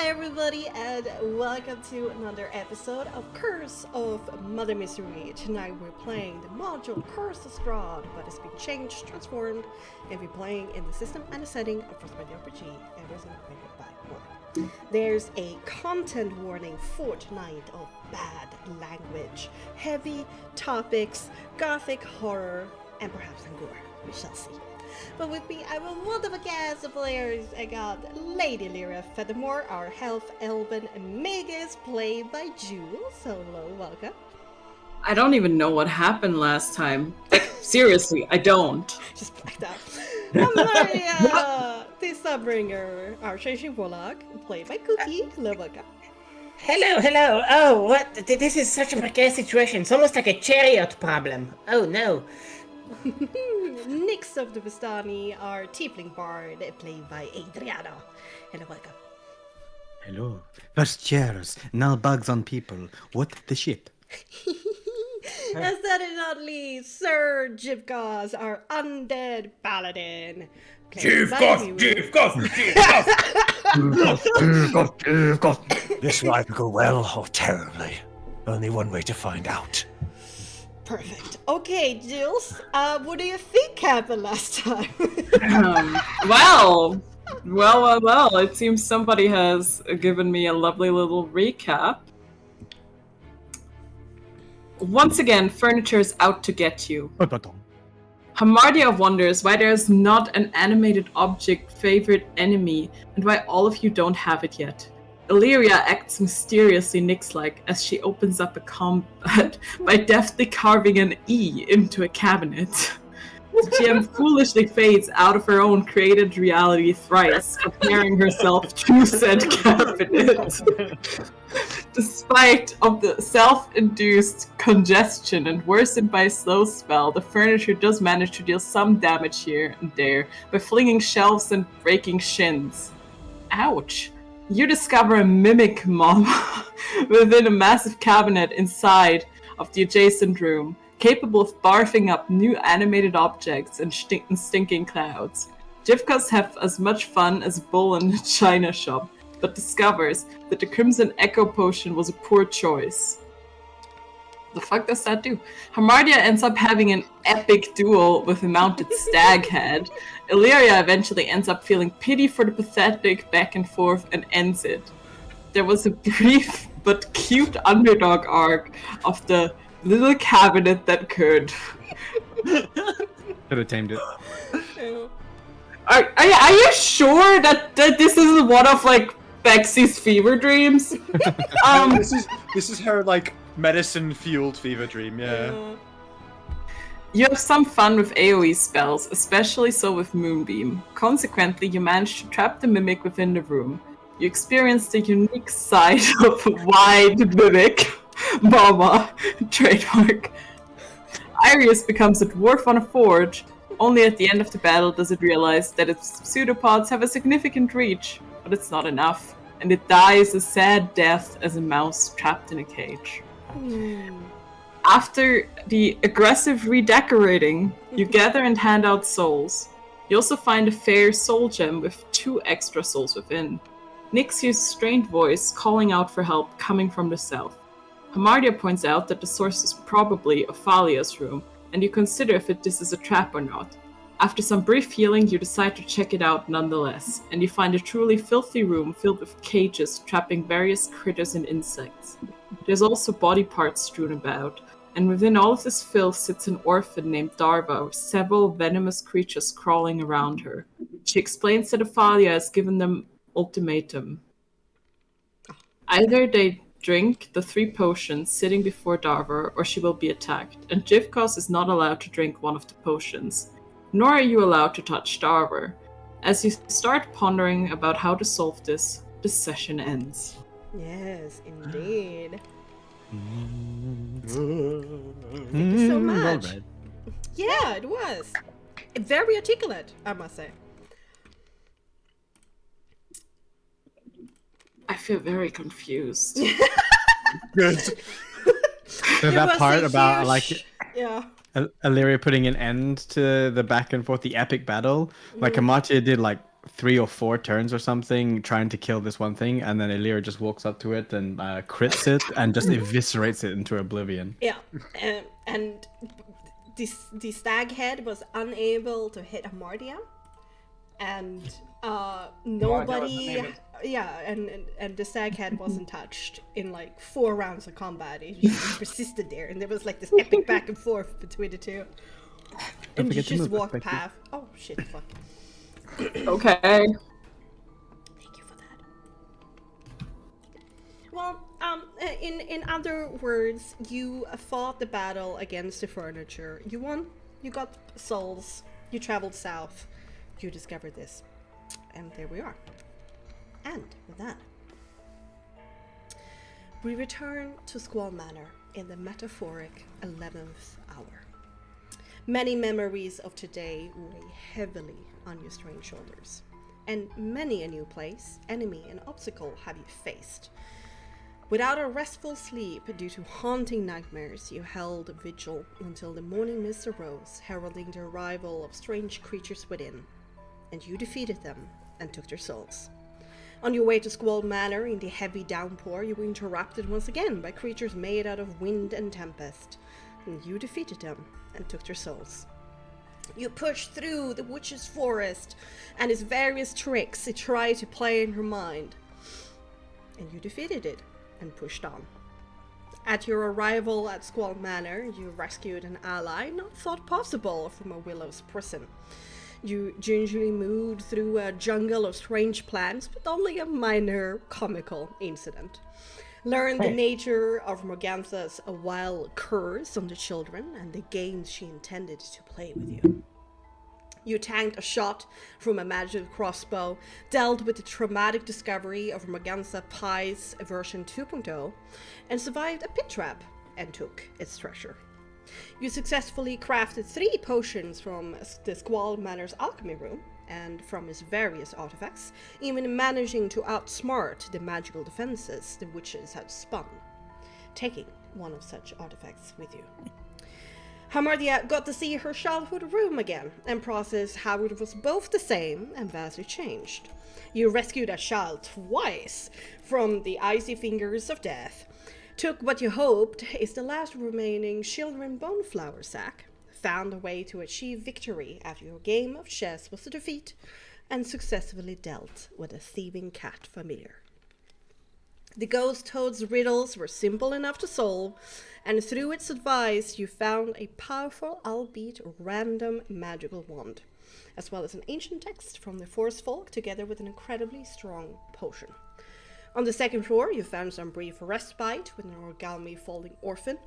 everybody, and welcome to another episode of Curse of Mother Mystery. Tonight we're playing the module Curse of Strahd, but it's been changed, transformed, and we're playing in the system and the setting of Frostmark RPG, everything created by Marc. There's a content warning for tonight of bad language, heavy topics, gothic horror, and perhaps some gore. We shall see. But with me, I have a wonderful cast of players. I got Lady Lyra Feathermore, our Health Elven Magus, played by Jules. Hello, welcome. I don't even know what happened last time. Like, seriously, I don't. Just blacked out. Amalia, the Subbringer, our Changing Warlock, played by Cookie. Hello, welcome. Hello. Oh, what? This is such a precarious situation. It's almost like a chariot problem. Oh, no. Nyx of the Vistani, our Tiefling Bard, played by Adriana. Hello, welcome. Hello. First chairs, now bugs on people. What the shit? Last and not least, Sir Jivkos, our Undead Paladin. Jivkos! This will either go well or terribly. Only one way to find out. Perfect. Okay, Jules, what do you think happened last time? Well, it seems somebody has given me a lovely little recap. Once again, furniture is out to get you. Hamardia wonders why there is not an animated object favorite enemy, and why all of you don't have it yet. Illyria acts mysteriously Nyx-like as she opens up a combat by deftly carving an E into a cabinet. The GM foolishly fades out of her own created reality thrice, preparing herself to said cabinet. Despite of the self-induced congestion and worsened by a slow spell, the furniture does manage to deal some damage here and there by flinging shelves and breaking shins. Ouch! You discover a mimic mob within a massive cabinet inside of the adjacent room, capable of barfing up new animated objects and stinking clouds. Jivkos have as much fun as a bull in a china shop, but discovers that the Crimson Echo Potion was a poor choice. The fuck does that do? Hamardia ends up having an epic duel with a mounted stag head. Illyria eventually ends up feeling pity for the pathetic back and forth and ends it. There was a brief but cute underdog arc of the little cabinet that could. Could have tamed it. Are you sure that this is one of like Bexxy's fever dreams? This is her like medicine-fueled fever dream, yeah. You have some fun with AoE spells, especially so with Moonbeam. Consequently, you manage to trap the mimic within the room. You experience the unique side of a wide mimic, Mama, trademark. Iris becomes a dwarf on a forge. Only at the end of the battle does it realize that its pseudopods have a significant reach, but it's not enough, and it dies a sad death as a mouse trapped in a cage. After the aggressive redecorating, you gather and hand out souls. You also find a fair soul gem with 2 extra souls within. Nyx hears a strained voice calling out for help coming from the south. Hamardia points out that the source is probably Ophalia's room, and you consider if this is a trap or not. After some brief healing, you decide to check it out nonetheless, and you find a truly filthy room filled with cages trapping various critters and insects. There's also body parts strewn about, and within all of this filth sits an orphan named Darva with several venomous creatures crawling around her. She explains that Ophalia has given them ultimatum. Either they drink the 3 potions sitting before Darva, or she will be attacked, and Jivkos is not allowed to drink one of the potions. Nor are you allowed to touch Darva. As you start pondering about how to solve this, the session ends. Yes, indeed. Thank you so much. Well read. Yeah, it was. Very articulate, I must say. I feel very confused. Good. So that part about Yeah. Illyria putting an end to the back and forth, the epic battle, like Amatia did like 3 or 4 turns or something trying to kill this one thing, and then Illyria just walks up to it and crits it and just eviscerates it into oblivion. Yeah, and the stag head was unable to hit Amardia, and nobody, and the stag head wasn't touched in like 4 rounds of combat. It just persisted there, and there was like this epic back and forth between the two. And you just walked past. Oh shit! Fuck. Okay. Thank you for that. Well, in other words, you fought the battle against the furniture. You won. You got souls. You traveled south. You discovered this. And there we are. And with that, we return to Squall Manor in the metaphoric 11th hour. Many memories of today weigh heavily on your strange shoulders, and many a new place, enemy, and obstacle have you faced. Without a restful sleep due to haunting nightmares, you held vigil until the morning mist arose, heralding the arrival of strange creatures within, and you defeated them and took their souls. On your way to Squall Manor in the heavy downpour, you were interrupted once again by creatures made out of wind and tempest, and you defeated them and took their souls. You pushed through the witch's forest and its various tricks it tried to play in her mind, and you defeated it and pushed on. At your arrival at Squall Manor, you rescued an ally not thought possible from a willow's prison. You gingerly moved through a jungle of strange plants, but only a minor comical incident. Learned the nature of Morgantha's wild curse on the children and the games she intended to play with you. You tanked a shot from a magic crossbow, dealt with the traumatic discovery of Morgantha Pie's version 2.0, and survived a pit trap and took its treasure. You successfully crafted 3 potions from the Squall Manor's alchemy room and from its various artifacts, even managing to outsmart the magical defenses the witches had spun, taking one of such artifacts with you. Hamardia got to see her childhood room again and process how it was both the same and vastly changed. You rescued a child twice from the icy fingers of death, took what you hoped is the last remaining children boneflower sack, found a way to achieve victory after your game of chess was a defeat, and successfully dealt with a thieving cat familiar. The ghost toad's riddles were simple enough to solve, and through its advice you found a powerful, albeit random, magical wand, as well as an ancient text from the Forest Folk together with an incredibly strong potion. On the 2nd floor, you found some brief respite with an origami folding orphan,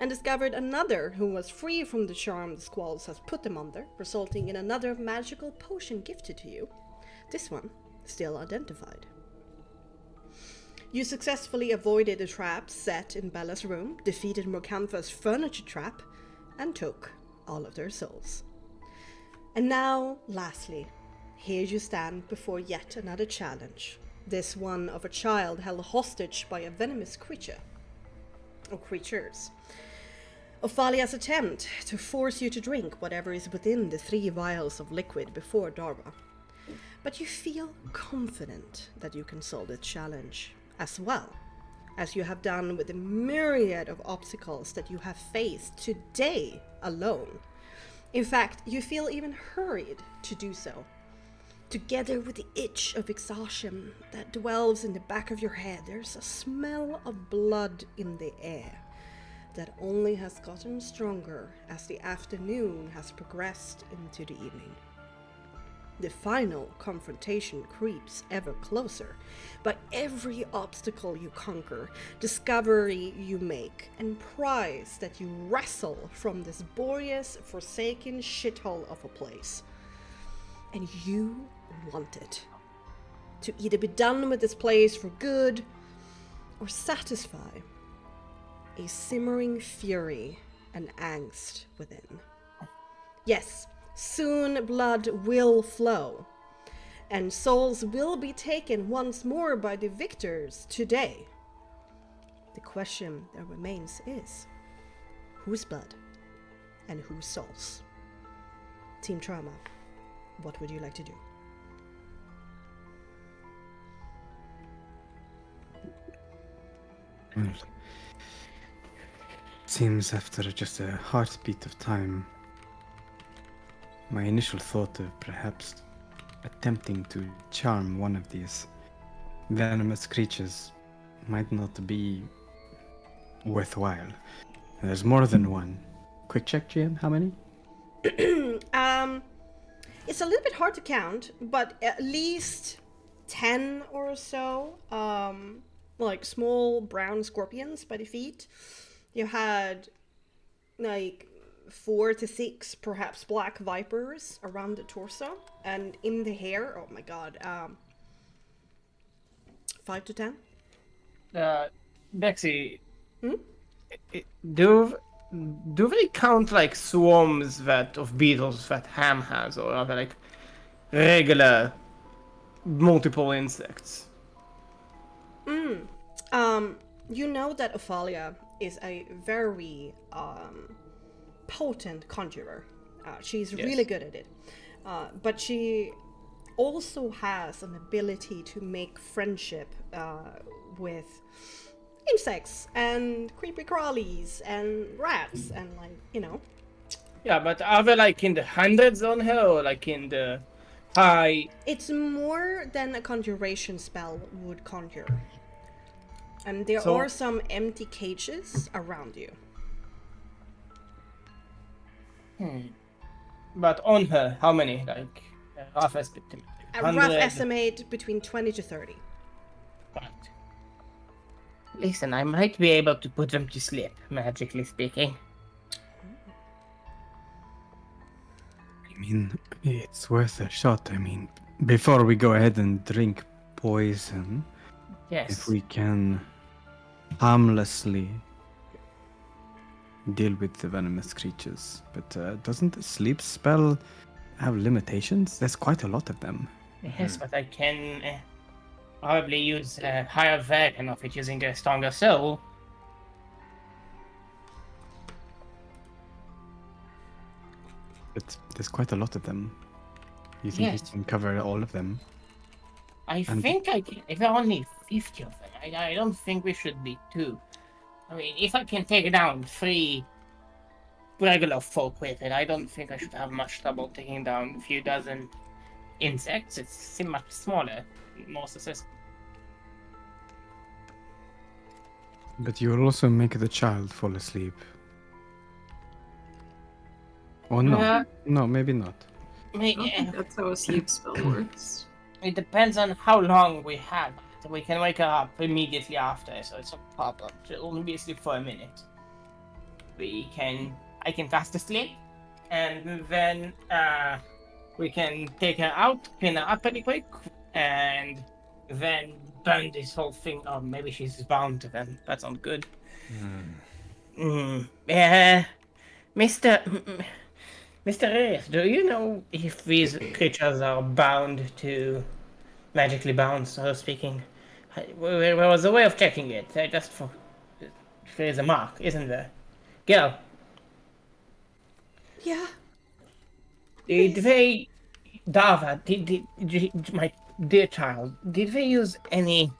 and discovered another who was free from the charm the squalls has put them under, resulting in another magical potion gifted to you, this one still identified. You successfully avoided the traps set in Bella's room, defeated Morgantha's furniture trap, and took all of their souls. And now, lastly, here you stand before yet another challenge, this one of a child held hostage by a venomous creature, or creatures. Ophalia's attempt to force you to drink whatever is within the 3 vials of liquid before Darva. But you feel confident that you can solve the challenge, as well as you have done with the myriad of obstacles that you have faced today alone. In fact, you feel even hurried to do so. Together with the itch of exhaustion that dwells in the back of your head, there's a smell of blood in the air that only has gotten stronger as the afternoon has progressed into the evening. The final confrontation creeps ever closer, but every obstacle you conquer, discovery you make, and prize that you wrestle from this boreas, forsaken shithole of a place. And you want it. To either be done with this place for good, or satisfy a simmering fury and angst within. Yes, soon blood will flow, and souls will be taken once more by the victors today. The question that remains is, whose blood and whose souls? Team Trauma, what would you like to do? Well, seems after just a heartbeat of time, my initial thought of perhaps attempting to charm one of these venomous creatures might not be worthwhile. There's more than one. Quick check, GM, how many? It's a little bit hard to count, but at least 10 or so, like small brown scorpions by the feet. You had like 4 to 6 perhaps black vipers around the torso, and in the hair, oh my god, 5 to 10. Bexxy, do they count like swarms of beetles that Ham has, or are they like regular multiple insects? You know that Ophalia is a very potent conjurer. She's really good at it. But she also has an ability to make friendship with insects and creepy crawlies and rats and Yeah, but are they like in the hundreds on her, or like in the high? It's more than a conjuration spell would conjure. And there So- are some empty cages around you. But on her, how many? Like rough estimate. A rough estimate between 20 to 30. Right. Listen, I might be able to put them to sleep, magically speaking. I mean, it's worth a shot. I mean, before we go ahead and drink poison, Yes. if we can harmlessly deal with the venomous creatures. But doesn't the sleep spell have limitations? There's quite a lot of them. Yes, but I can probably use a higher version of it using a stronger soul. But there's quite a lot of them. You think Yes. you can cover all of them? I And- think I can. If there are only 50 of them, I don't think we should be too. I mean, if I can take down 3 regular folk with it, I don't think I should have much trouble taking down a few dozen insects. It's much smaller, more successful. But you will also make the child fall asleep. Or no? Uh, No, maybe not. I don't think that's how a sleep spell works. It depends on how long we have. We can wake her up immediately after, so it's a problem. She'll only be asleep for a minute. I can cast a sleep, and then we can take her out, clean her up pretty quick, and then burn this whole thing. Oh, maybe she's bound to them. That sounds good. Mr. Reyes, do you know if these creatures are magically bound, so speaking? There was a way of checking it. There is a mark, isn't there? Girl, Yeah. did they, Dava, my dear child, did they use any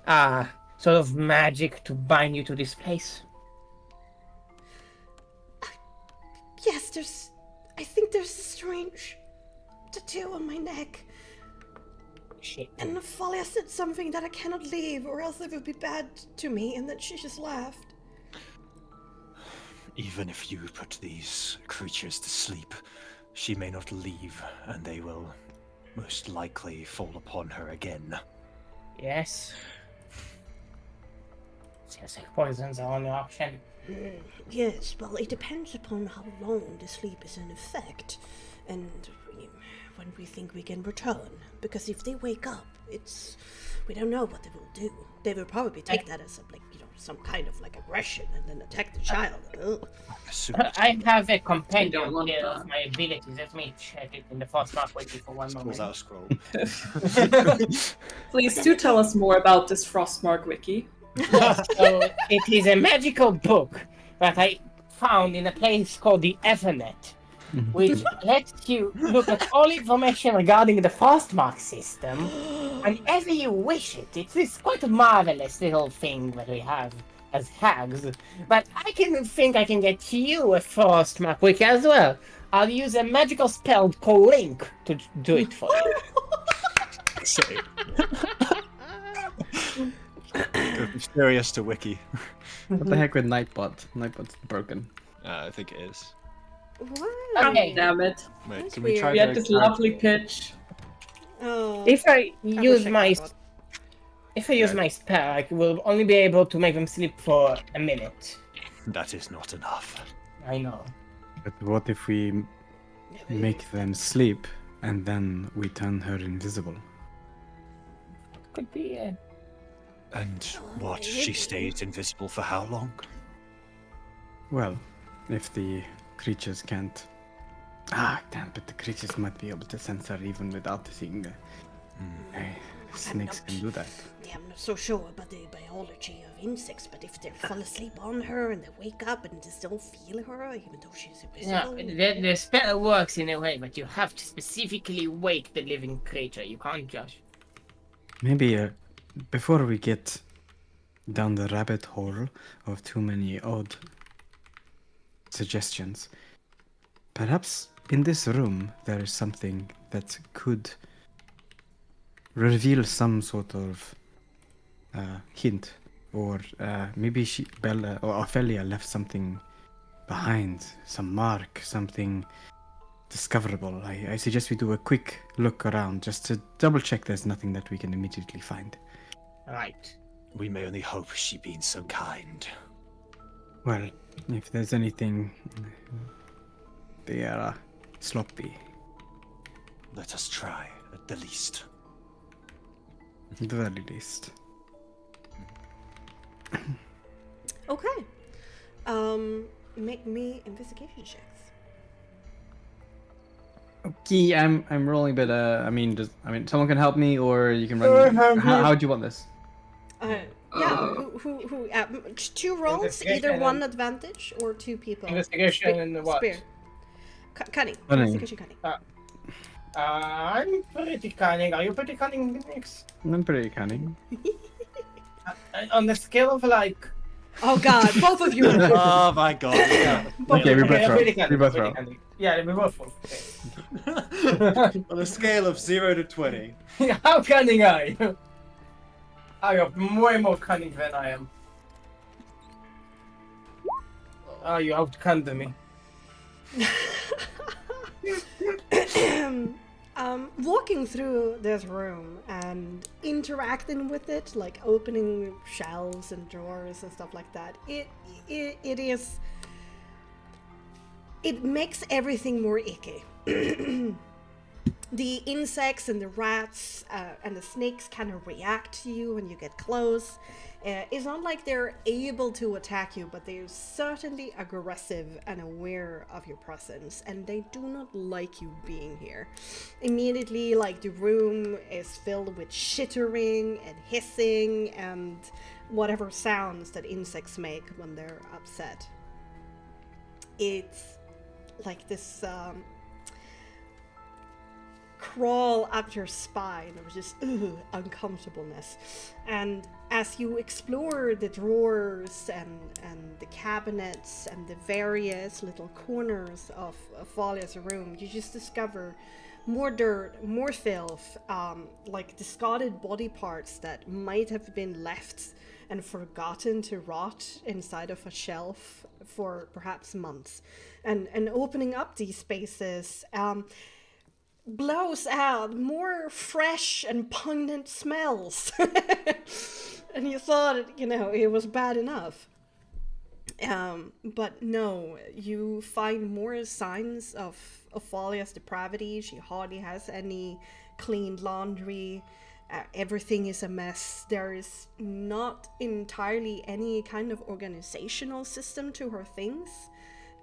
sort of magic to bind you to this place? Yes, I think there's a strange tattoo on my neck. Shit. And Ophalia said something that I cannot leave, or else it would be bad to me, and then she just laughed. Even if you put these creatures to sleep, she may not leave, and they will most likely fall upon her again. Yes. Seems like poisons are only option. Yes, well, it depends upon how long the sleep is in effect, and when we think we can return. Because if they wake up, we don't know what they will do. They will probably take that as some kind of aggression and then attack the child. Ugh. I have a compendium don't want here that. of my abilities. Let me check it in the Frostmark wiki for one Pulls moment. out a scroll. Please do tell us more about this Frostmark wiki. So it is a magical book that I found in a place called the Ethernet. which lets you look at all information regarding the Frostmark system whenever you wish it. It's quite a marvelous little thing that we have as hags. But I think I can get you a Frostmark wiki as well. I'll use a magical spell called Link to do it for you. Say. Go from Furious to Wiki. What the heck with Nightbot? Nightbot's broken. I think it is. Why? Okay. Damn it. Wait, That's can we try We weird. had to this lovely pitch. Oh, If I I use wish I my got one. if I use my spell, I will only be able to make them sleep for a minute. That is not enough. I know. But what if we make them sleep and then we turn her invisible? Could be a And what? She stays invisible for how long? Well, if the creatures can't. Ah, damn! But the creatures might be able to sense her even without seeing the. Snakes can do that. Yeah, I'm not so sure about the biology of insects, but if they fall asleep on her and they wake up and they still feel her, even though she's yeah. invisible. The spell works in a way, but you have to specifically wake the living creature. You can't just. Maybe before we get down the rabbit hole of too many odd suggestions, perhaps in this room there is something that could reveal some sort of hint, or maybe Bella or Ophelia left something behind, some mark, something discoverable. I suggest we do a quick look around just to double check there's nothing that we can immediately find. Right. We may only hope she been so kind. Well, if there's anything, they are sloppy, Let us try, at the least. at the very least. Okay. Make me investigation checks. Okay, I'm rolling, but someone can help me, or you can run. How do you want this? Yeah. Who? 2 rolls, either Investigation one and- advantage or 2 people. Investigation and what? Spear. Cunning. Cunning. Investigation cunning. I'm pretty cunning. Are you pretty cunning, Nix? I'm pretty cunning. On the scale of like. Oh god, both of you. Are Oh my god. Yeah. Okay, we both I'm roll. pretty cunning, We both pretty roll. cunning. Yeah, we both roll. Okay. On a scale of 0 to 20. How cunning are you? Oh, you're way more cunning than I am. Oh, you outcunned me. Walking through this room and interacting with it, like opening shelves and drawers and stuff like that, it makes everything more icky. The insects and the rats and the snakes kind of react to you when you get close. It's not like they're able to attack you, but they're certainly aggressive and aware of your presence, and they do not like you being here. Immediately, like, the room is filled with chittering and hissing and whatever sounds that insects make when they're upset. It's like this crawl up your spine of just uncomfortableness. And as you explore the drawers and the cabinets and the various little corners of Falia's room, you just discover more dirt, more filth, like discarded body parts that might have been left and forgotten to rot inside of a shelf for perhaps months. And opening up these spaces blows out more fresh and pungent smells. And you thought, it was bad enough. But no, you find more signs of Falia's depravity. She hardly has any clean laundry. Everything is a mess. There is not entirely any kind of organizational system to her things.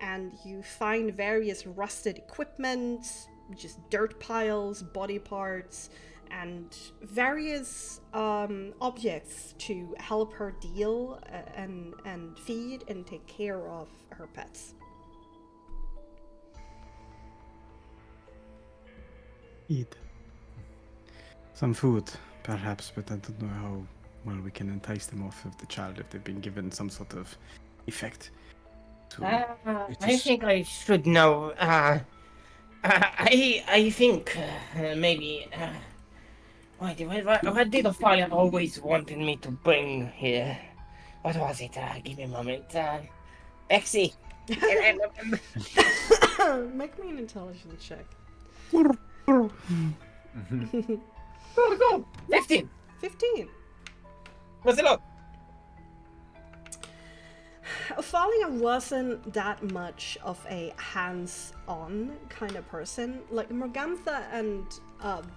And you find various rusted equipment, just dirt piles, body parts, and various objects to help her deal and feed and take care of her pets. Eat. Some food, perhaps, but I don't know how well we can entice them off of the child if they've been given some sort of effect. I think I should know. I think maybe. What did the fire always wanted me to bring here? What was it? Give me a moment. Bexxy. Can I remember? Make me an intelligence check. Go, go. 15. 15. What's it up? Thalia wasn't that much of a hands-on kind of person. Like Morgantha and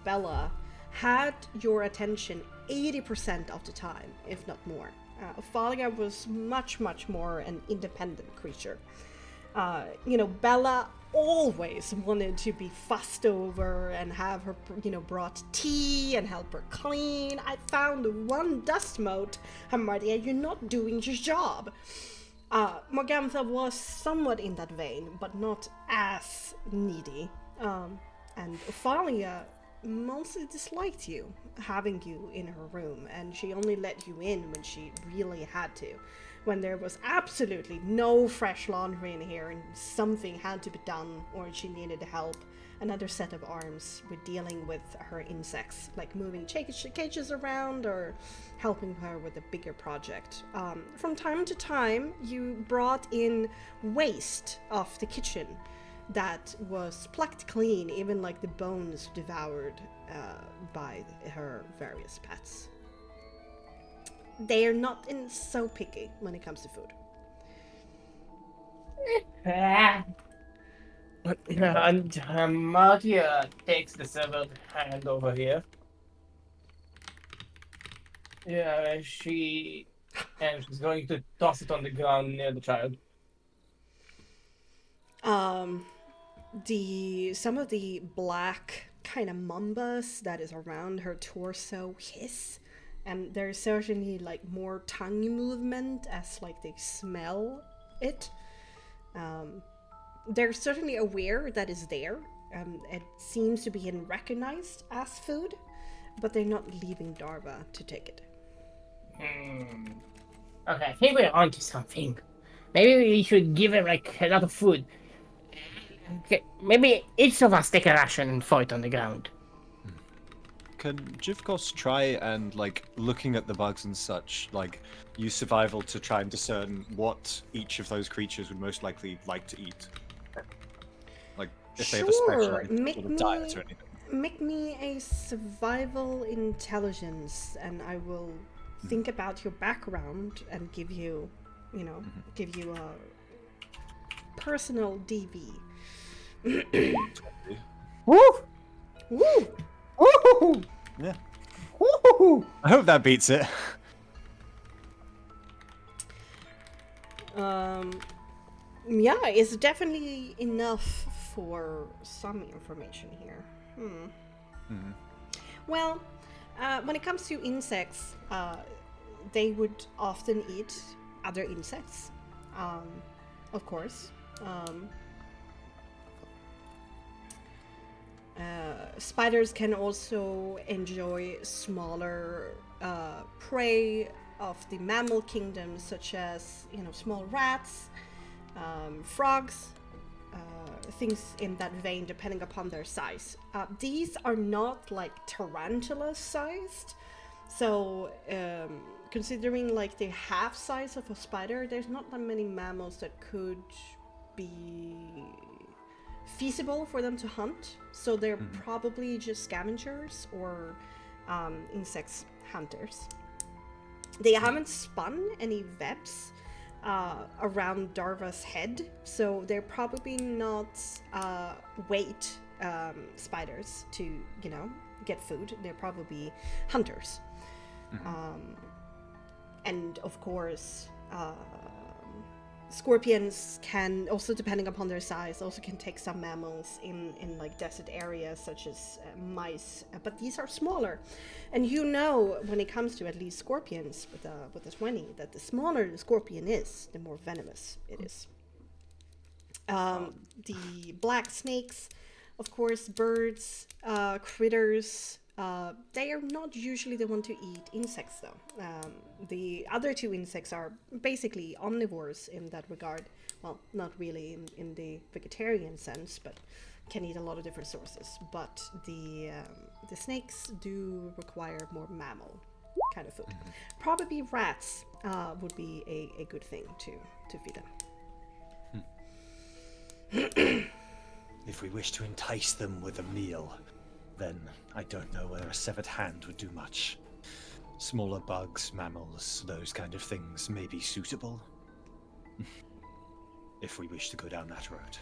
Bella had your attention 80% of the time, if not more. Thalia was much more an independent creature. Bella always wanted to be fussed over and have her, brought tea and help her clean. I found one dust mote, Hamadia, you're not doing your job. Morgantha was somewhat in that vein, but not as needy. And Thalia mostly disliked you, having you in her room, and she only let you in when she really had to. When there was absolutely no fresh laundry in here and something had to be done or she needed help, another set of arms with dealing with her insects, like moving cages around or helping her with a bigger project. From time to time, you brought in waste off the kitchen that was plucked clean, even like the bones devoured by her various pets. They are not so picky when it comes to food. And Marcia takes the severed hand over here. Yeah, she's going to toss it on the ground near the child. Some of the black kind of mumbas that is around her torso hiss, and there's certainly like more tongue movement as like they smell it. They're certainly aware that is there. It seems to be recognized as food, but they're not leaving Darva to take it. Okay, I think we're onto something. Maybe we should give him like a lot of food. Okay, maybe each of us take a ration and throw it on the ground. Can Jivkos try and, like, looking at the bugs and such, like, use survival to try and discern what each of those creatures would most likely like to eat? Like, if they have a specialized sort of diet or anything. Make me a survival intelligence, and I will think about your background and give you a personal DV. Woo! Woo! Woo! Yeah. Woo! I hope that beats it. Yeah, it's definitely enough for some information here. Well, when it comes to insects, they would often eat other insects, of course. Spiders can also enjoy smaller prey of the mammal kingdom, such as small rats, frogs, things in that vein, depending upon their size. These are not like tarantula sized, so considering like the half size of a spider, there's not that many mammals that could be feasible for them to hunt, so they're probably just scavengers or insects hunters. They haven't spun any webs around Darva's head, so they're probably not weight spiders to get food. They're probably hunters. And of course scorpions can also, depending upon their size, also can take some mammals in like desert areas, such as mice, but these are smaller. And when it comes to at least scorpions with the 20, that the smaller the scorpion is, the more venomous it is. The black snakes Of course, birds, critters, they are not usually the one to eat insects, though. The other two insects are basically omnivores in that regard. Well, not really in the vegetarian sense, but can eat a lot of different sources. But the snakes do require more mammal kind of food. Probably rats would be a good thing to feed them. If we wish to entice them with a meal, then I don't know whether a severed hand would do much. Smaller bugs, mammals, those kind of things may be suitable. If we wish to go down that road.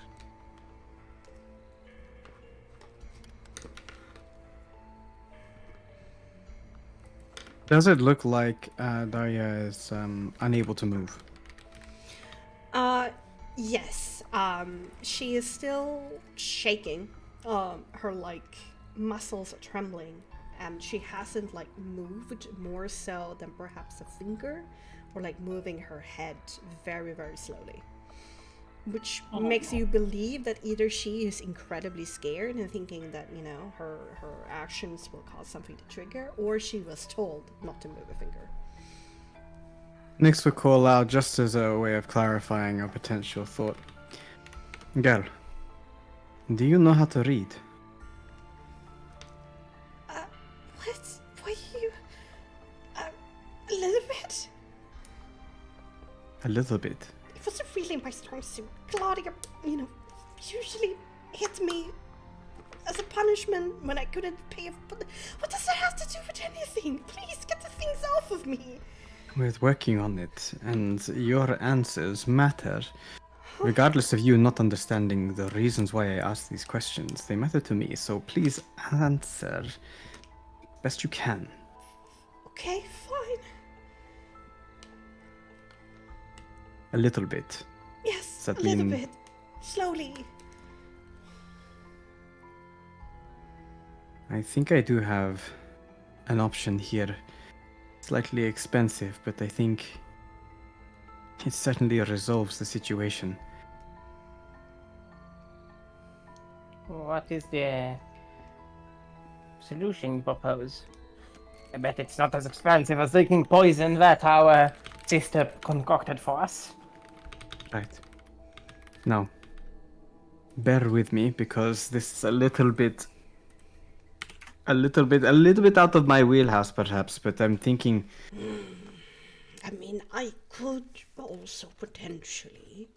Does it look like Daria is unable to move? Yes. She is still shaking. Her muscles are trembling, and she hasn't moved more so than perhaps a finger, or moving her head very, very slowly. Which makes you believe that either she is incredibly scared and thinking that, her actions will cause something to trigger, or she was told not to move a finger. Nix will call out just as a way of clarifying a potential thought. Girl, do you know how to read? What? Why you... a little bit? A little bit. It wasn't really my strong suit. Claudia, usually hit me as a punishment when I couldn't pay. But what does that have to do with anything? Please get the things off of me. We're working on it, and your answers matter. Regardless of you not understanding the reasons why I ask these questions, they matter to me, so please answer best you can. Okay, fine. A little bit. Yes, Does a that little mean- bit. Slowly. I think I do have an option here. Slightly expensive, but I think it certainly resolves the situation. What is the solution you propose? I bet it's not as expensive as taking poison that our sister concocted for us. Right. Now, bear with me because this is a little bit out of my wheelhouse perhaps, but I'm thinking I mean, I could also potentially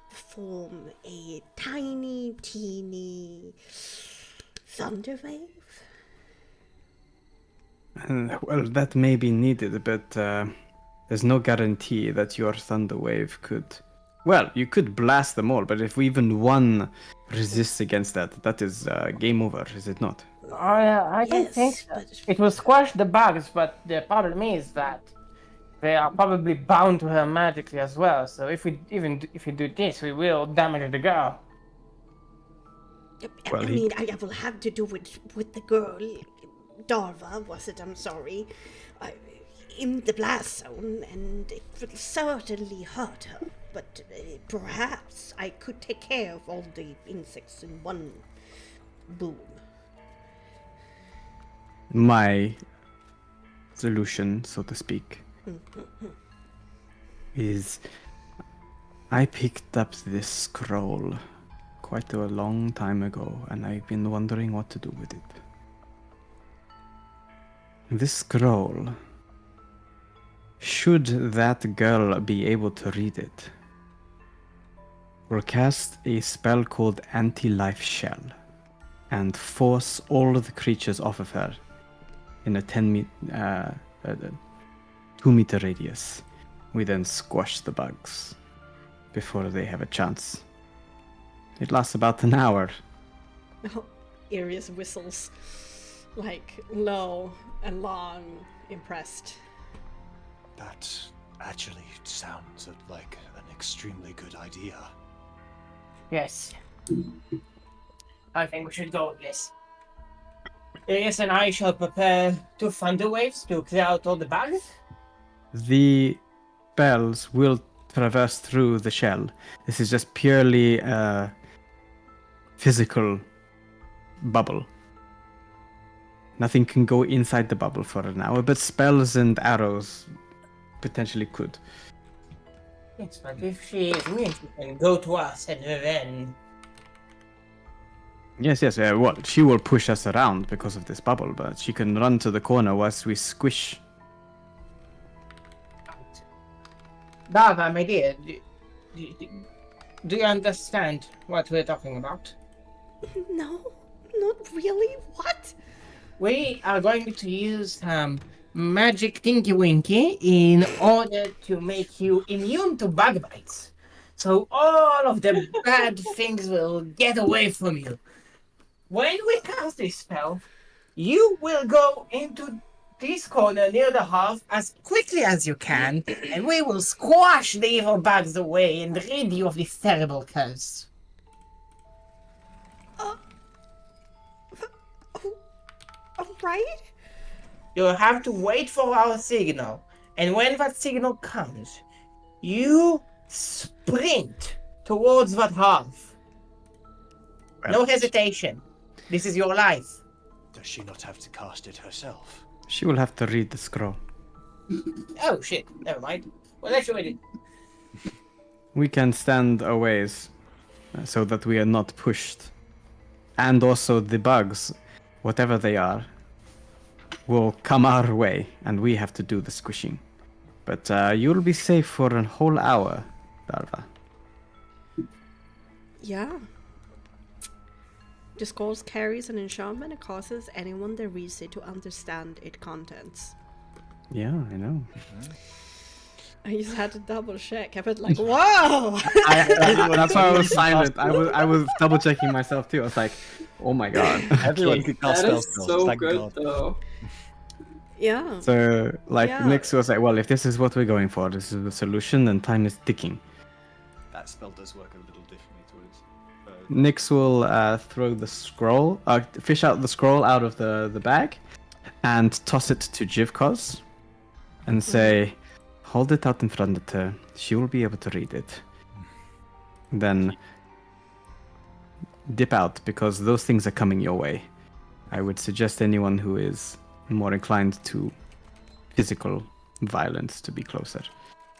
form a tiny, teeny thunder wave. well, that may be needed, but there's no guarantee that your thunder wave could. Well, you could blast them all, but if even one resists against that, that is game over, is it not? I don't Yes, think so. but- It will squash the bugs, but the problem is that they are probably bound to her magically as well. So if we do this, we will damage the girl. Well, I mean, I will have to do it with the girl, Darva, was it? I'm sorry. In the blast zone, and it will certainly hurt her. But perhaps I could take care of all the insects in one boom. My solution, so to speak, is I picked up this scroll quite a long time ago, and I've been wondering what to do with it. This scroll, should that girl be able to read it, will cast a spell called Anti-Life Shell and force all of the creatures off of her in a 2-meter radius. We then squash the bugs before they have a chance. It lasts about an hour. Arius whistles, low and long, impressed. That actually sounds like an extremely good idea. Yes. I think we should go with this. Yes, and I shall prepare 2 thunder waves to clear out all the bugs. The spells will traverse through the shell. This is just purely a physical bubble. Nothing can go inside the bubble for an hour, but spells and arrows potentially could. Yes, but if she is immune, she can go to us and then... Yes, well, she will push us around because of this bubble, but she can run to the corner whilst we squish. Dava, my dear, do you understand what we're talking about? No, not really. What? We are going to use magic Tinky Winky in order to make you immune to bug bites. So all of the bad things will get away from you. When we cast this spell, you will go into this corner near the hearth as quickly as you can, and we will squash the evil bugs away and rid you of this terrible curse. All right. You'll have to wait for our signal, and when that signal comes, you sprint towards that hearth. No hesitation. This is your life. Does she not have to cast it herself? She will have to read the scroll. Oh shit, never mind. Well, let's read it. We can stand a ways so that we are not pushed. And also the bugs, whatever they are, will come our way and we have to do the squishing. But you'll be safe for a whole hour, Darva. Yeah. The scroll carries an enchantment and causes anyone that reads it to understand its contents. Yeah, I know. I just had to double check. I was like, whoa! That's why I was silent. I was double checking myself too. I was like, oh my god. Everyone could cast That spells. is so Thank good, God. though. Yeah. So, like, Yeah. Nyx was like, well, if this is what we're going for, this is the solution, then time is ticking. That spell does work a little differently towards. Nyx will throw the scroll, fish out the scroll out of the bag, and toss it to Jivkos, and say, hold it out in front of her. She will be able to read it. Then dip out, because those things are coming your way. I would suggest anyone who is more inclined to physical violence to be closer.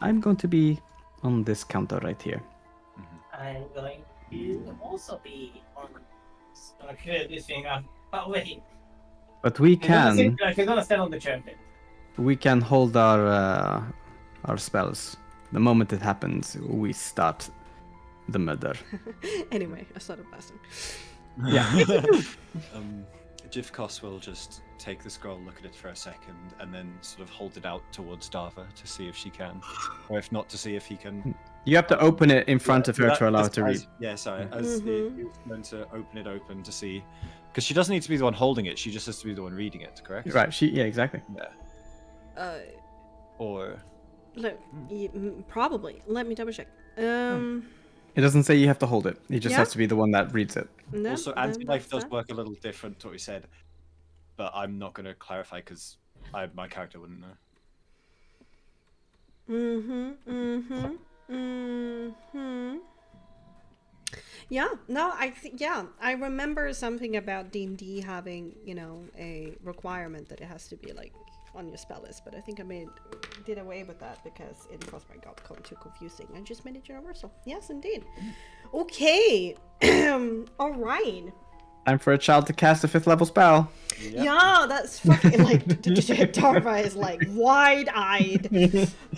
I'm going to be on this counter right here. I'm going to also be on. Gonna clear this thing up. Oh wait. But we He's gonna can sit- he's gonna stand on the chair. hold our spells. The moment it happens, we start the murder. Anyway, I started blasting. Yeah. Jivkos will just take the scroll, look at it for a second, and then sort of hold it out towards Darva to see if she can, or if not, to see if he can. You have to open it in front of her to allow her to read. Yeah, sorry. As he was going to open it open to see, because she doesn't need to be the one holding it; she just has to be the one reading it. Correct? Right. Yeah. Exactly. Yeah. Or. Look, probably. Let me double check. It doesn't say you have to hold it. You just Yeah. have to be the one that reads it. No, Also, no, anti-life that's does work a little different to what we said, but I'm not going to clarify because my character wouldn't know. Yeah, no, I remember something about D&D having, a requirement that it has to be like on your spell list, but I think I did away with that because in Frostmark got too confusing. I just made it universal. Yes, indeed. Okay. All right. Time for a child to cast a 5th level spell. Yep. Yeah, that's fucking like Darva is like wide-eyed,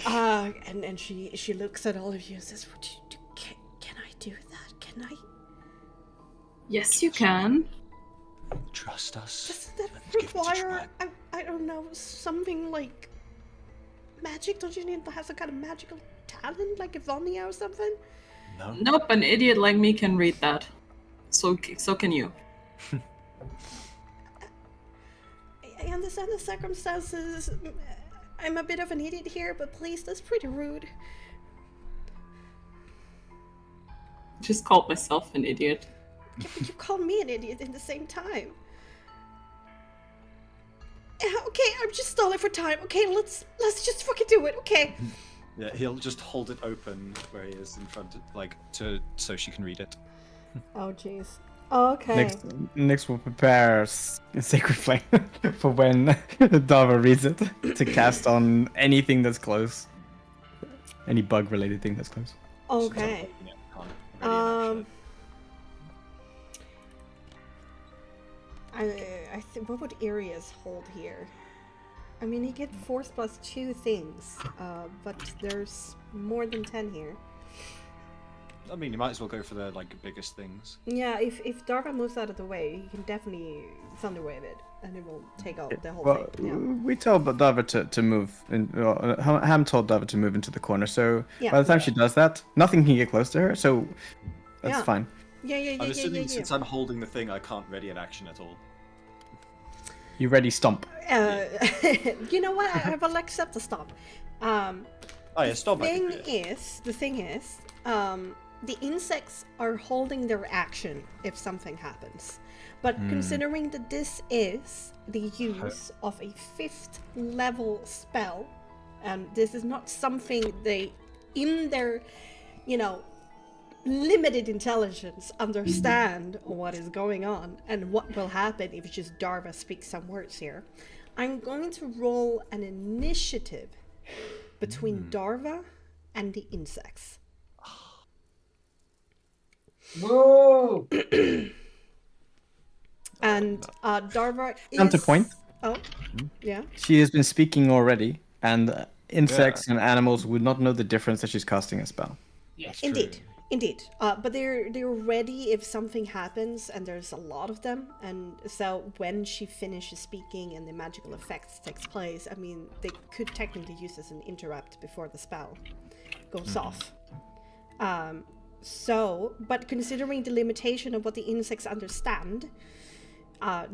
and she looks at all of you and says, "Can I do that? Can I?" Yes, you can. Trust us. Doesn't that Let's give it a require, try. I don't know, something like magic? Don't you need to have some kind of magical talent, like Evonia or something? No. Nope, an idiot like me can read that. So can you. I understand the circumstances. I'm a bit of an idiot here, but please, that's pretty rude. Just called myself an idiot. Yeah, but you call me an idiot in the same time. Yeah, okay, I'm just stalling for time. Okay, let's just fucking do it. Okay. Yeah, he'll just hold it open where he is in front of, so she can read it. Oh jeez. Okay. Nix will prepare a sacred flame for when Dava reads it to cast on anything that's close. Any bug-related thing that's close. Okay. Yeah, can't ready an action. I think what would areas hold here? I mean, he get force plus 2 things, but there's more than 10 here. I mean, you might as well go for the biggest things. Yeah, if Darva moves out of the way, he can definitely Thunderwave it, and it will take out the whole Well, thing. Yeah. we told Dava to move. Ham told Dava to move into the corner, so Yeah. by the time she does that, nothing can get close to her, so that's Yeah. fine. Yeah. I'm assuming since I'm holding the thing, I can't ready an action at all. You ready, stomp? You know what? I will accept the stomp. Oh yeah, stop. The thing is, the insects are holding their action if something happens. But considering that this is the use of a 5th level spell, and this is not something they, in their, limited intelligence, understand what is going on and what will happen if just Darva speaks some words here, I'm going to roll an initiative between Darva and the insects. Whoa! And Darva is... Counterpoint. Oh, yeah. She has been speaking already, and insects and animals would not know the difference that she's casting a spell. Yes. Indeed. But they're ready if something happens, and there's a lot of them. And so when she finishes speaking and the magical effects takes place, I mean, they could technically use this as an interrupt before the spell goes off. But considering the limitation of what the insects understand,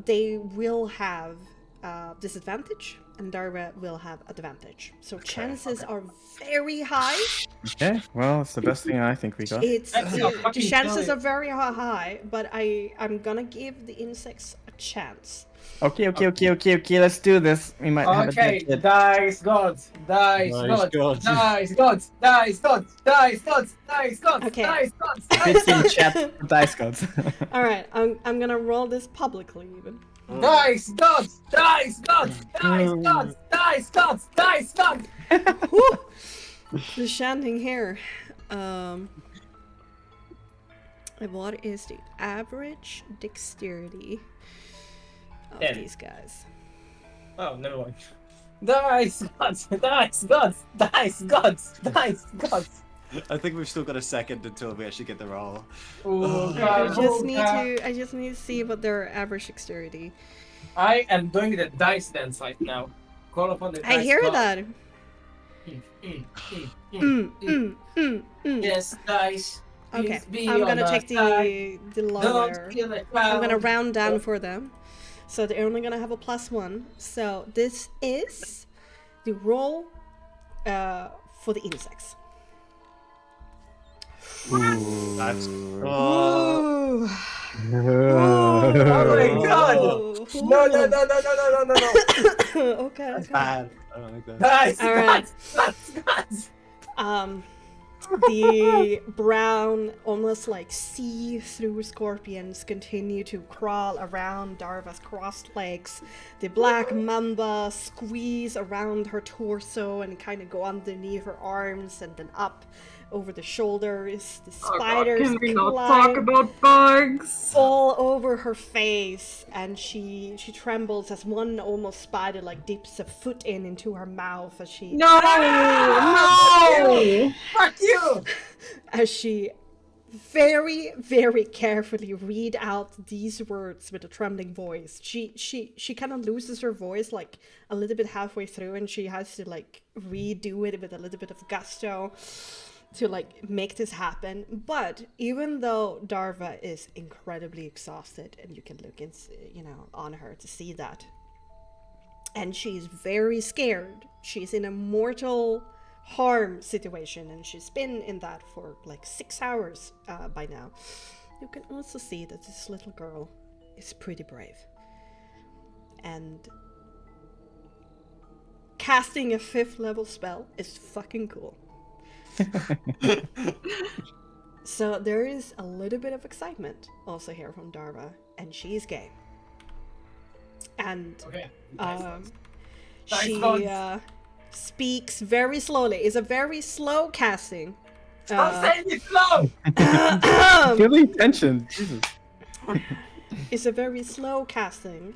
they will have disadvantage, and Darva will have advantage. So chances are very high. Okay, well, it's the best thing I think we got. The chances are very high, but I'm gonna give the insects a chance. Okay, let's do this. We might have a dead kid. Dice gods, dice gods, dice gods, dice gods, dice gods, dice gods, Okay. dice gods. It's in chat, dice gods. Alright, I'm gonna roll this publicly even. Dice gods, dice gods, dice gods, dice gods, dice gods. Whew. The chanting here. What is the average dexterity of 10. these guys? Oh, never mind. Dice gods, dice gods, dice gods, dice gods. I think we've still got a second until we actually get the roll. Oh, I God, just need to see what their average dexterity. I am doing the dice dance right now. Call upon the dice I hear god. that. Yes, dice. Okay, Please be I'm on gonna our take side. the lower. Don't kill the I'm gonna crowd. round down for them. So they're only gonna have a +1. So this is the roll for the insects. That's Ooh. Oh my god! Ooh. No. Okay. that's bad. I don't like that. Dice All right. gods. The brown, almost like see-through scorpions continue to crawl around Darva's crossed legs. The black mamba squeeze around her torso and kind of go underneath her arms and then up over the shoulders. The spiders Can we not climb talk about bugs? all over her face, and she trembles as one almost spider like dips a foot into her mouth as she No! Fuck you! as she very, very carefully read out these words with a trembling voice. She kind of loses her voice like a little bit halfway through, and she has to like redo it with a little bit of gusto to like make this happen. But even though Darva is incredibly exhausted, and you can look on her to see that, and she's very scared, she's in a mortal harm situation, and she's been in that for like 6 hours by now. You can also see that this little girl is pretty brave, and casting a 5th level spell is fucking cool. So there is a little bit of excitement also here from Darva, and she's game. And Okay. she speaks very slowly. It's a very slow casting. Stop saying it slow! Feeling tension. Jesus. It's a very slow casting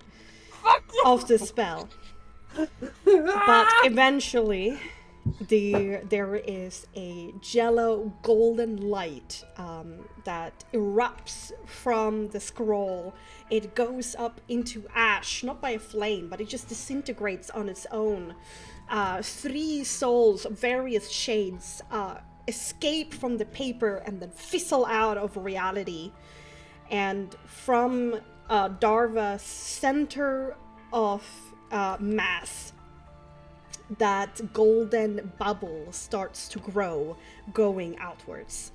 of the spell. But eventually, there is a jello golden light that erupts from the scroll. It goes up into ash, not by a flame, but it just disintegrates on its own. 3 souls of various shades escape from the paper and then fizzle out of reality. And from Darva's center of mass, that golden bubble starts to grow, going outwards.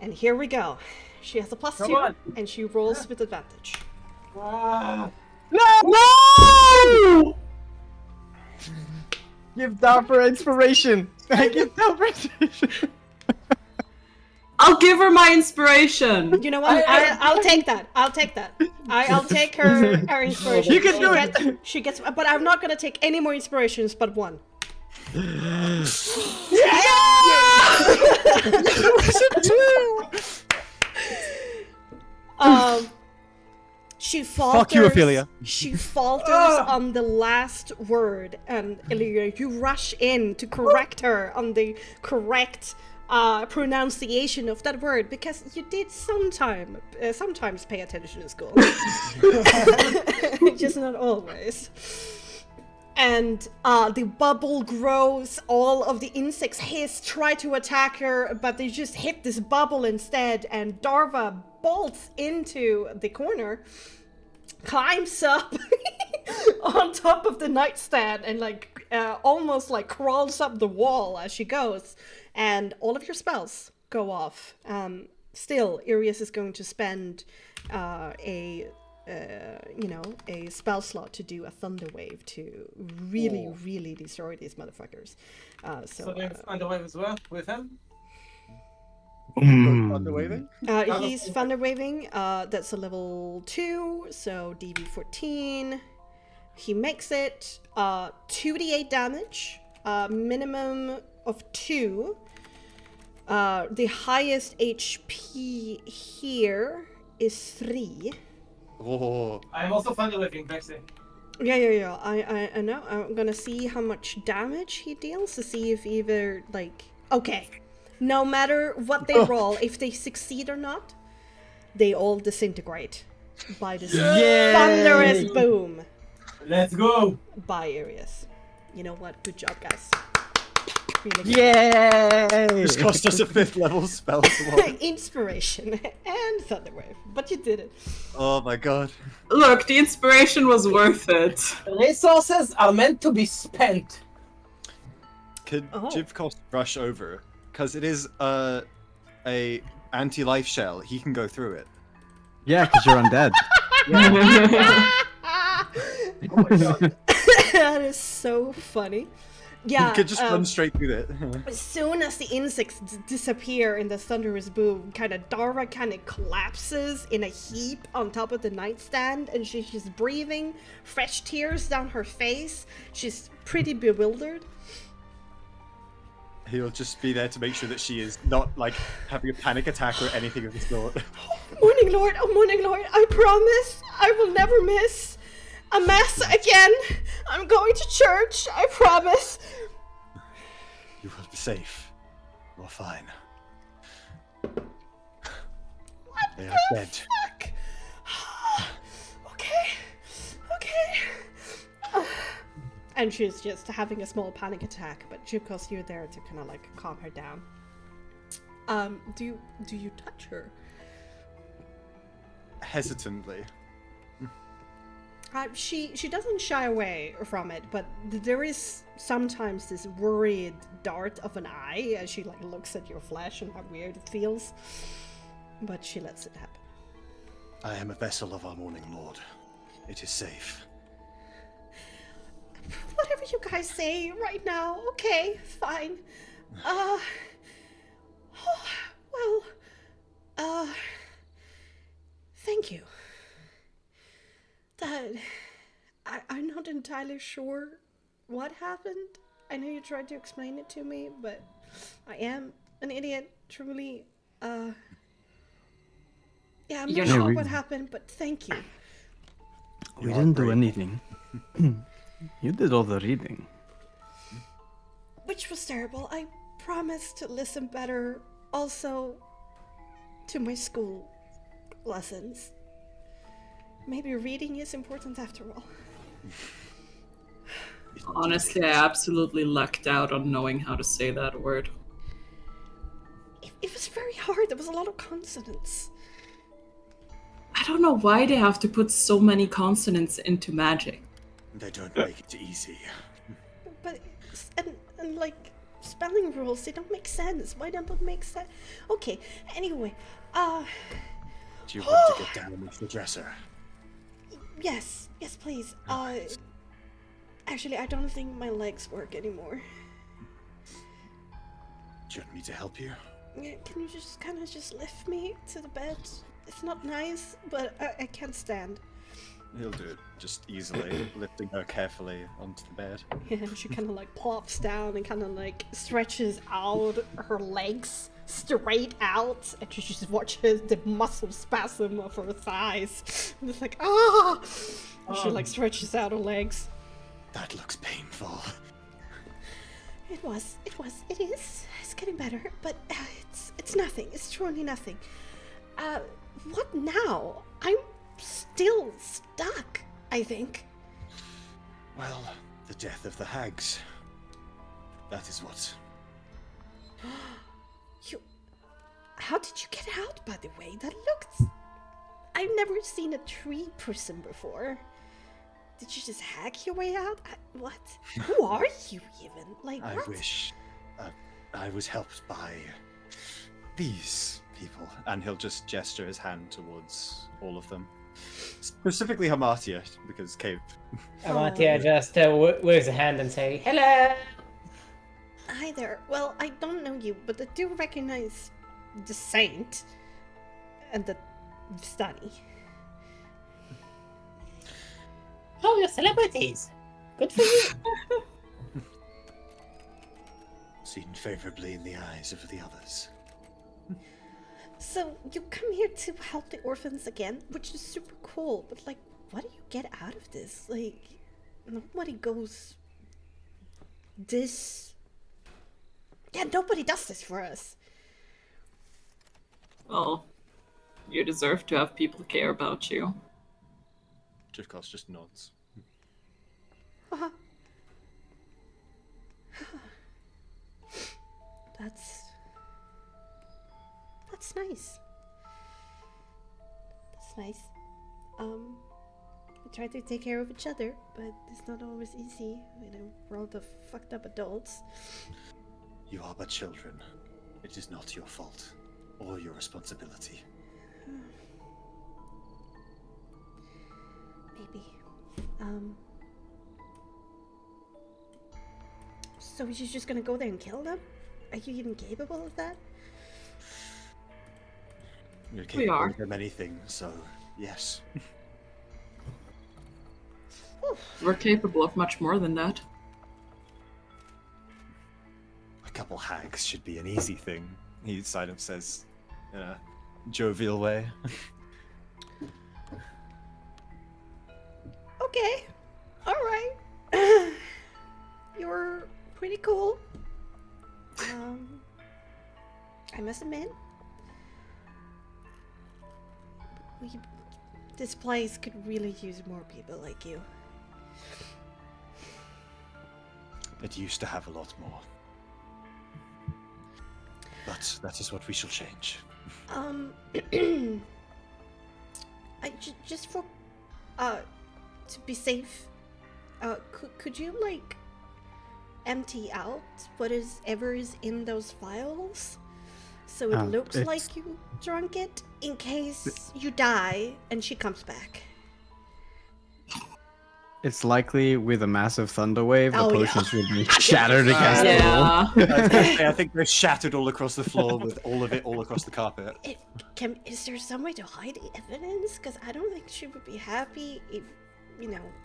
And here we go. She has a +2, on. and she rolls with advantage. Ah, No! Give Darva inspiration. Give Darva inspiration. I'll give her my inspiration. You know what? I'll take that. I'll take that. I'll take her inspiration. You can do it. She gets, but I'm not gonna take any more inspirations but 1. She falters. Fuck you, Ophelia. She falters on the last word, and Ilya, you rush in to correct her on the correct pronunciation of that word, because you did sometimes pay attention in school. Just not always. And the bubble grows, all of the insects hiss, try to attack her, but they just hit this bubble instead, and Darva bolts into the corner, climbs up on top of the nightstand, and almost crawls up the wall as she goes, and all of your spells go off. Still, Irius is going to spend a spell slot to do a thunder wave to really destroy these motherfuckers. so there's Thunderwave as well with him? Thunder waving? He's thunder waving. That's a level 2, so DV14. He makes it 2d8 damage, minimum of 2. The highest HP here is 3. Oh. I'm also thunder waving, Bexxy. Yeah. I know. I'm gonna see how much damage he deals to see if either okay. No matter what they roll, if they succeed or not, they all disintegrate by this thunderous boom Let's go! by Arius. You know what? Good job, guys. Really Yay! This cost us a 5th level spell slot. Inspiration and Thunderwave, but you did it. Oh my god. Look, the inspiration was worth it. Resources are meant to be spent. Could Oh. Jivkos rush over? Because it is a anti-life shell. He can go through it. Yeah, because you're undead. Oh my god. That is so funny. Yeah. He could just run straight through it. As soon as the insects disappear in the thunderous boom, Darva collapses in a heap on top of the nightstand, and she's just breathing, fresh tears down her face. She's pretty bewildered. He'll just be there to make sure that she is not having a panic attack or anything of the sort. Morning Lord, I promise I will never miss a mass again. I'm going to church, I promise. You will be safe. You are fine. They are dead. Fuck. Okay. And she's just having a small panic attack, but Jivkos, you're there to calm her down. Do you touch her? Hesitantly. She doesn't shy away from it, but there is sometimes this worried dart of an eye as she looks at your flesh and how weird it feels. But she lets it happen. I am a vessel of our morning lord. It is safe. Whatever you guys say right now, okay, fine. Well, Thank you. That... I'm not entirely sure what happened. I know you tried to explain it to me, but I am an idiot, truly. Yeah, I'm You're not sure not. what happened, but thank you. We You are didn't do brave. anything. You did all the reading. Which was terrible. I promised to listen better, also to my school lessons. Maybe reading is important after all. Honestly, I absolutely lucked out on knowing how to say that word. It was very hard. There was a lot of consonants. I don't know why they have to put so many consonants into magic. They don't make it easy. But, and like, spelling rules, they don't make sense. Why don't they make sense? Okay, anyway, Do you want to get down with the dresser? yes, please. Actually, I don't think my legs work anymore. Do you want me to help you? Yeah, can you just kind of just lift me to the bed? It's not nice, but I can't stand. He'll do it just easily, lifting her carefully onto the bed. Yeah, she kind of like plops down and kind of like stretches out her legs straight out, and she just watches the muscle spasm of her thighs. And it's like, ah! And she like stretches out her legs. That looks painful. It is. It's getting better, but it's nothing. It's truly nothing. What now? I'm still stuck, I think. Well, the death of the hags. That is what. How did you get out, by the way? That looked... I've never seen a tree person before. Did you just hack your way out? What? Who are you, even? Like, I what? wish I was helped by these people. And he'll just gesture his hand towards all of them. Specifically Hamartia, because Cave. Amartya just waves a hand and say, "Hello." Hi there. Well, I don't know you, but I do recognize the saint and the study. Oh, you're celebrities. Good for you. Seen favorably in the eyes of the others. So, you come here to help the orphans again, which is super cool, but like, what do you get out of this? Like, nobody goes this... Yeah, nobody does this for us. Well, you deserve to have people care about you. Jivkos just nods. Uh-huh. That's nice. That's nice. We try to take care of each other, but it's not always easy. You know, we're all the fucked up adults. You are but children. It is not your fault or your responsibility. Maybe. So you're just gonna go there and kill them? Are you even capable of that? You're We capable are. of many things, so yes. We're capable of much more than that. A couple hags should be an easy thing. He silent says in a jovial way. Okay. Alright. You're pretty cool. I must admit. This place could really use more people like you. It used to have a lot more. But that is what we shall change. Just for, to be safe, could you, like, empty out whatever is in those files? So it looks like you drank it, in case you die and she comes back. It's likely with a massive thunder wave, the Oh, yeah. potions will be shattered against the wall. Yeah. I was gonna say, I think they're shattered all across the floor with all of it all across the carpet. Is there some way to hide the evidence? Because I don't think she would be happy if,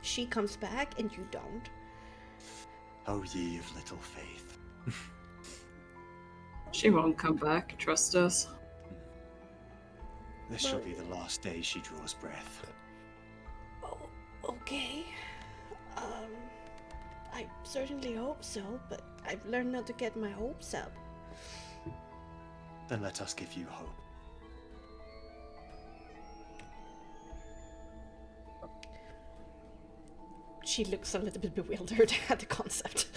she comes back and you don't. Oh, ye of little faith. She won't come back, trust us. This shall be the last day she draws breath. Oh, okay. I certainly hope so, but I've learned not to get my hopes up. Then let us give you hope. She looks a little bit bewildered at the concept.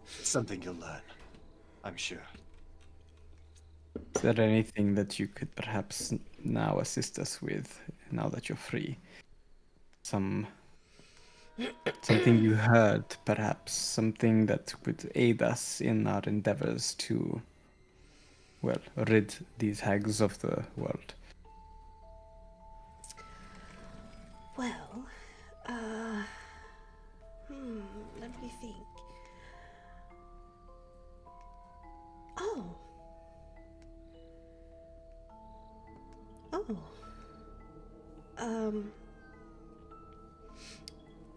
Something you'll learn, I'm sure. Is there anything that you could perhaps now assist us with, now that you're free? Something you heard, perhaps, something that would aid us in our endeavors to, well, rid these hags of the world. Well, let me think.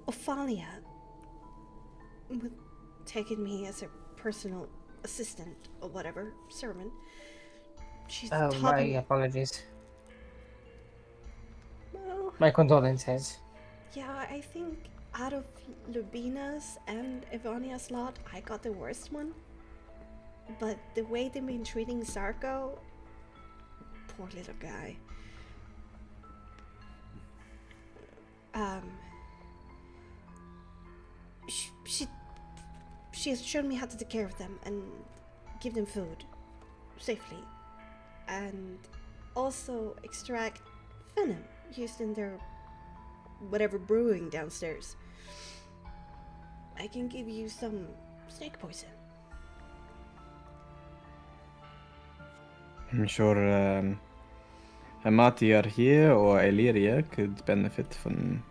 Ophalia with taking me as a personal assistant or whatever, sermon. She's Oh, taught my me. apologies. Well, My condolences. yeah, I think out of Lubina's and Ivania's lot, I got the worst one. But the way they've been treating Zarko, poor little guy. She has shown me how to take care of them and give them food safely, and also extract venom used in their whatever brewing downstairs. I can give you some snake poison. I'm sure Amatir here or Illyria could benefit from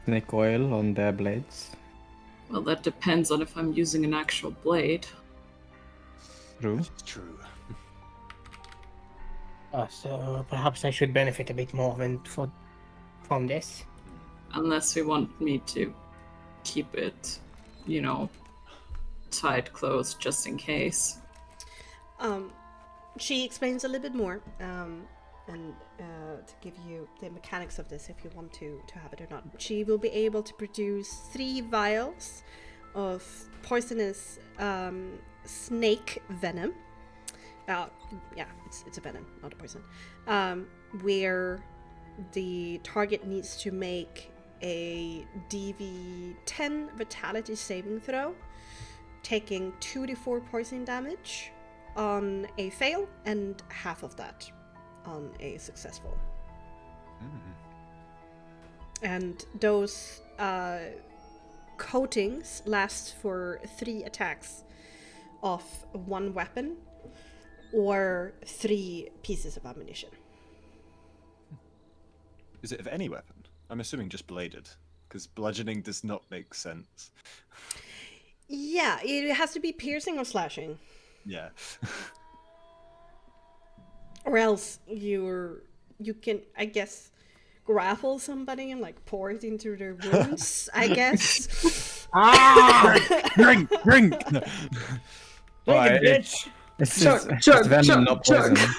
snake oil on their blades. Well, that depends on if I'm using an actual blade. True. It's true. So perhaps I should benefit a bit more from this. Unless we want me to keep it, tied closed just in case. She explains a little bit more, and to give you the mechanics of this, if you want to have it or not. She will be able to produce 3 vials of poisonous snake venom. Yeah, it's a venom, not a poison. Where the target needs to make a DV10 vitality saving throw, taking 2d4 poison damage on a fail and half of that on a successful. And those coatings last for 3 attacks of 1 weapon or 3 pieces of ammunition. Is it of any weapon? I'm assuming just bladed, because bludgeoning does not make sense. Yeah, it has to be piercing or slashing. Yeah. Or else you can, I guess, grapple somebody and like pour it into their wounds, I guess. Drink! Take it, bitch! It's Chug, just chug, venom, chug, not chug. poison.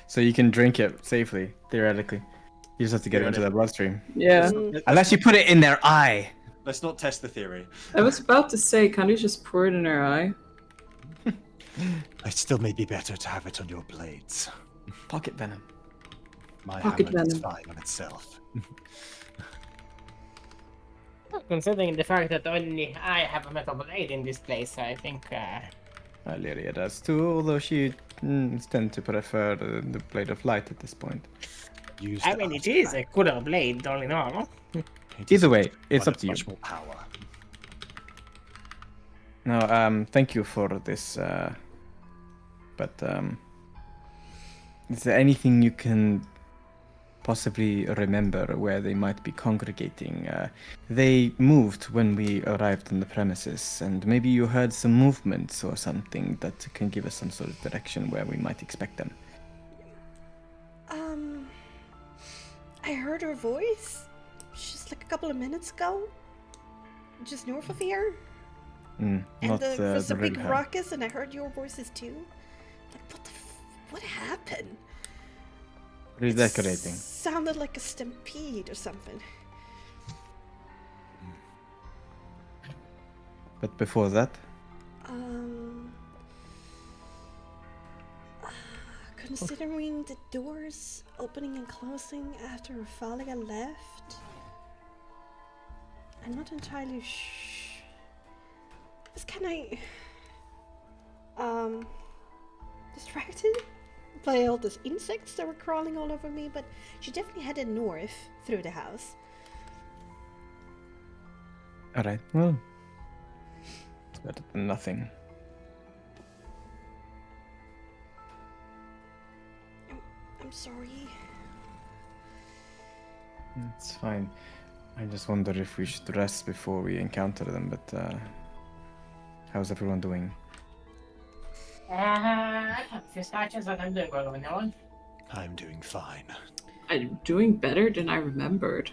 So you can drink it safely, theoretically. You just have to get it into their bloodstream. Yeah. Unless you put it in their eye. Let's not test the theory. I was about to say, can't you just pour it in her eye? It still may be better to have it on your blades. Pocket venom. My Pocket hammer is venom. fine on itself. Considering the fact that only I have a metal blade in this place, I think Lyria does too, although she tends to prefer the blade of light at this point. Use I the mean it is a artifact. cooler blade, all in all. It Either is way, it's one up of to you. Much more power. No, thank you for this, but is there anything you can possibly remember where they might be congregating. They moved when we arrived on the premises, and maybe you heard some movements or something that can give us some sort of direction where we might expect them. I heard her voice just like a couple of minutes ago, just north of here. And Not there was a the real big her. ruckus, and I heard your voices too. Like, what happened? Redecorating. Sounded like a stampede or something. But before that, Considering the doors opening and closing after Rafalia left, I'm not entirely was kind of distracted by all those insects that were crawling all over me, but she definitely headed north through the house. alright, well, it's better than nothing. I'm sorry. It's fine. I just wonder if we should rest before we encounter them, but how's everyone doing? Pistachios, I'm doing well, anyone? I'm doing fine. I'm doing better than I remembered.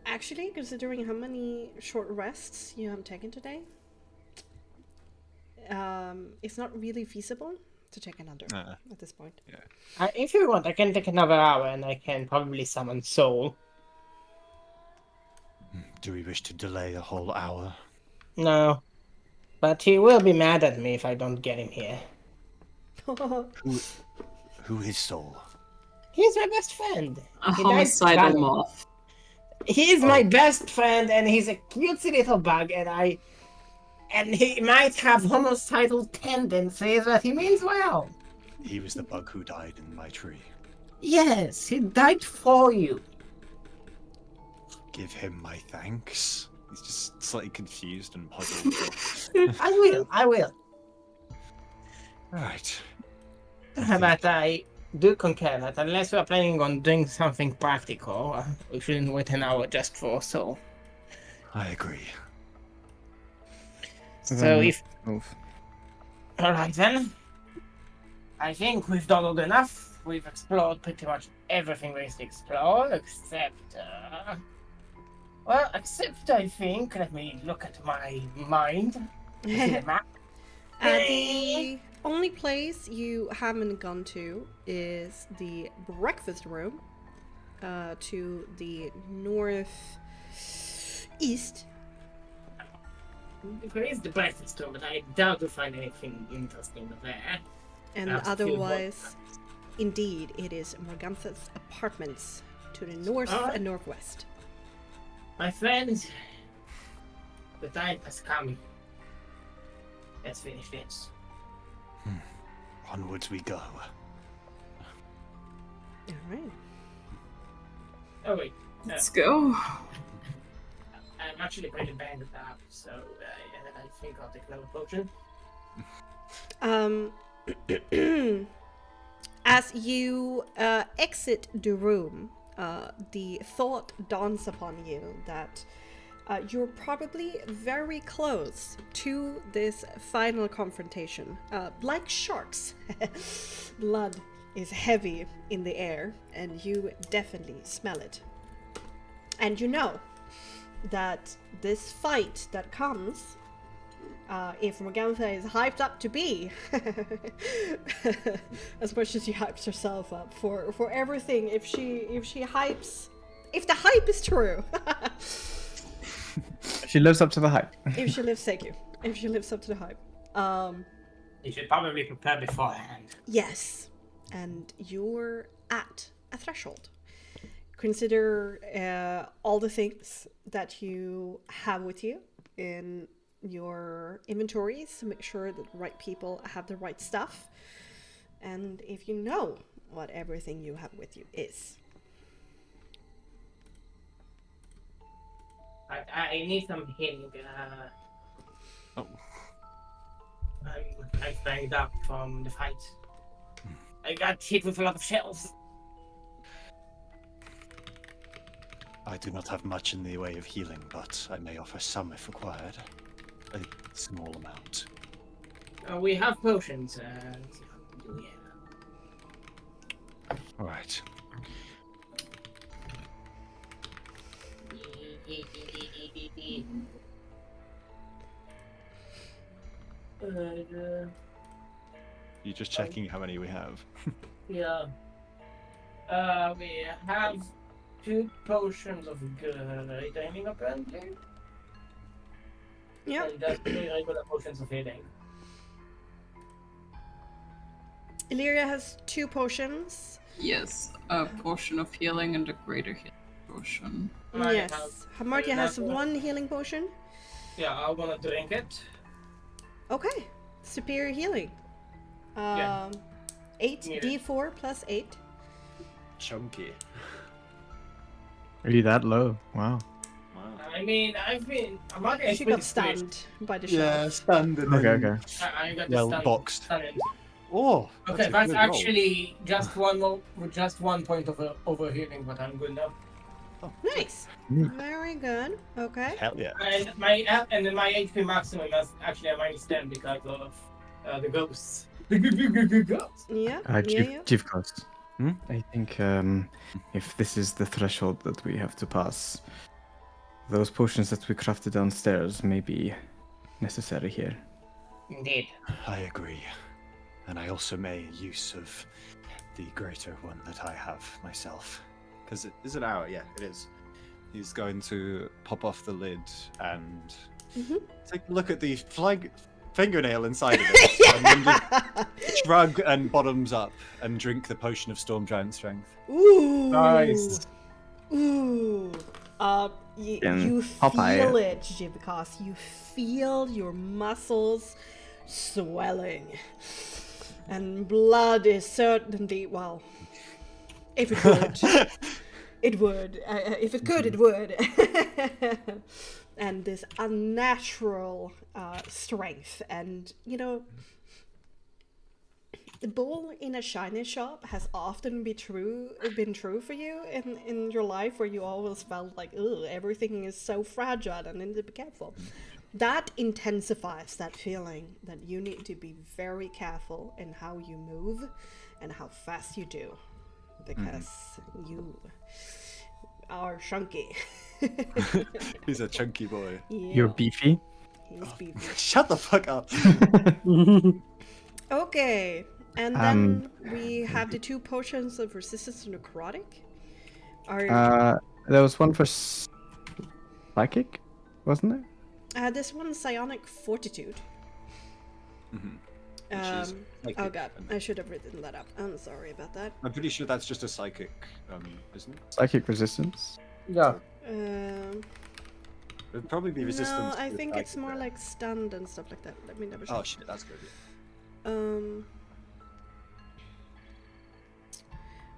Actually, considering how many short rests you have taken today, it's not really feasible to take another at this point. If you want, I can take another hour and I can probably summon Soul. Do we wish to delay a whole hour? No. But he will be mad at me if I don't get him here. Who is Soul? He's my best friend. A He died homicidal valiant. moth. He's my best friend, and he's a cutesy little bug, and he might have homicidal tendencies, but he means well. He was the bug who died in my tree. Yes, he died for you. Give him my thanks. He's just slightly confused and puzzled. I will. Right. But I do concur that unless we are planning on doing something practical, we shouldn't wait an hour just for Soul. I agree. So Then if... move. Alright then. I think we've dawdled enough. We've explored pretty much everything there is to explore, except... except I think... Let me look at my mind. See the map. The only place you haven't gone to is the breakfast room to the northeast. There is the breakfast room, but I doubt we'll find anything interesting there. And That's otherwise, indeed, it is Morgantha's apartments to the north Alright. and northwest. My friends, the time has come. Let's finish this. Onwards we go. Alright. Oh wait, Let's go. I'm actually pretty banged up, so I think I'll take another potion. As you exit the room, the thought dawns upon you that you're probably very close to this final confrontation. Like sharks, blood is heavy in the air, and you definitely smell it. And you know that this fight that comes, if Morgantha is hyped up to be, as much as she hypes herself up for everything, if the hype is true, She lives up to the hype. if she lives up to the hype, You should probably prepare beforehand. yes, and you're at a threshold. Consider all the things that you have with you in your inventories to make sure that the right people have the right stuff, and if you know what everything you have with you is. I need some healing. I'm banged up from the fight. I got hit with a lot of shells. I do not have much in the way of healing, but I may offer some if required. A small amount. We have potions. Do we All right. You're just checking how many we have. Yeah. We have 2 potions of great aiming apparently. Yep. And just 3 regular potions of healing. Illyria has 2 potions. Yes, a potion of healing and a greater healing potion. Yes. Hamartia has 1 healing potion. Yeah, I wanna drink it. Okay. Superior healing. Yeah. 8d4 plus 8. Chunky. Are you that low? Wow. I mean, I'm not She got stunned by the shot. Yeah, standard. Okay. I got Well the boxed. stunned. Oh, Okay, a that's good roll. actually just one point of overhealing, but I'm good now. Nice. Very good. Okay. Hell yeah. And then my HP maximum is actually a -10 because of the ghosts. The ghosts. Yeah. Chief Cost. Hmm? I think if this is the threshold that we have to pass, those potions that we crafted downstairs may be necessary here. Indeed. I agree. And I also made use of the greater one that I have myself. Because it is an hour, yeah, it is. He's going to pop off the lid and take a look at the fingernail inside of it. And then just shrug and bottoms up and drink the potion of Storm Giant Strength. Ooh. Nice. Ooh. You Popeye. feel it, Jibcos. You feel your muscles swelling. And blood is certainly, well, if it would, it would. If it could, it would. And this unnatural strength. And, you know, the bull in a shiny shop has often been true for you in your life, where you always felt like, ugh, everything is so fragile and I need to be careful. That intensifies that feeling that you need to be very careful in how you move and how fast you do, because you are chunky. He's a chunky boy. Yeah, You're beefy. he's beefy. Shut the fuck up. Okay, and then we have the 2 potions of resistance to necrotic. There was one for psychic, wasn't there? This one's psionic fortitude. Which is Oh psychic. god, I should have written that up. I'm sorry about that. I'm pretty sure that's just a psychic, isn't it? Psychic resistance. Yeah. It'd probably be resistance. No, I to think it's psychic more there. like stunned and stuff like that. Let me double check. Oh shit, that's good.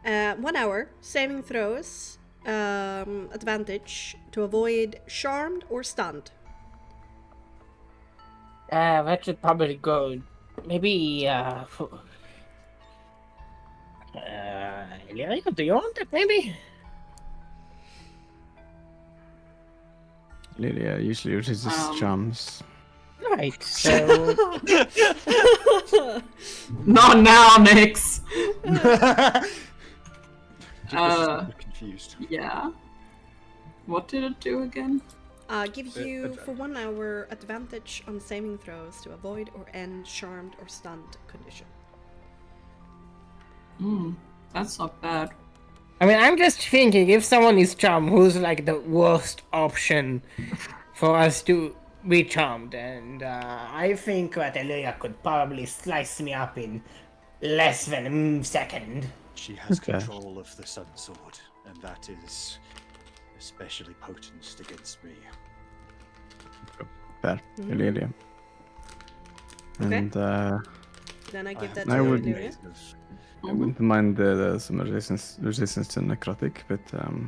Yeah. 1 hour saving throws, advantage to avoid charmed or stunned. That should probably go. Maybe. Illyria, do you want it? Maybe. Lydia usually resists charms. Right. So. Not now, Nix! Confused. Yeah. What did it do again? Gives you for 1 hour advantage on saving throws to avoid or end charmed or stunned condition. That's not bad. I mean, I'm just thinking, if someone is charmed, who's like the worst option for us to be charmed? And I think that Illyria could probably slice me up in less than a second. She has Okay. control of the Sun Sword, and that is especially potent against me. Fair, Lydia. Okay. And Then I give have that I to would- Illyria. I wouldn't mind some resistance to necrotic, but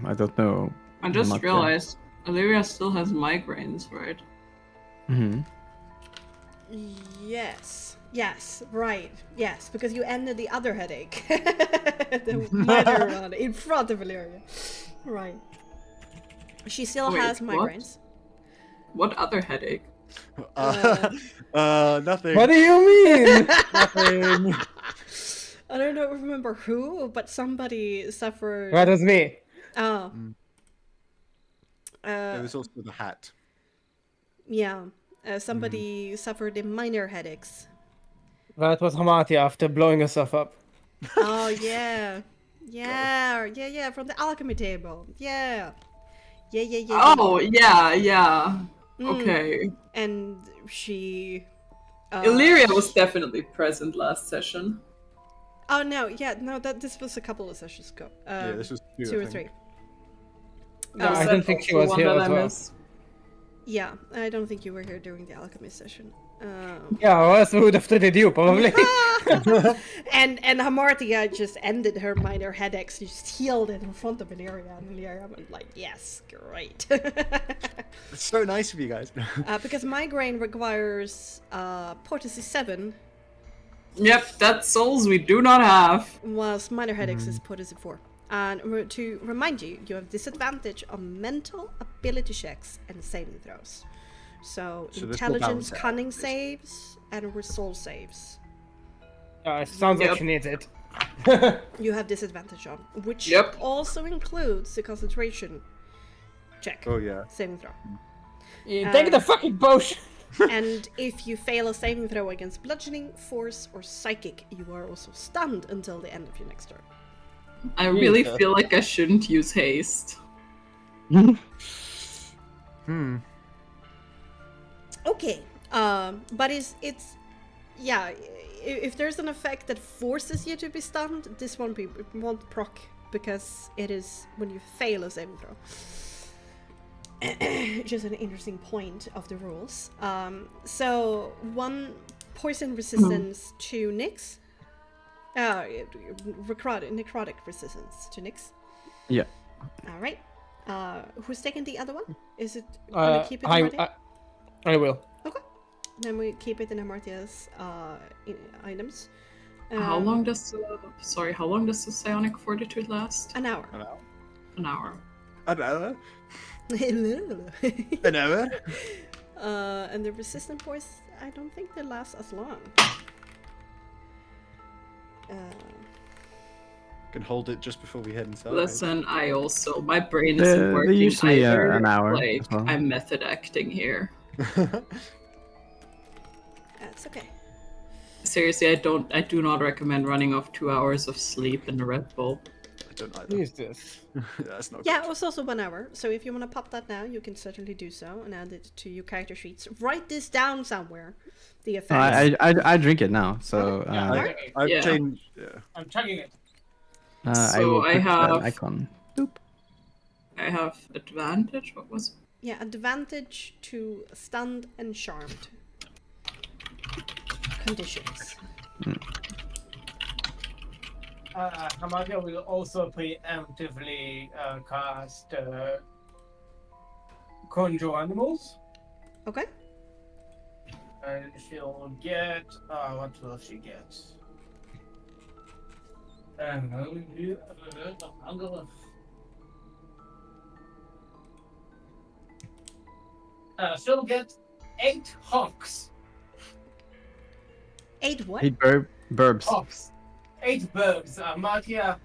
I don't know. I just Hamartia. realized Illyria still has migraines, right? Mm-hmm. Yes, right. Yes, because you ended the other headache. The minor one in front of Illyria. Right. She still Wait, has what? migraines. What other headache? Nothing. What do you mean? Nothing. I don't know, remember who, but somebody suffered. That was me. Oh. There was also the hat. Yeah. Somebody suffered the minor headaches. That was Hamatia after blowing herself up. Oh yeah. Yeah, from the alchemy table. Yeah. Yeah. Oh, yeah. Okay. And she Illyria was definitely present last session. Oh no, this was a couple of sessions ago. Yeah, this was two or three. No, I Was don't that think she also was one here that as I well. missed? Yeah, I don't think you were here during the alchemy session. Yeah, or else we would have treated you, probably. and Hamartia just ended her minor headaches. She just healed it in front of Illyria, and Illyria went like, yes, great. It's so nice of you guys. Because migraine requires potency 7, Yep, that's souls we do not have. whilst minor headaches is potency 4. And to remind you, you have disadvantage on mental ability checks and saving throws. So this will intelligence, balance out, cunning basically. saves, and resolve saves. It sounds like Yep. she needs it. You have disadvantage on, which Yep. also includes the concentration check, Oh yeah. saving throw. Take the fucking potion! And if you fail a saving throw against bludgeoning, force, or psychic, you are also stunned until the end of your next turn. I really feel like I shouldn't use haste. Okay, but it's yeah. If there's an effect that forces you to be stunned, this won't proc because it is when you fail a saving throw. Just an interesting point of the rules. So 1 poison resistance to Nyx. Necrotic resistance to Nyx. Yeah. All right. Who's taking the other one? Is it gonna keep it in Martia? I will. Okay. Then we keep it in Amartya's items. How long does the psionic fortitude last? An hour. An hour. An hour. An hour. And the resistant boys, I don't think they last as long. Can hold it just before we head inside. Listen, my brain isn't They're working usually either. an hour Like, as well. I'm method acting here. That's okay. Seriously, I do not recommend running off 2 hours of sleep in a Red Bull. I don't either. What is this? That's not. Yeah, it was also 1 hour. So if you want to pop that now, you can certainly do so and add it to your character sheets. Write this down somewhere. The effects. I drink it now, so I've Yeah. changed. Yeah. I'm chugging it. I So will I put have- that icon. Boop. I have advantage. What was it? Yeah, advantage to stunned and charmed conditions. Hamatia will also preemptively cast Conjure Animals. Okay. And she'll get. What will she get? She'll get 8 hawks. 8 what? 8 burbs. Hawks. 8 birds. Matia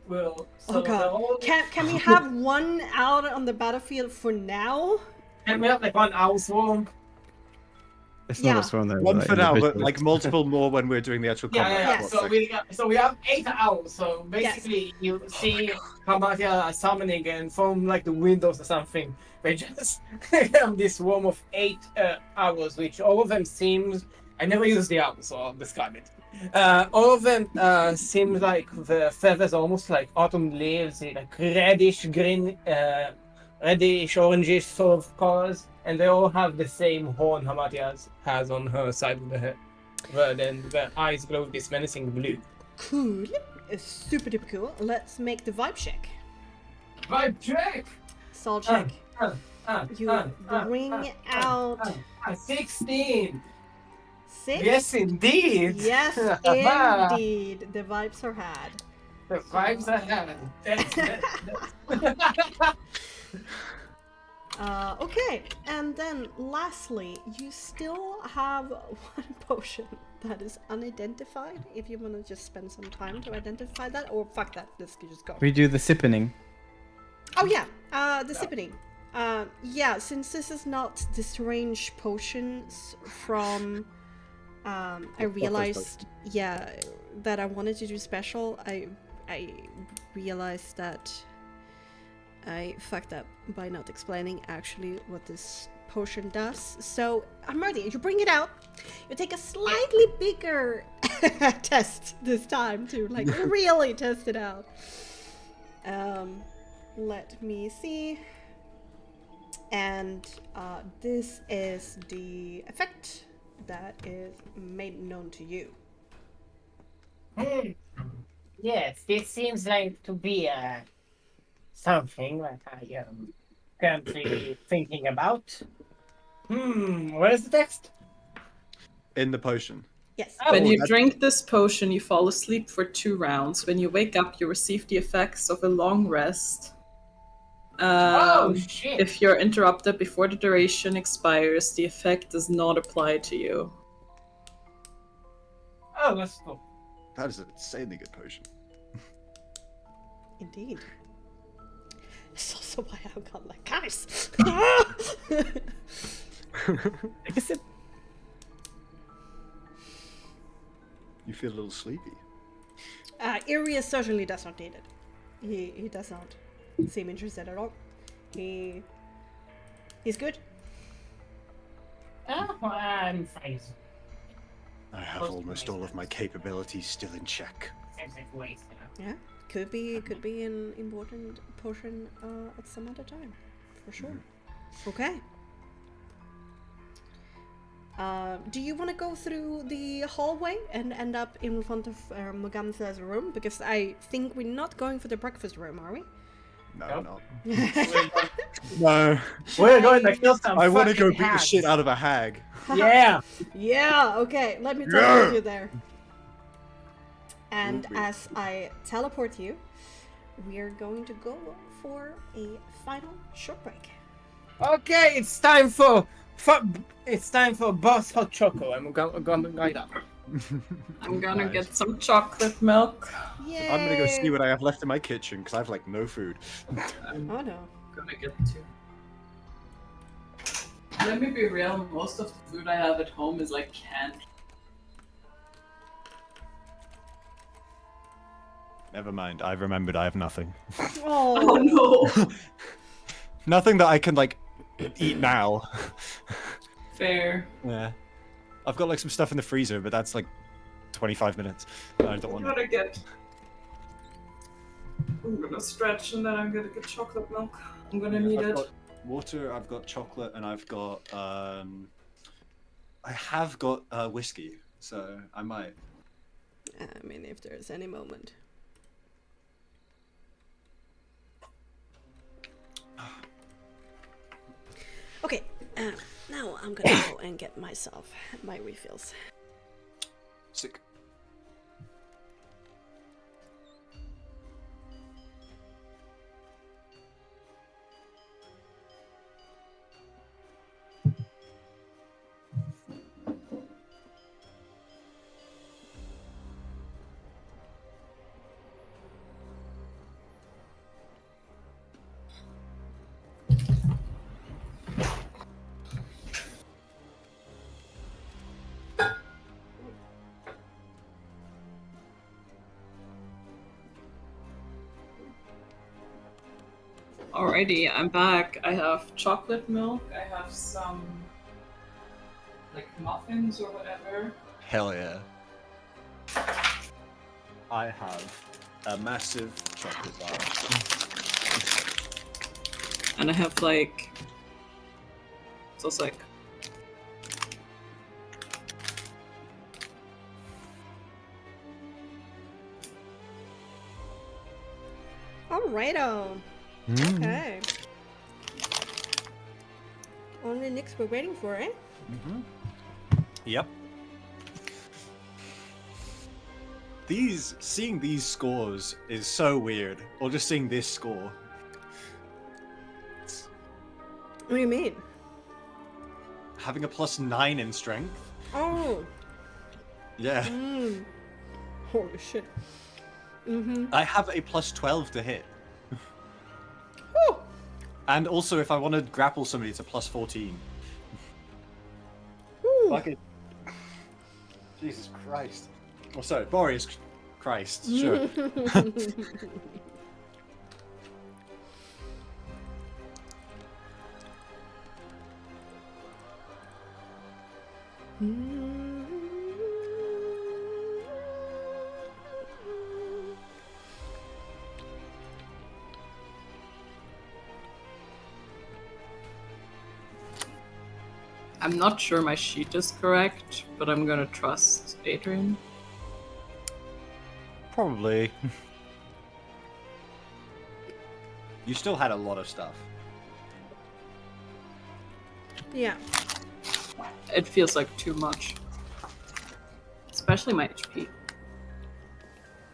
will. Oh god. Can we have 1 out on the battlefield for now? Can we have like 1 owl swarm? It's Yeah. not a swarm there. One for now, but like multiple more when we're doing the actual combat. Yeah. Yes. So we have 8 owls. So basically, you see Hamatia summoning and from like the windows or something, they just have this swarm of 8 owls, which all of them seems. I never use the owl, so I'll describe it. All of them seem like the feathers almost like autumn leaves, like reddish green, reddish orangish sort of colors, and they all have the same horn Hamatia has on her side of the head. But then the eyes glow this menacing blue. Cool. It's super duper cool. Let's make the vibe check. Vibe check! Soul check. You bring out 16! 6? Yes, indeed! Yes, indeed. The vibes are had. The vibes I have. Okay, and then lastly, you still have one potion that is unidentified. If you want to just spend some time to identify that, or fuck that, this could just go. We do the sippening. Oh yeah, the sippening. Yeah, since this is not the strange potions from, I realized, yeah, that I wanted to do special. I realized that I fucked up by not explaining actually what this potion does. So, Marty, you bring it out. You take a slightly bigger test this time to like really test it out. Let me see. And this is the effect that is made known to you. Yes, this seems like to be something that I am currently thinking about. Where's the text? In the potion. Yes. When you that's- drink this potion, you fall asleep for 2 rounds. When you wake up, you receive the effects of a long rest. Oh shit! If you're interrupted before the duration expires, the effect does not apply to you. Oh, that's cool. That is an insanely good potion. Indeed. It's also why I've got like, guys! Take a sip. You feel a little sleepy. Irius certainly does not need it. He does not seem interested at all. He's good. Oh, I'm fine. I have almost all of my capabilities still in check. Seems like waste. Yeah, could be an important potion at some other time, for sure. Okay. Do you want to go through the hallway and end up in front of Mogamtha's room? Because I think we're not going for the breakfast room, are we? No, Nope. not. No. We're going to kill some I want to go fucking beat the hags. shit out of a hag. Yeah. Yeah, okay, let me teleport you there. And Ooh, as I teleport you, we're going to go for a final short break. Okay, it's time for Boss Hot Choco. I'm gonna light up. I'm gonna Nice. get some chocolate milk. Yay! I'm gonna go see what I have left in my kitchen because I have like no food. I'm Oh no. gonna get two. Let me be real, most of the food I have at home is like canned. Never mind. I remembered. I have nothing. Oh no! Nothing that I can like eat now. Fair. Yeah. I've got like some stuff in the freezer, but that's like 25 minutes. I don't I'm want gonna get. I'm gonna stretch and then I'm gonna get chocolate milk. I'm gonna need I've it. got water, I've got chocolate, and I've got I have got whiskey, so I might. I mean, if there's any moment. Okay, now I'm gonna go and get myself my refills. Sick. Alrighty, I'm back. I have chocolate milk. I have some like muffins or whatever. Hell yeah. I have a massive chocolate bar. And I have like so it's like Alrighto. Okay. Only Nyx we're waiting for, eh? Yep. Seeing these scores is so weird. Or just seeing this score. What do you mean? Having a +9 in strength. Oh. Yeah. Holy shit. I have a +12 to hit. Whew. And also, if I want to grapple somebody, it's a +14. Whew. Fuck it. Jesus Christ. Oh, sorry, Boreas Christ. Sure. I'm not sure my sheet is correct, but I'm gonna trust Adrian. Probably. You still had a lot of stuff. Yeah. It feels like too much. Especially my HP.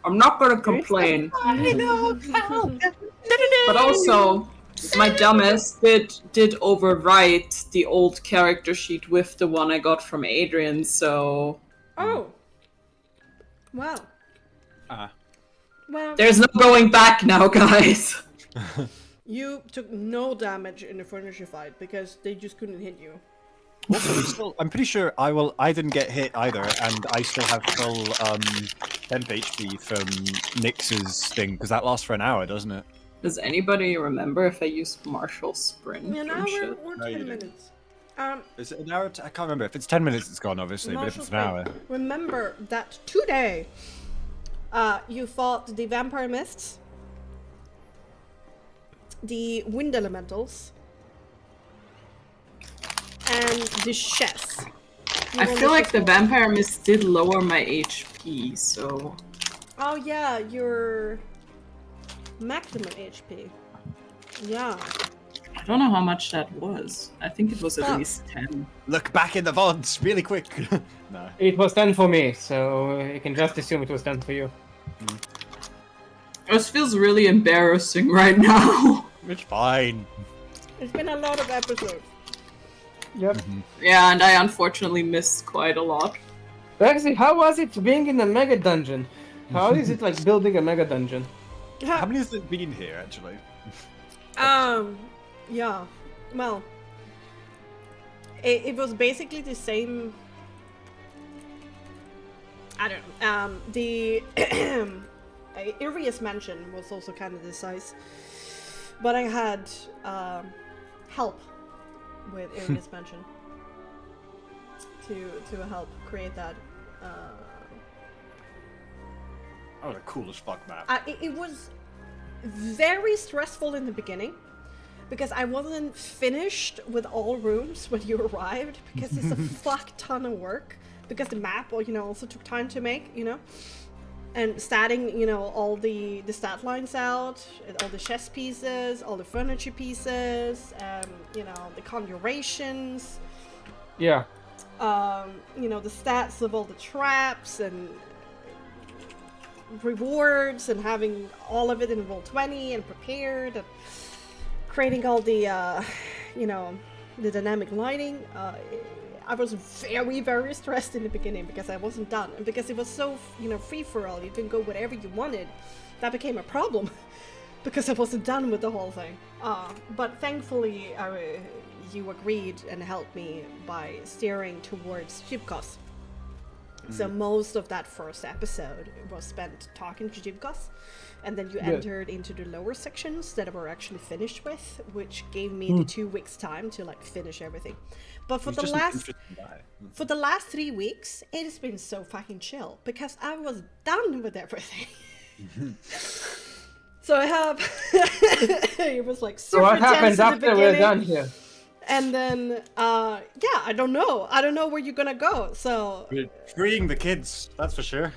I'm not gonna complain. But also, my dumbass did overwrite the old character sheet with the one I got from Adrian, so... Oh. Wow. Well, There's no going back now, guys! you took no damage in the furniture fight because they just couldn't hit you. Also, I'm pretty sure I didn't get hit either, and I still have full temp HP from Nyx's thing, because that lasts for an hour, doesn't it? Does anybody remember if I used Martial Sprint? Yeah, or now shit? we're No, you 10 didn't. minutes. Is it an hour? I can't remember. If it's 10 minutes, it's gone, obviously, but if it's an hour... Remember that today you fought the Vampire Mists, the Wind Elementals, and the Chess. I feel like the Vampire Mist did lower my HP, so... Oh yeah, your maximum HP. Yeah. I don't know how much that was. I think it was at least 10. Look back in the VODs, really quick! No. It was 10 for me, so you can just assume it was 10 for you. This feels really embarrassing right now. It's fine. It's been a lot of episodes. Yep. Yeah, and I unfortunately missed quite a lot. Bexxy, how was it being in a mega dungeon? How is it like building a mega dungeon? How many has there been here, actually? Yeah. Well, it was basically the same. I don't know. The Irius mansion was also kind of this size, but I had help with Irius mansion to help create that. Oh, the cool as fuck map. It was very stressful in the beginning because I wasn't finished with all rooms when you arrived because it's a fuck ton of work because the map, also took time to make, and statting, all the stat lines out, all the chess pieces, all the furniture pieces, the conjurations. Yeah. The stats of all the traps and rewards and having all of it in Roll20 and prepared and creating all the the dynamic lighting. I was very, very stressed in the beginning because I wasn't done, and because it was so free for all, you can go whatever you wanted. That became a problem because I wasn't done with the whole thing. But thankfully you agreed and helped me by steering towards Jibkos. So most of that first episode was spent talking to Jibkos, and then you entered into the lower sections that were actually finished with, which gave me the 2 weeks time to finish everything. But for the last 3 weeks, it has been so fucking chill because I was done with everything. So I have it was super So what intense happens in the after we're beginning. done here? And then, I don't know. I don't know where you're gonna go. So, We're freeing the kids, that's for sure.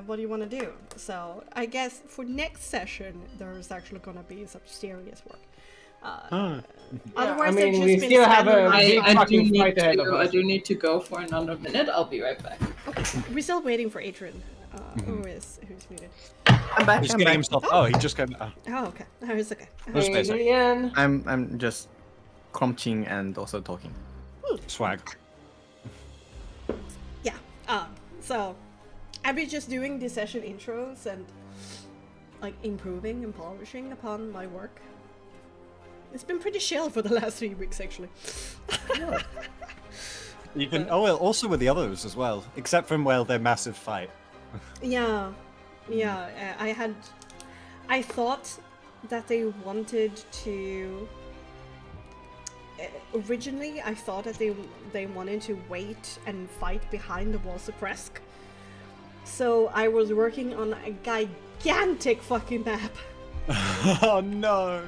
what do you want to do? So, I guess for next session, there's actually gonna be some serious work. Otherwise, I mean, they've we just been still have spending a my big time. fucking fight ahead of I us. do need to go for another minute. I'll be right back. Okay, we're still waiting for Adrian. Who's muted? I'm back. He's I'm getting back. himself. Oh, he just came. Oh, okay. Oh, it's okay. Space. Adrian. I'm just crunching and also talking. Swag. Yeah. So I've been just doing the session intros and like improving and polishing upon my work. It's been pretty chill for the last 3 weeks, actually. Even well, also with the others as well, except from their massive fight. Yeah. I thought that they wanted to. Originally, I thought that they wanted to wait and fight behind the walls of Kresk. So I was working on a gigantic fucking map. Oh no!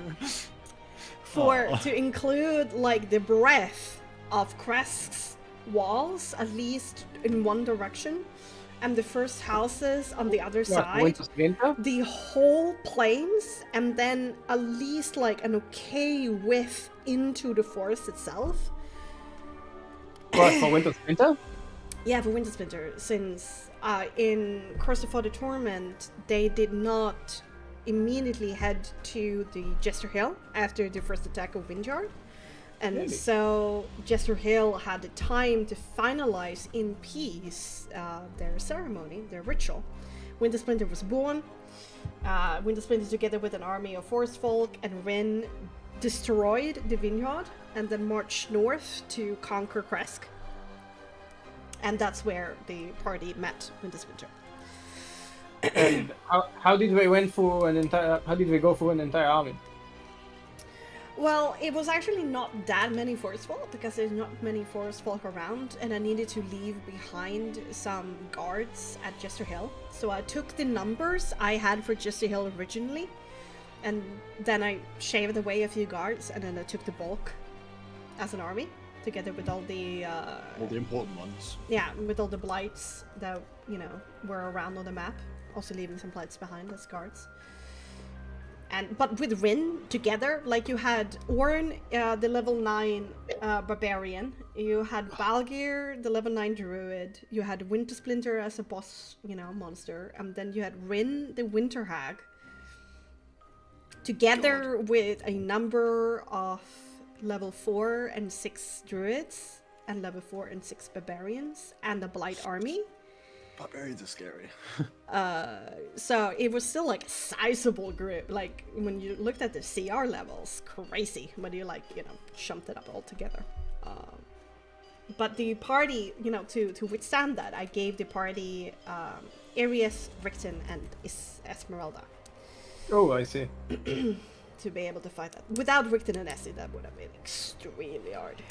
To include like the breadth of Kresk's walls, at least in one direction, and the first houses on the other side, the whole plains, and then at least like an okay width into the forest itself. What, for Winter's Winter? Yeah, for Winter's Winter, since in Curse of the Torment, they did not immediately head to the Jester Hill after the first attack of Windyard. And Really? so Jester Hill had the time to finalize in peace their ceremony, their ritual. Winter Splinter was born. Winter Splinter, together with an army of forest folk and Rin, destroyed the vineyard and then marched north to conquer Kresk. And that's where the party met Winter Splinter. And how did we go through an entire army? Well, it was actually not that many forest folk because there's not many forest folk around, and I needed to leave behind some guards at Jester Hill. So I took the numbers I had for Jester Hill originally, and then I shaved away a few guards, and then I took the bulk as an army, together with all the important ones. Yeah, with all the blights that, were around on the map, also leaving some blights behind as guards. But with Rin together, like you had Orn, the level 9 barbarian, you had Balgir, the level 9 druid, you had Winter Splinter as a boss, monster, and then you had Rin, the winter hag, together with a number of level 4 and 6 druids, and level 4 and 6 barbarians, and a blight army. Barbarians are scary. So it was still like a sizable group. Like when you looked at the CR levels, crazy. When you chumped it up all together. But the party, to withstand that, I gave the party Arius, Rickton, and Esmeralda. Oh, I see. To be able to fight that. Without Rickton and Essie, that would have been extremely hard.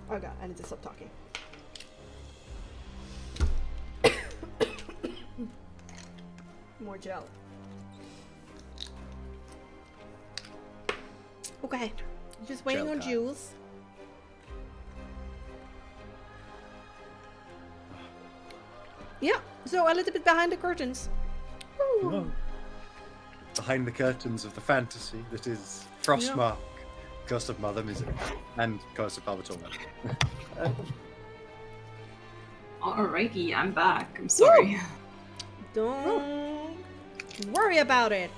Oh god, I need to stop talking. More gel. Okay, just waiting on Jules. Yeah, so a little bit behind the curtains. Woo. Behind the curtains of the fantasy that is Frostmark, Curse of Mother Misery, and Curse of Patron. Alrighty, I'm back. I'm sorry. Don't worry about it.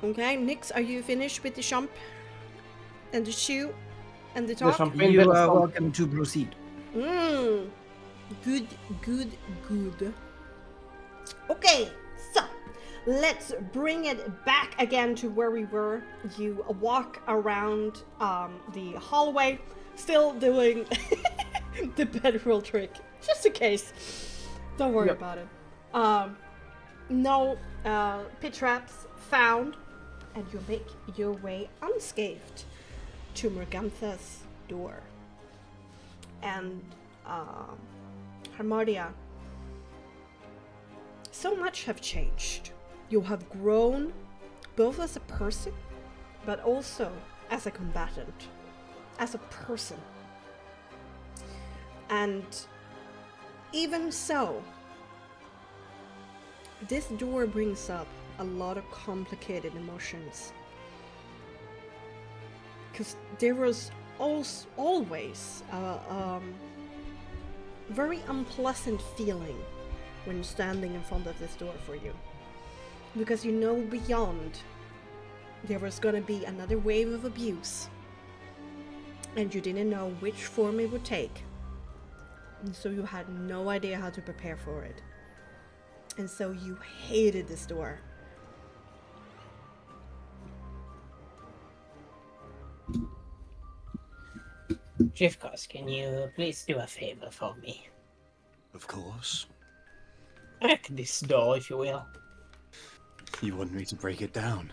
Okay, Nix, are you finished with the shump and the shoe and the talk? You are welcome to proceed. Good. Okay, so let's bring it back again to where we were. You walk around the hallway, still doing the bedroll trick, just in case. Don't worry about it. No pit traps found, and you make your way unscathed to Morgantha's door. And Harmardia, so much have changed. You have grown both as a person, but also as a combatant, as a person. And even so, this door brings up a lot of complicated emotions. Because there was always a very unpleasant feeling when standing in front of this door for you. Because you know beyond there was going to be another wave of abuse, and you didn't know which form it would take. And so you had no idea how to prepare for it. And so you hated this door. Jivkos, can you please do a favor for me? Of course. Wreck this door, if you will. You want me to break it down?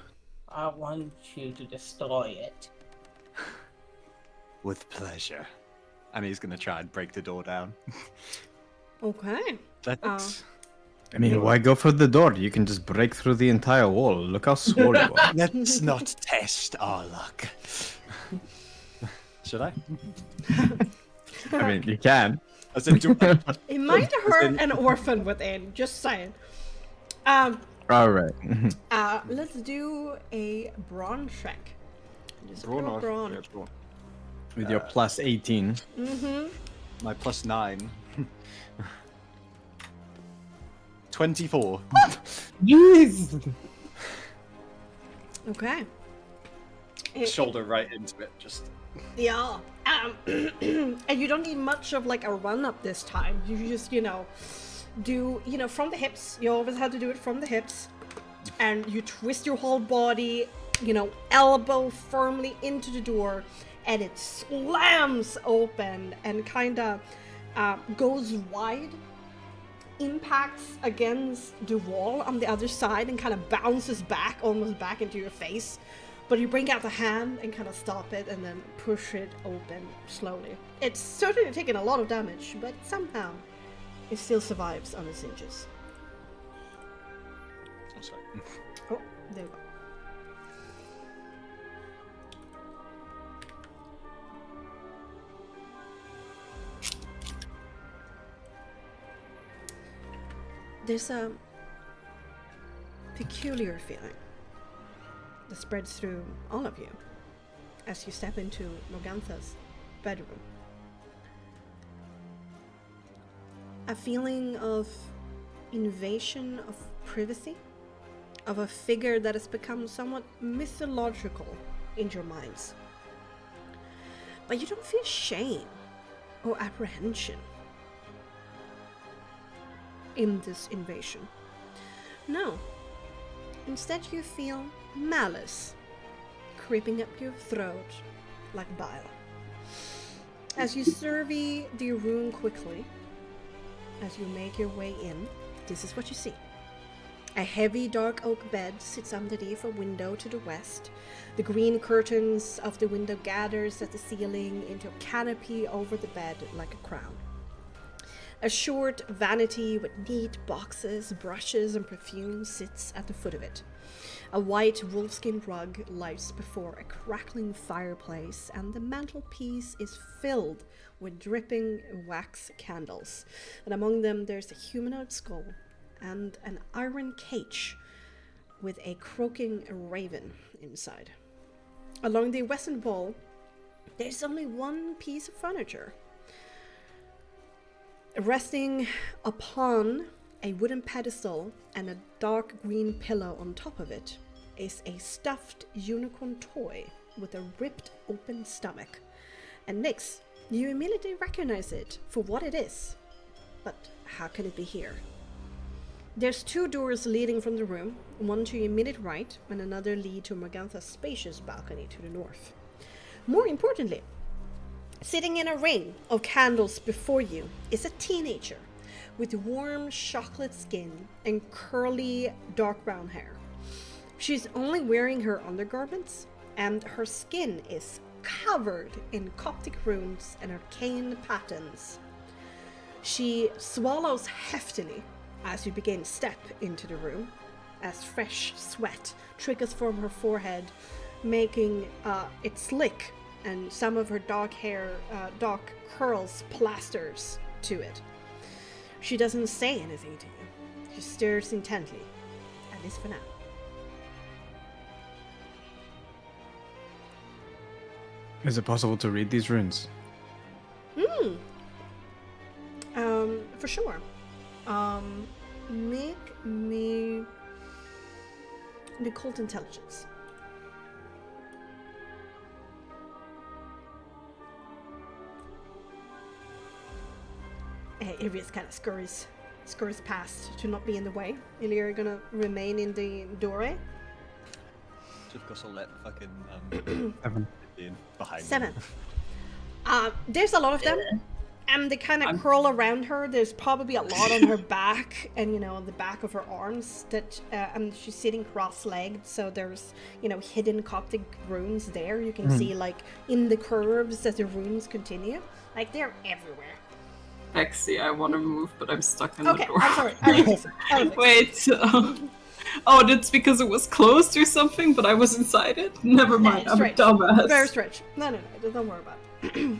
I want you to destroy it. With pleasure. And he's gonna try and break the door down. Okay. That's I mean, why go for the door? You can just break through the entire wall. Look how small you are. Let's not test our luck. should I? I mean, you can. As in, It might hurt an orphan within, just saying. All right. Let's do a brawn check. Just Brawn pure or- brawn. yeah, brawn. With your plus 18. Mm-hmm. My plus 9. 24. Yes. Okay. Shoulder right into it, just. Yeah. And you don't need much of like a run up this time. You just, do, from the hips. You always have to do it from the hips. And you twist your whole body, elbow firmly into the door. And it slams open and kind of goes wide. Impacts against the wall on the other side and kind of bounces back, almost back into your face. But you bring out the hand and kind of stop it and then push it open slowly. It's certainly taken a lot of damage, but somehow it still survives on its hinges. Oh, sorry. Oh, there we go. There's a peculiar feeling that spreads through all of you as you step into Morgantha's bedroom. A feeling of invasion of privacy, of a figure that has become somewhat mythological in your minds. But you don't feel shame or apprehension in this invasion. No. Instead you feel malice creeping up your throat like bile. As you survey the room quickly, as you make your way in, this is what you see. A heavy dark oak bed sits underneath a window to the west. The green curtains of the window gathers at the ceiling into a canopy over the bed like a crown. A short vanity with neat boxes, brushes, and perfume sits at the foot of it. A white wolfskin rug lies before a crackling fireplace, and the mantelpiece is filled with dripping wax candles. And among them there's a humanoid skull and an iron cage with a croaking raven inside. Along the western wall, there's only one piece of furniture. Resting upon a wooden pedestal and a dark green pillow on top of it is a stuffed unicorn toy with a ripped open stomach. And Nyx, you immediately recognize it for what it is. But how can it be here? There's two doors leading from the room, one to your immediate right and another lead to Morgantha's spacious balcony to the north. More importantly, sitting in a ring of candles before you is a teenager with warm chocolate skin and curly dark brown hair. She's only wearing her undergarments, and her skin is covered in Coptic runes and arcane patterns. She swallows heftily as you begin to step into the room, as fresh sweat trickles from her forehead, making it slick, and some of her dark hair, dark curls plasters to it. She doesn't say anything to you. She stares intently, at least for now. Is it possible to read these runes? For sure. Make me an occult intelligence. Irius kind of scurries past to not be in the way. Illyria gonna remain in the doorway. Of course, I'll let fucking 7. in behind. 7. There's a lot of them, and they kind of curl around her. There's probably a lot on her back, and the back of her arms. That and she's sitting cross-legged, so there's hidden Coptic runes there. You can see like in the curves as the runes continue. Like they're everywhere. Bexxy, I want to move, but I'm stuck in the door. I'm sorry. Wait. Oh, that's because it was closed or something, but I was inside it? Never mind, I'm a dumbass. Very stretch. No, don't worry about it.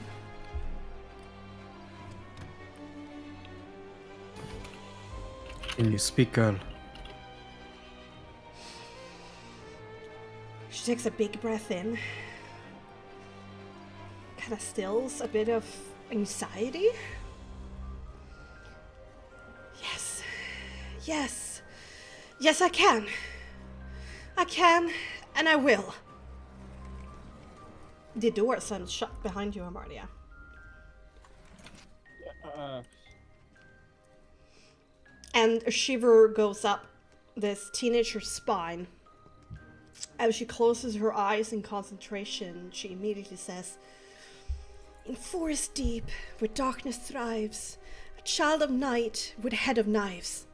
Can you speak, girl? She takes a big breath in. Kind of stills a bit of anxiety. Yes, I can. I can, and I will. The door slams shut behind you, Amardia. And a shiver goes up this teenager's spine. As she closes her eyes in concentration, she immediately says, "In forest deep, where darkness thrives, a child of night with a head of knives."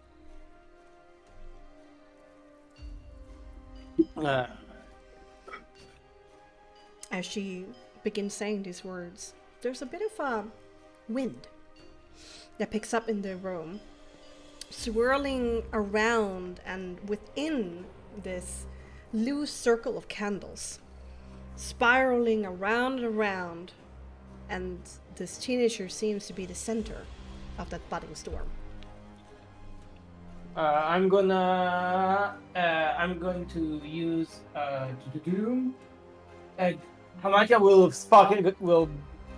As she begins saying these words, there's a bit of a wind that picks up in the room, swirling around and within this loose circle of candles, spiraling around and around, and this teenager seems to be the center of that budding storm. I'm going to use Hamatia will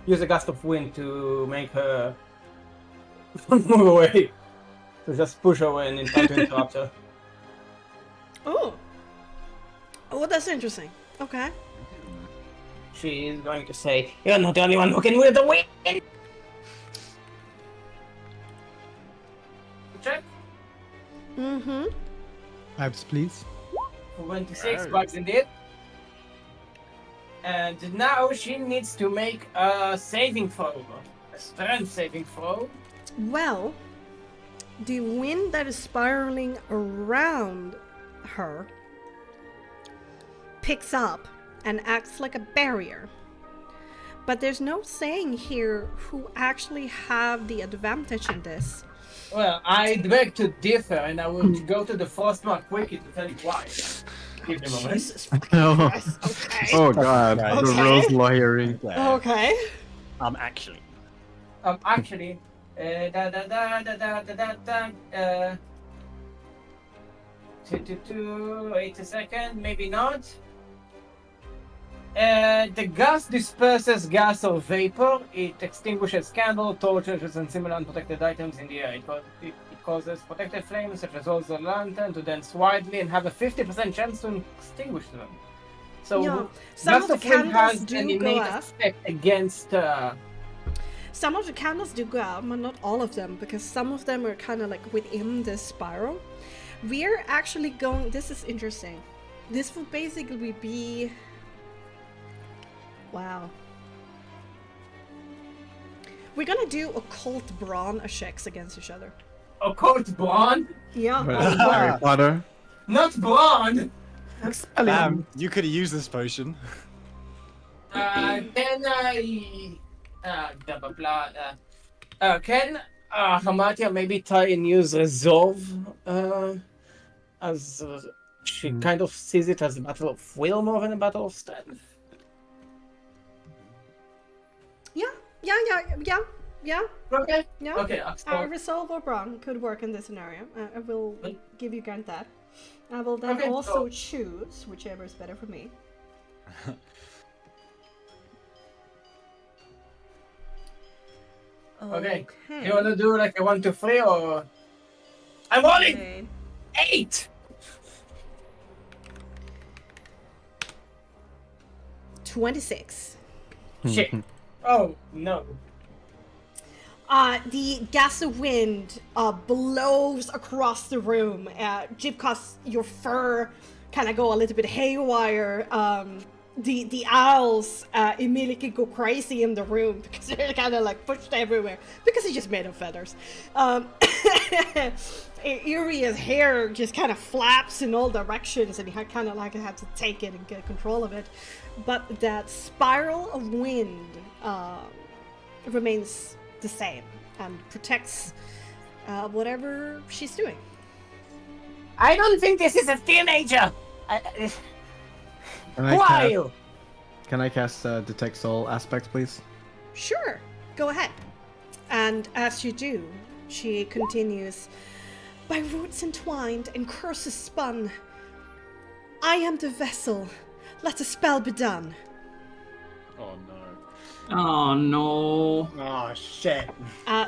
use a gust of wind to make her move away. To just push her away and try to interrupt her. Oh, that's interesting. Okay. She is going to say, "You're not the only one who can wield the wind." Check. Mm-hmm. Vibes, please. 26 bucks indeed. And now she needs to make a saving throw. A strength saving throw. Well, the wind that is spiraling around her picks up and acts like a barrier. But there's no saying here who actually have the advantage in this. Well, I beg to differ, and I will go to the Frostmark wiki to tell you why. Give me a moment. Jesus fucking Christ. Okay. Oh god, the Okay. Rose lawyering. Okay. Actually. Actually, wait a second, maybe not. The gas disperses gas or vapor. It extinguishes candle, torches, and similar unprotected items in the air. It causes protected flames, such as those of the lantern, to dance widely and have a 50% chance to extinguish them. So, Yeah. Some of the wind candles has do an go innate up. effect against. Some of the candles do go out, but not all of them, because some of them are kind of like within this spiral. We're actually going. This is interesting. This will basically be. Wow. We're gonna do occult brawn checks against each other. Occult brawn? Yeah. Harry Potter. Not brawn! Damn, you could have used this potion. Then I. Blah blah blah. Can Hamatia maybe try and use Resolve? As she kind of sees it as a battle of will more than a battle of strength. Yeah. Okay. Yeah. Okay. Resolve or brawn could work in this scenario. I will give you grant that. I will then Okay, also so- choose whichever is better for me. Okay. You wanna do like a 1, 2, 3 or? I'm rolling Okay. 8. 26. Shit. Oh no. The gas of wind blows across the room. Jivkos, your fur kind of go a little bit haywire. The owls immediately go crazy in the room because they're kind of like pushed everywhere because it's just made of feathers. Uria's hair just kind of flaps in all directions, and he kind of like have to take it and get control of it. But that spiral of wind remains the same and protects whatever she's doing. I don't think this is a teenager. Who are you? Can I cast Detect Soul Aspect, please? Sure, go ahead. And as you do, she continues, by roots entwined and curses spun, I am the vessel. Let the spell be done. Oh no. Oh no. Oh shit.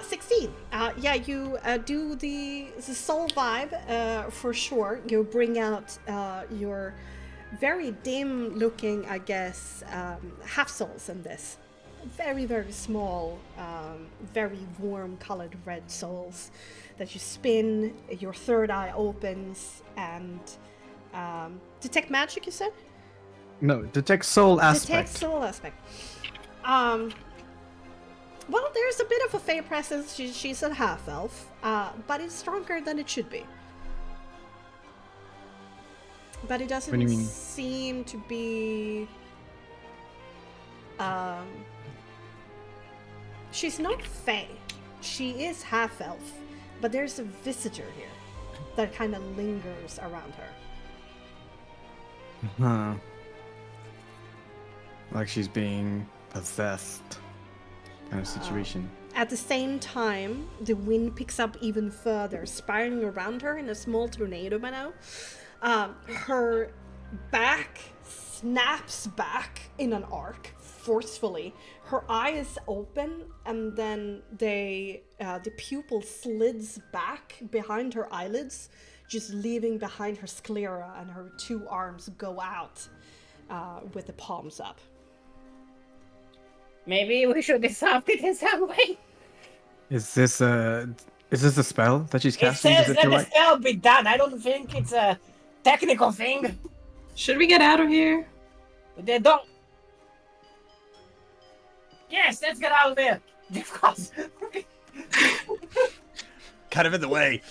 16. Yeah, you do the soul vibe for sure. You bring out your very dim looking, I guess, half souls in this. Very, very small, very warm colored red souls that you spin. Your third eye opens and detect magic, you said? No, Detect Soul Aspect. Detect soul aspect. Well, there's a bit of a fae presence. She's a half elf, but it's stronger than it should be. But it doesn't What do you mean? seem to be. She's not fae. She is half elf, but there's a visitor here that kind of lingers around her. Huh. Like she's being possessed, kind of situation. At the same time, the wind picks up even further, spiraling around her in a small tornado by now. Her back snaps back in an arc forcefully. Her eyes open, and then the pupil slides back behind her eyelids, just leaving behind her sclera, and her two arms go out with the palms up. Maybe we should disrupt it in some way. Is this a spell that she's It casting? says Is it that to, the like... spell be done. I don't think it's a technical thing. Should we get out of here? They don't. Yes, let's get out of there. Of course. Kind of in the way.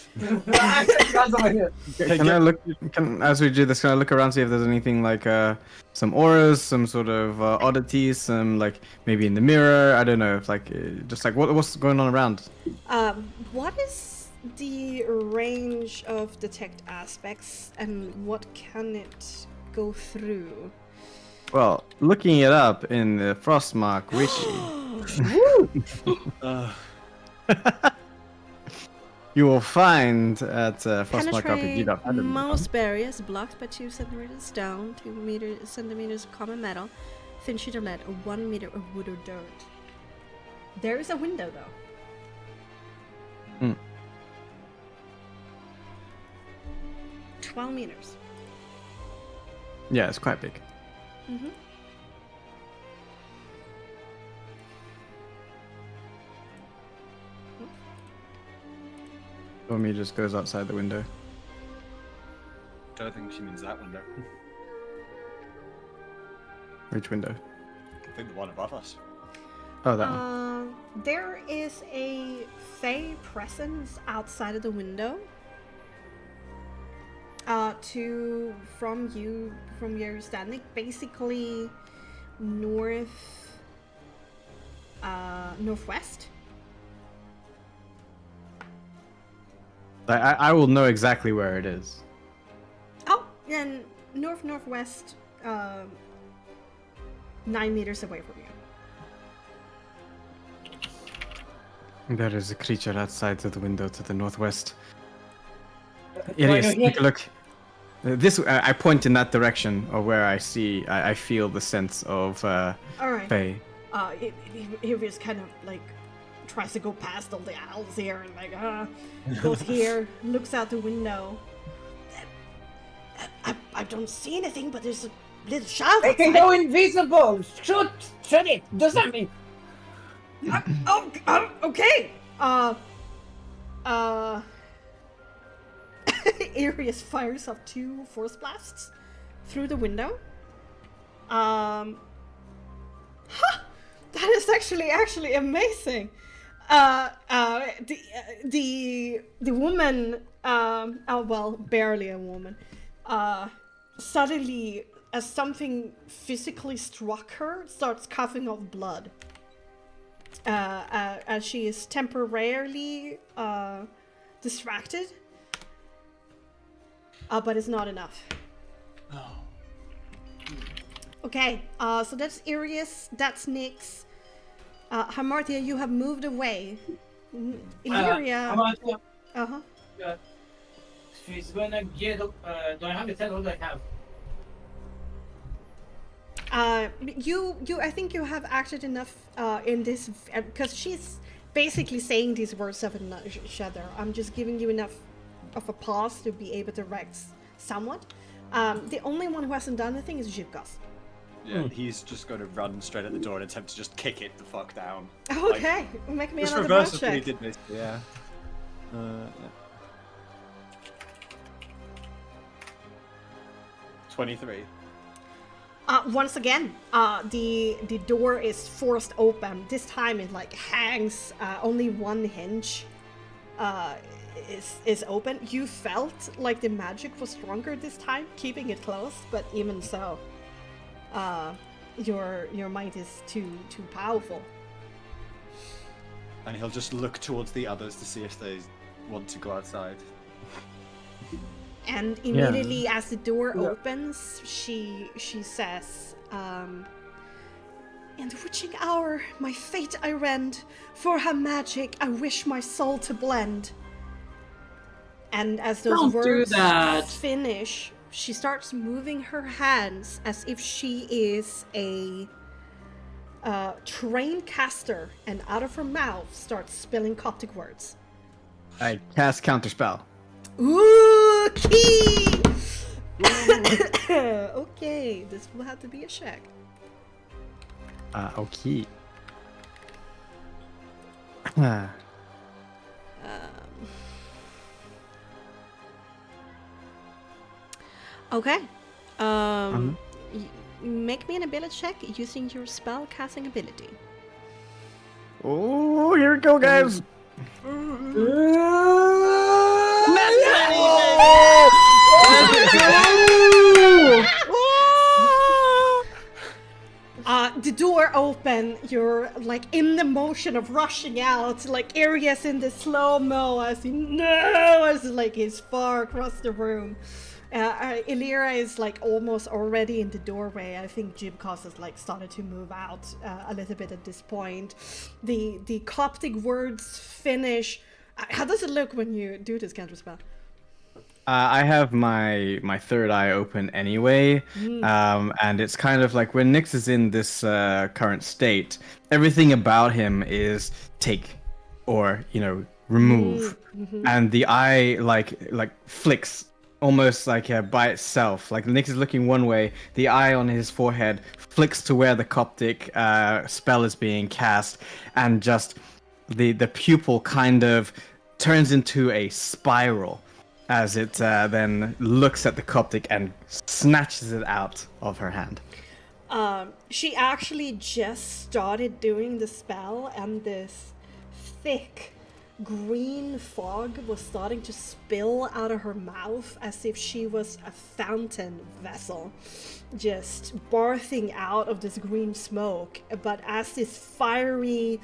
Can I look? As we do this, can I look around, see if there's anything like some auras, some sort of oddities, some like maybe in the mirror? I don't know, if like just like what's going on around? What is the range of detect aspects, and what can it go through? Well, looking it up in the Frostmark wiki, you will find at Penetrate frostmarkrpg.com. most barriers blocked by 2 centimeters stone, 2 centimeters of common metal, thin sheet of lead, or 1 meter of wood or dirt. There is a window though. 12 meters. Yeah, it's quite big. Mm-hmm. Tommy just goes outside the window. Don't think she means that window. Which window? I think the one above us. Oh, that one. There is a fae presence outside of the window. From your standing, basically northwest. I will know exactly where it is. Oh, and northwest, 9 meters away from you. There is a creature outside of the window to the northwest. Idiot, take a look. This I point in that direction, or where I feel the sense of All right. fae. He just kind of like tries to go past all the owls here and like goes here, looks out the window. I don't see anything, but there's a little child They outside. can go invisible. Shoot it. Do something. Okay. Arius fires off 2 force blasts through the window. That is actually amazing. The woman, barely a woman, suddenly, as something physically struck her, starts coughing off blood. As she is temporarily distracted, but it's not enough. Oh. Okay, so that's Arius, that's Nyx. Hamartia, you have moved away. Illyria. Hamartia, Uh-huh. she's gonna get up. Do I have a 10? What do I have? I think you have acted enough in this, because she's basically saying these words of each other. I'm just giving you enough of a pause to be able to react somewhat. The only one who hasn't done anything is Jivkos. Yeah, he's just going to run straight at the door and attempt to just kick it the fuck down. Okay, make me Just another reverse bluff of what he check. did this. Yeah. 23. Once again, the door is forced open. This time it like hangs. Only one hinge is open. You felt like the magic was stronger this time, keeping it closed. But even so, your might is too powerful. And he'll just look towards the others to see if they want to go outside. And immediately as the door opens, she says, "In the witching hour, my fate I rend. For her magic, I wish my soul to blend." And as those Don't do words that. finish, she starts moving her hands as if she is a trained caster, and out of her mouth starts spilling Coptic words. I cast Counterspell. Ooh, key! Okay, this will have to be a check. Okay. Okay. Make me an ability check using your spell casting ability. Oh, here we go, guys. The door open, you're like in the motion of rushing out, like Arius in the slow-mo as he as like he's far across the room. Illyria is like almost already in the doorway. I think Jibkos has like started to move out a little bit at this point. The Coptic words finish. How does it look when you do this counterspell? I have my third eye open anyway, and it's kind of like when Nyx is in this current state, everything about him is take or remove, and the eye like flicks almost like by itself. Like Nyx is looking one way, the eye on his forehead flicks to where the Coptic spell is being cast, and just the pupil kind of turns into a spiral as it then looks at the Coptic and snatches it out of her hand. She actually just started doing the spell, and this thick green fog was starting to spill out of her mouth as if she was a fountain vessel, just barthing out of this green smoke. But as this fiery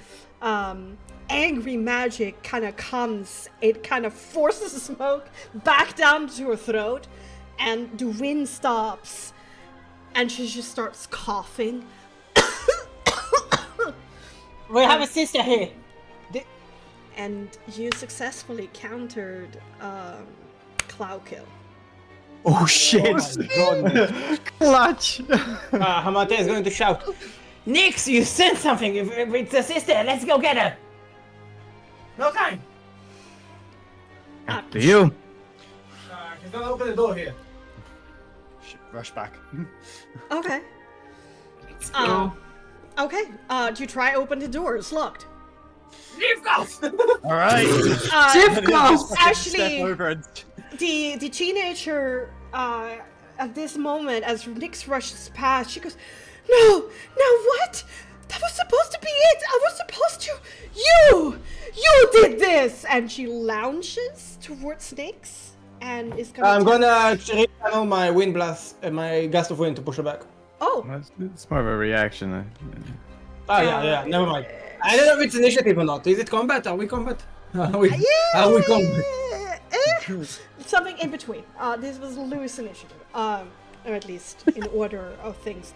angry magic kind of comes, it kind of forces the smoke back down to her throat, and the wind stops, and she just starts coughing. We have a sister here. And you successfully countered Cloud Kill. Oh shit! Clutch! Hamartia is going to shout, "Nyx, you sent something! If it's a sister, let's go get her!" No time! Do you? He's gonna open the door here. Rush back. Okay. Let's go. Okay. Do you try open the door? It's locked. All right. Jivkov! Actually, Step over and the teenager at this moment, as Nyx rushes past, she goes, "No, what? That was supposed to be it. I was supposed to. You did this!" And she lounges towards Nyx and is gonna. I'm gonna channel my wind blast, my gust of wind to push her back. Oh. It's more of a reaction. Oh yeah, never mind. I don't know if it's initiative or not. Is it combat? Are we combat? Are we combat? Something in between. This was Louis' initiative. Or at least in order of things.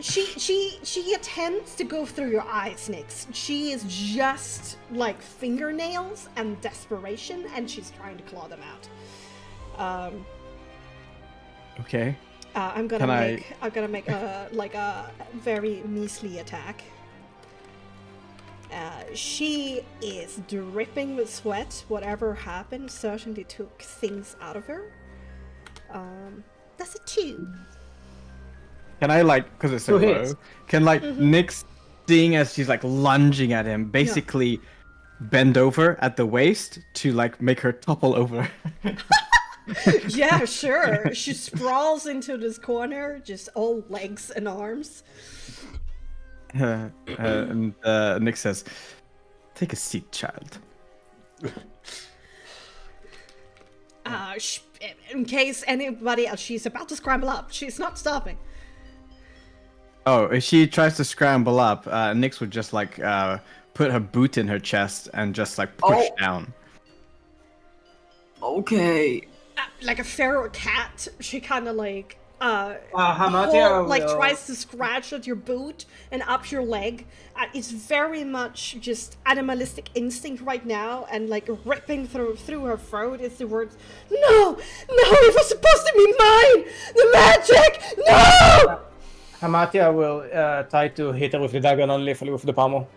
She attempts to go through your eyes, Nyx. She is just like fingernails and desperation, and she's trying to claw them out. Okay. I'm gonna make a very measly attack. She is dripping with sweat. Whatever happened certainly took things out of her. That's a 2. Can I because it's so low, can Nyx, seeing as she's lunging at him, basically bend over at the waist to make her topple over? Yeah, sure. She sprawls into this corner, just all legs and arms. And Nyx says, "Take a seat, child." In case anybody else, she's about to scramble up. She's not stopping. Oh, if she tries to scramble up, Nyx would just put her boot in her chest and just push down. Okay. Like a feral cat, she kind of Hamatia tries to scratch at your boot and up your leg. It's very much just animalistic instinct right now, and ripping through her throat is the words, "No, it was supposed to be mine! The magic! No!" Hamatia will try to hit her with the dagger, not literally with the pommel.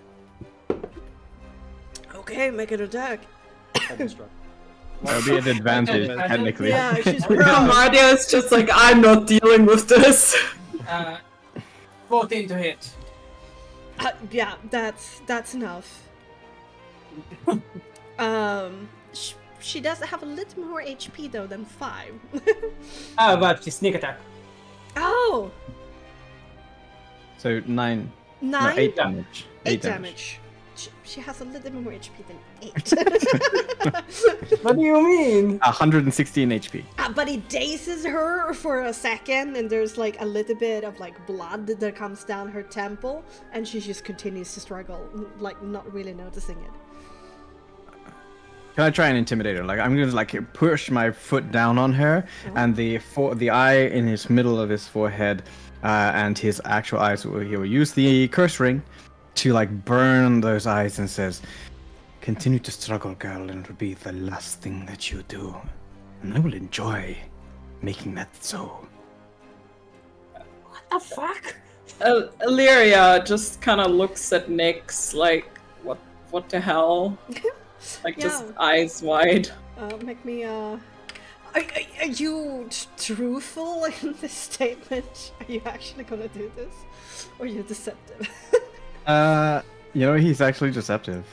Okay, make an attack. That'll be an advantage, technically. Yeah, she's Mardia is just I'm not dealing with this. 14 to hit. Yeah, that's enough. She does have a little more HP though than 5. But she's sneak attack. Oh! So 9. 9? No, 8 damage. 8 damage. She has a little more HP than 8. What do you mean? 116 HP. But it dazes her for a second, and there's a little bit of blood that comes down her temple, and she just continues to struggle, not really noticing it. Can I try and intimidate her? I'm gonna push my foot down on her, and the eye in his middle of his forehead, and his actual eyes, he will use the curse ring to burn those eyes, and says, "Continue to struggle, girl, and it'll be the last thing that you do, and I will enjoy making that so." What the fuck? Illyria just kind of looks at Nyx what the hell? Just eyes wide. Make me Are you truthful in this statement? Are you actually gonna do this? Or are you deceptive? He's actually deceptive.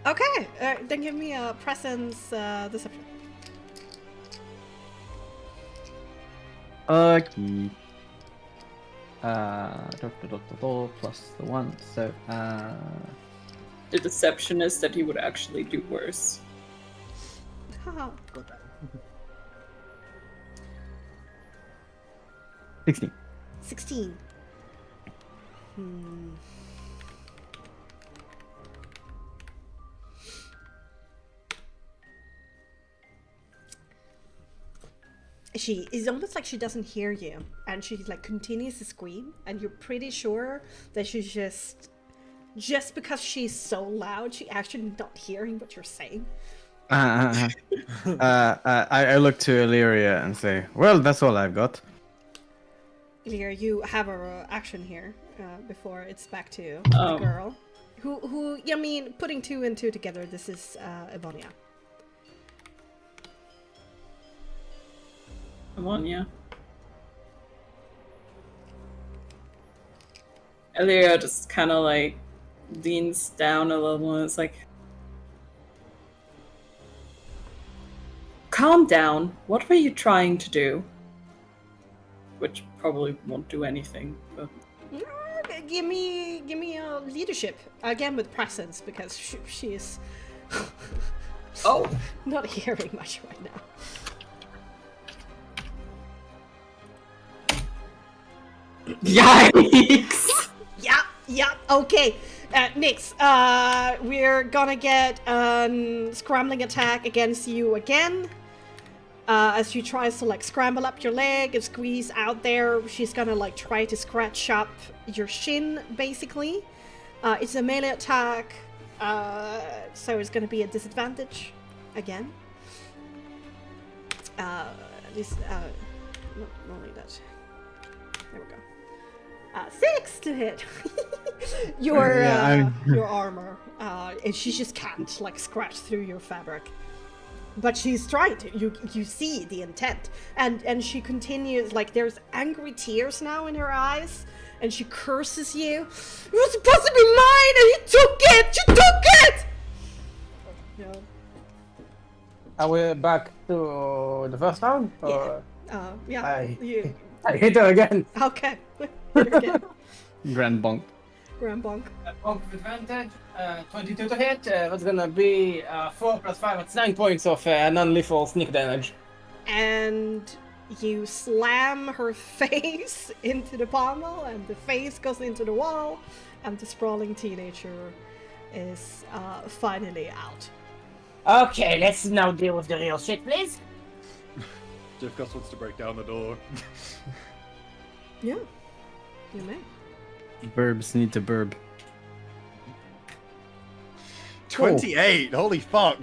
Okay, then give me a presence deception. Okay. Plus the 1, so The deception is that he would actually do worse. Haha. 16. 16. She is almost like she doesn't hear you, and she continues to scream, and you're pretty sure that she's just because she's so loud, she actually not hearing what you're saying. I look to Illyria and say, "Well, that's all I've got." Illyria, you have a action here before it's back to the girl. Who? I mean, putting 2 and 2 together, this is Evonia. Evonia. Illyria just kind of leans down a little and is like, calm down. What were you trying to do? Which probably won't do anything, but... Give me a leadership again with presence because she is not hearing much right now. Yikes! Yeah. Okay, Nyx, we're gonna get a scrambling attack against you again. As she tries to like scramble up your leg and squeeze out there, she's gonna like try to scratch up your shin, basically. It's a melee attack, so it's gonna be a disadvantage again. Not only that. There we go. 6 to hit your armor, and she just can't like scratch through your fabric. But she's trying to. You see the intent, and she continues like there's angry tears now in her eyes, and she curses you. It was supposed to be mine, and you took it. You took it. Yeah. Are we back to the first round? Or... Yeah. I hit her again. Okay. Hit her again. Grand bonk. Grand bonk. Bonk with advantage. 22 to hit. That's gonna be 4 plus 5. That's 9 points of non-lethal sneak damage. And you slam her face into the pommel, and the face goes into the wall, and the sprawling teenager is finally out. Okay, let's now deal with the real shit, please. Jeff Gus wants to break down the door. Yeah, you may. Burbs need to burb. 28! Holy fuck!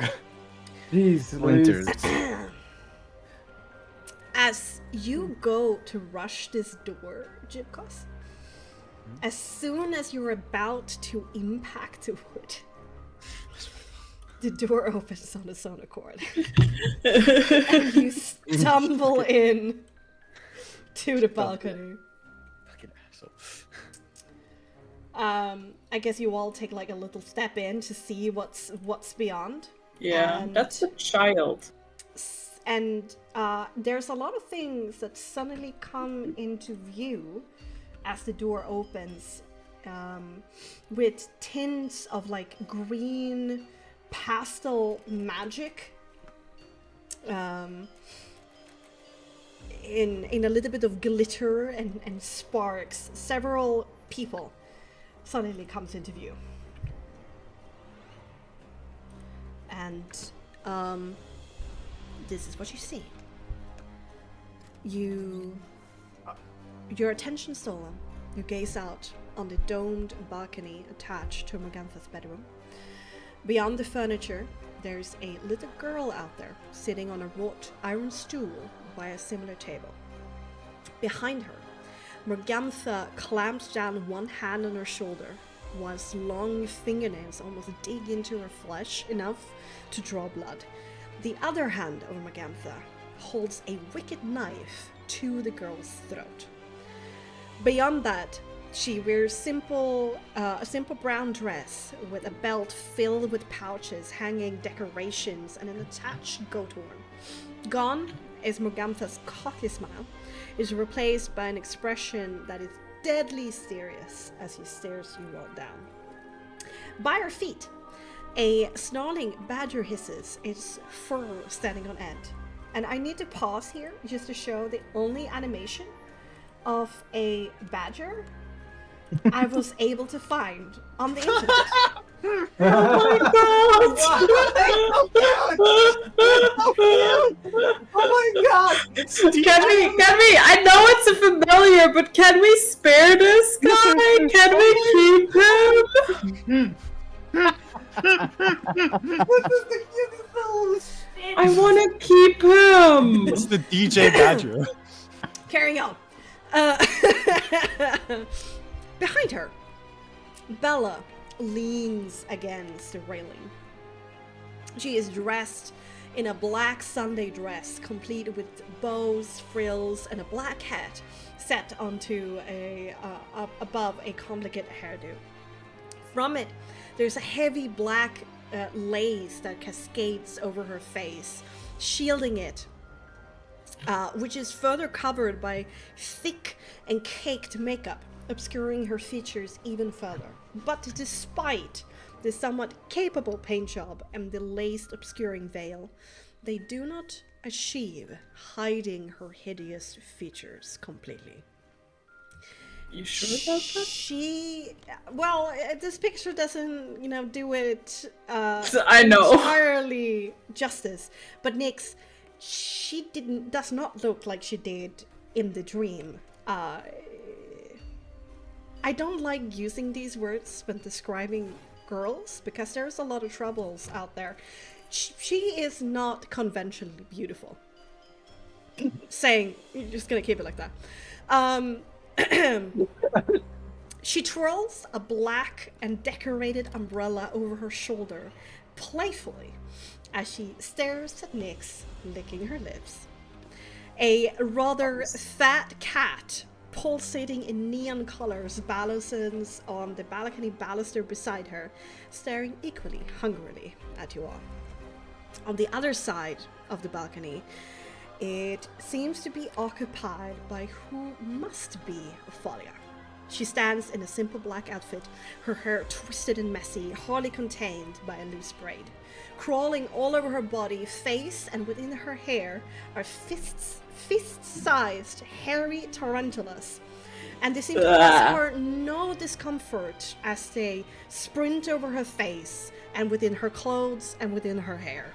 Jeez, Winters. As you go to rush this door, Jibkos, as soon as you're about to impact the wood, the door opens on its own accord. And you stumble in to the balcony. Fucking asshole. I guess you all take like a little step in to see what's beyond. Yeah, And- that's a child. And there's a lot of things that suddenly come into view as the door opens, with tints of like green pastel magic, in a little bit of glitter and sparks. Several people suddenly comes into view, and this is what you see. Your attention stolen. You gaze out on the domed balcony attached to Morgantha's bedroom. Beyond the furniture, there's a little girl out there sitting on a wrought iron stool by a similar table. Behind her, Morgantha clamps down one hand on her shoulder, whilst long fingernails almost dig into her flesh enough to draw blood. The other hand of Morgantha holds a wicked knife to the girl's throat. Beyond that, she wears a simple brown dress with a belt filled with pouches, hanging decorations, and an attached goat horn. Gone is Morgantha's cocky smile, is replaced by an expression that is deadly serious as he stares you all down. By her feet, a snarling badger hisses, its fur standing on end. And I need to pause here just to show the only animation of a badger I was able to find on the internet. Oh Oh my god! Can we? I know it's a familiar, but can we spare this guy? Can we keep him? This is the cutest little shit! I want to keep him. It's the DJ Badger. Carrying on. Behind her, Bella leans against the railing. She is dressed in a black Sunday dress, complete with bows, frills, and a black hat set onto above a complicated hairdo. from it, there's a heavy black lace that cascades over her face, shielding it, which is further covered by thick and caked makeup, obscuring her features even further. But despite the somewhat capable paint job and the lace obscuring veil, they do not achieve hiding her hideous features completely. You sure about that? This picture doesn't, do it I know. entirely justice. But Nyx, she does not look like she did in the dream. I don't like using these words when describing girls because there's a lot of troubles out there. She is not conventionally beautiful. Saying, you're just gonna keep it like that. She twirls a black and decorated umbrella over her shoulder playfully as she stares at Nyx, licking her lips. A rather fat cat, pulsating in neon colors, balances on the balcony baluster beside her, staring equally hungrily at you all. On the other side of the balcony, it seems to be occupied by who must be Ophalia. She stands in a simple black outfit, her hair twisted and messy, hardly contained by a loose braid. Crawling all over her body, face, and within her hair are fist-sized, hairy tarantulas. And they seem to cause her no discomfort as they sprint over her face, and within her clothes, and within her hair.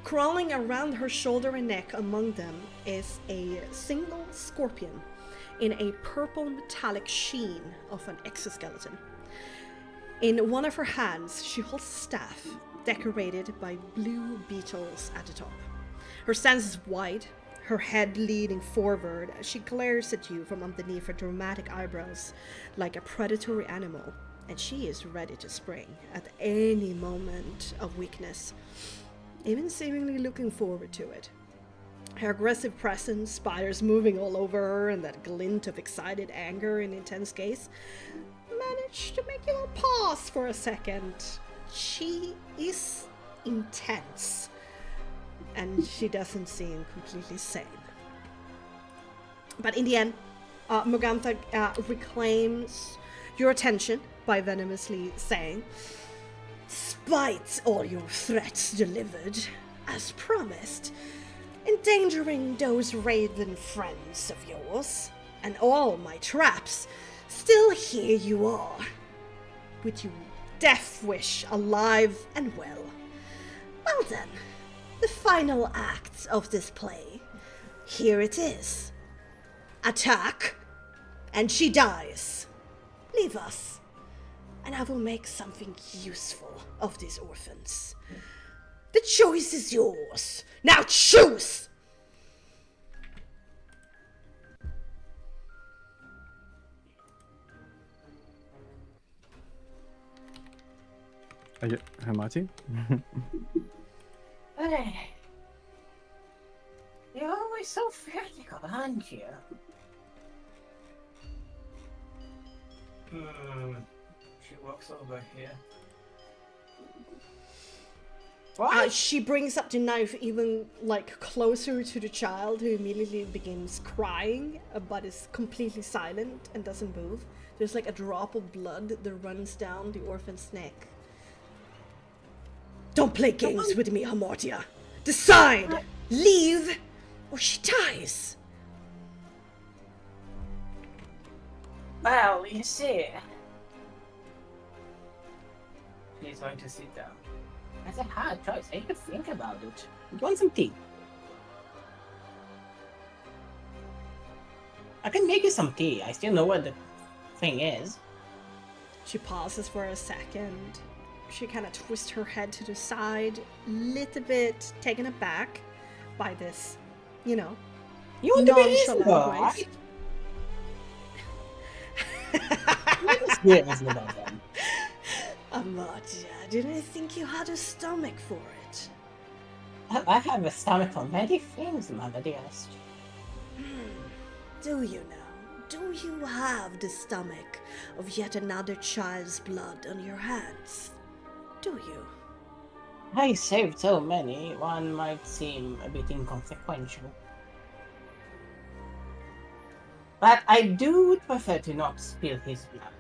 Crawling around her shoulder and neck among them is a single scorpion in a purple metallic sheen of an exoskeleton. In one of her hands, she holds a staff decorated by blue beetles at the top. Her stance is wide, her head leaning forward as she glares at you from underneath her dramatic eyebrows like a predatory animal, and she is ready to spring at any moment of weakness, even seemingly looking forward to it. Her aggressive presence, spiders moving all over her, and that glint of excited anger in intense gaze, managed to make you all pause for a second. She is intense, and she doesn't seem completely sane. But in the end, Morgantha reclaims your attention by venomously saying, "Despite all your threats delivered, as promised, endangering those raven friends of yours, and all my traps, still here you are, with your death wish alive and well. Well then, the final act of this play, here it is. Attack, and she dies. Leave us, and I will make something useful of these orphans. The choice is yours. Now choose!" Hi, Marty. Hey. You're always so practical, aren't you? She walks over here. She brings up the knife even closer to the child, who immediately begins crying, but is completely silent and doesn't move. There's a drop of blood that runs down the orphan's neck. "Don't play games with me, Hamartia. Decide! Leave, or she dies!" Well, you see, He's going to sit down. that's a hard choice. I need to think about it. You want some tea? I can make you some tea. I still know what the thing is. She pauses for a second. She kind of twists her head to the side, little bit taken aback by this, You want to be nonchalant reasonable, ways. right? Yes, about them. Amartia, didn't I think you had a stomach for it? I have a stomach for many things, Mother dearest. Do you now? do you have the stomach of yet another child's blood on your hands? Do you? I saved so many, one might seem a bit inconsequential. But I do prefer to not spill his blood.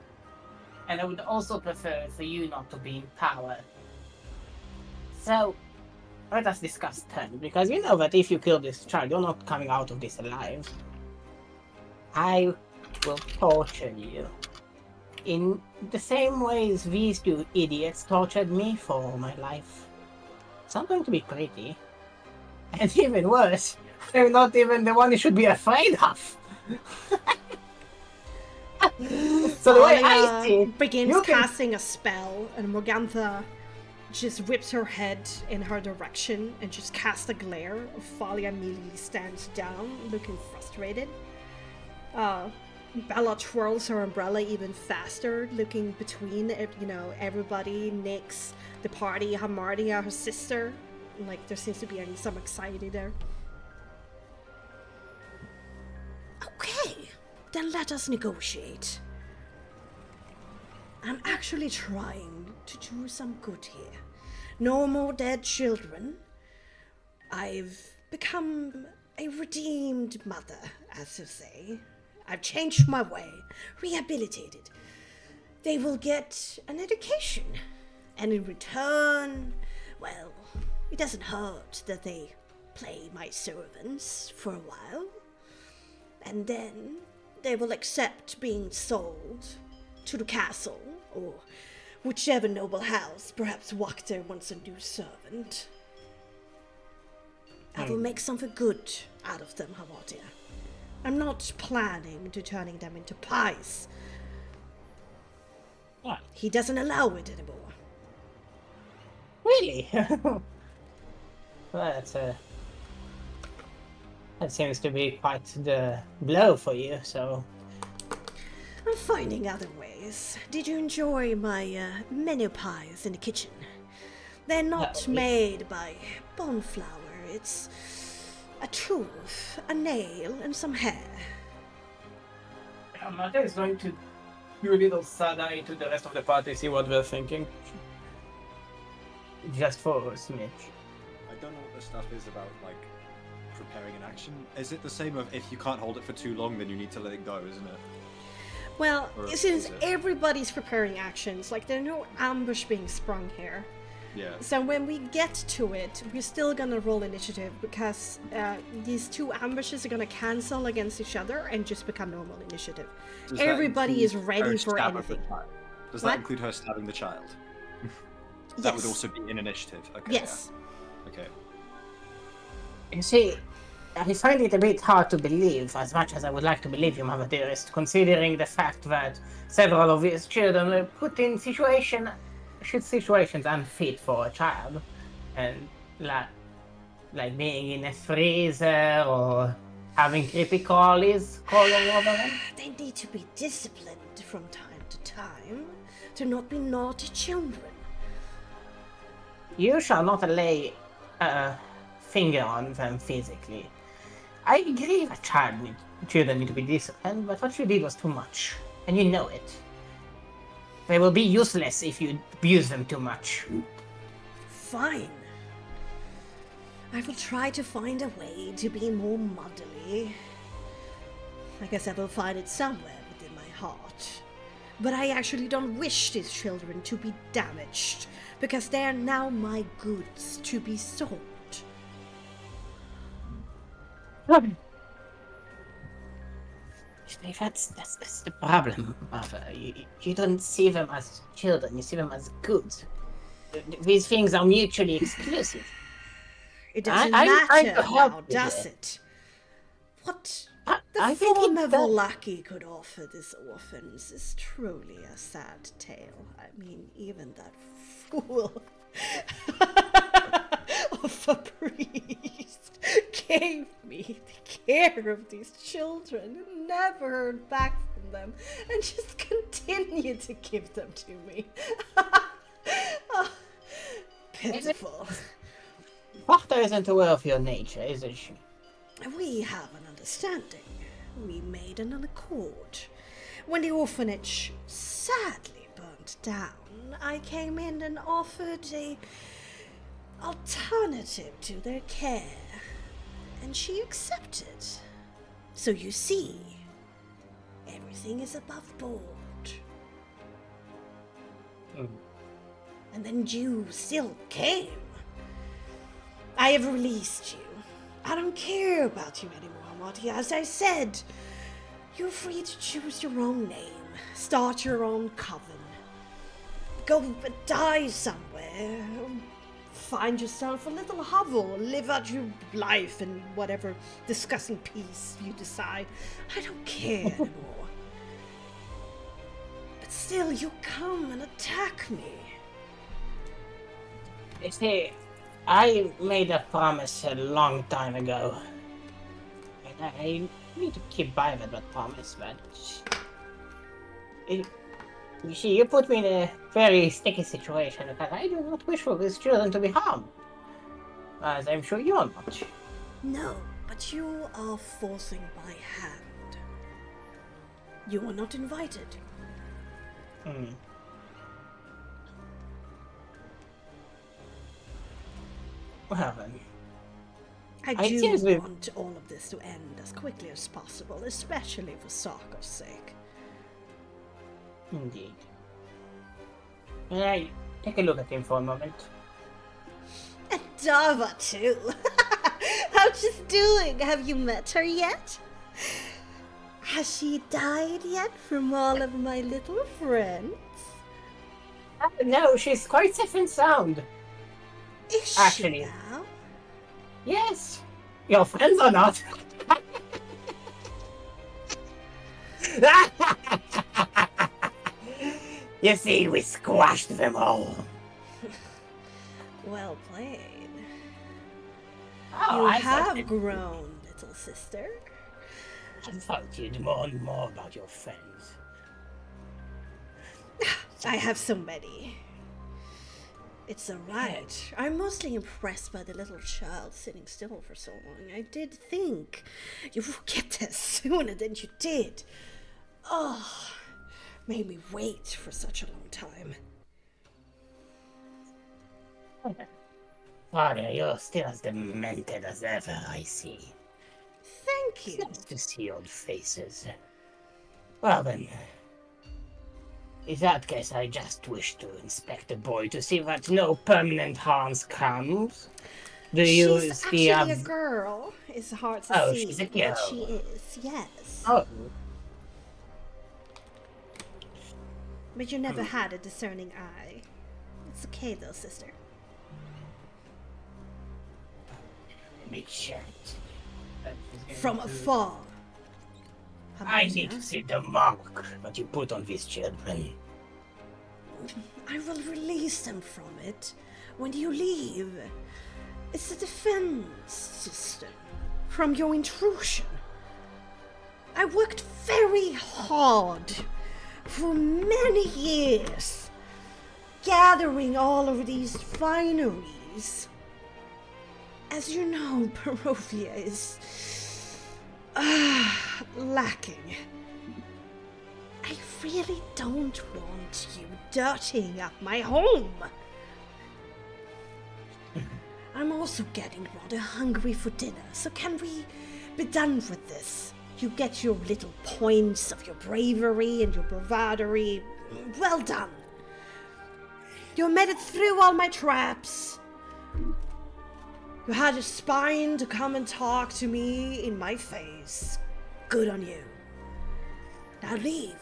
And I would also prefer for you not to be in power. So, let us discuss terms, because you know that if you kill this child, you're not coming out of this alive. I will torture you. In the same ways these two idiots tortured me for all my life. It's not going to be pretty. And even worse, I'm not even the one you should be afraid of. So the way I see it, begins casting a spell, and Morgantha just whips her head in her direction and just casts a glare. Thalia immediately stands down, looking frustrated. Bella twirls her umbrella even faster, looking between, everybody, Nyx, the party, Hamartia, her sister. Like, there seems to be some anxiety there. Okay, then let us negotiate. I'm actually trying to do some good here. No more dead children. I've become a redeemed mother, as you say. I've changed my way, rehabilitated. They will get an education. And in return, well, it doesn't hurt that they play my servants for a while. And then they will accept being sold to the castle, or whichever noble house. Perhaps Wachter wants a new servant. I will make something good out of them, Hamartia. I'm not planning to turning them into pies. What? He doesn't allow it anymore. Really? Well, that seems to be quite the blow for you, so... I'm finding other ways. Did you enjoy my menu pies in the kitchen? They're not made by bone flour. It's a tooth, a nail, and some hair. Marta is going to do a little side eye to the rest of the party, see what they're thinking. Just for a smidge. I don't know what the stuff is about, like, preparing an action. Is it the same of if you can't hold it for too long, then you need to let it go, isn't it? Well, Or since is it- everybody's preparing actions, like there's no ambush being sprung here. Yeah. So when we get to it, we're still gonna roll initiative because these two ambushes are gonna cancel against each other and just become normal initiative. Does that Everybody is include ready her for stab of the anything. child? Does What? that include her stabbing the child? That would Yes. also be in initiative. Okay. Yes. Yeah. Okay. You see, I find it a bit hard to believe, as much as I would like to believe you, Mother Dearest, considering the fact that several of these children were put in situations unfit for a child. And like being in a freezer or having creepy crawlies crawling over them. They need to be disciplined from time to time to not be naughty children. You shall not lay a finger on them physically. I agree that children need to be disciplined, but what you did was too much, and you know it. They will be useless if you abuse them too much. Fine. I will try to find a way to be more motherly. I guess I will find it somewhere within my heart. But I actually don't wish these children to be damaged, because they are now my goods to be sold. That's the problem, Mother. You don't see them as children, you see them as goods. These things are mutually exclusive. It doesn't I'm trying matter to help now, you does there. it? What I the think it former does. Volaki could offer these orphans is truly a sad tale. I mean, even that fool of a priest gave me the care of these children and never heard back from them and just continued to give them to me. Oh, pitiful. Wachter isn't aware of your nature, isn't she? We have an understanding. we made an accord. When the orphanage sadly burnt down, I came in and offered a alternative to their care, and she accepted. So you see, everything is above board. And then you still came. I have released you. I don't care about you anymore, Marty. As I said, you're free to choose your own name, start your own coven, go die somewhere, find yourself a little hovel, live out your life in whatever disgusting peace you decide. I don't care anymore. But still, you come and attack me. You see, I made a promise a long time ago. And I need to keep by with that promise, but... You see, you put me in a very sticky situation because I do not wish for these children to be harmed. As I'm sure you are not. No, but you are forcing my hand. You are not invited. Well then. I It do seems we- want all of this to end as quickly as possible, especially for Sarko's sake. Indeed. May I take a look at him for a moment? And Dava too. How's she doing? Have you met her yet? Has she died yet from all of my little friends? No, she's quite safe and sound. Is Actually. she now? Yes. Your friends are not. You see, we squashed them all. Well played. Oh, You I have thought, grown, little sister. I thought you'd more and more about your friends. I have so many. It's alright. I'm mostly impressed by the little child sitting still for so long. I did think you would get there sooner than you did. Oh, made me wait for such a long time. Father, you're still as demented as ever, I see. Thank you. It's nice to see old faces. Well then, in that case, I just wish to inspect the boy to see that no permanent harms comes. Do you She's see actually a girl. It's hard to Oh, see, she's a but girl. she is, yes. Oh, But you never had a discerning eye. It's okay though, sister. make sure. From afar. I need to see the mark that you put on these children. I will release them from it when you leave. It's a defense system from your intrusion. I worked very hard for many years, gathering all of these fineries. As you know, Barovia is lacking. I really don't want you dirtying up my home. I'm also getting rather hungry for dinner, so can we be done with this? You get your little points of your bravery and your bravadery. Well done. You made it through all my traps. You had a spine to come and talk to me in my face. Good on you. Now leave.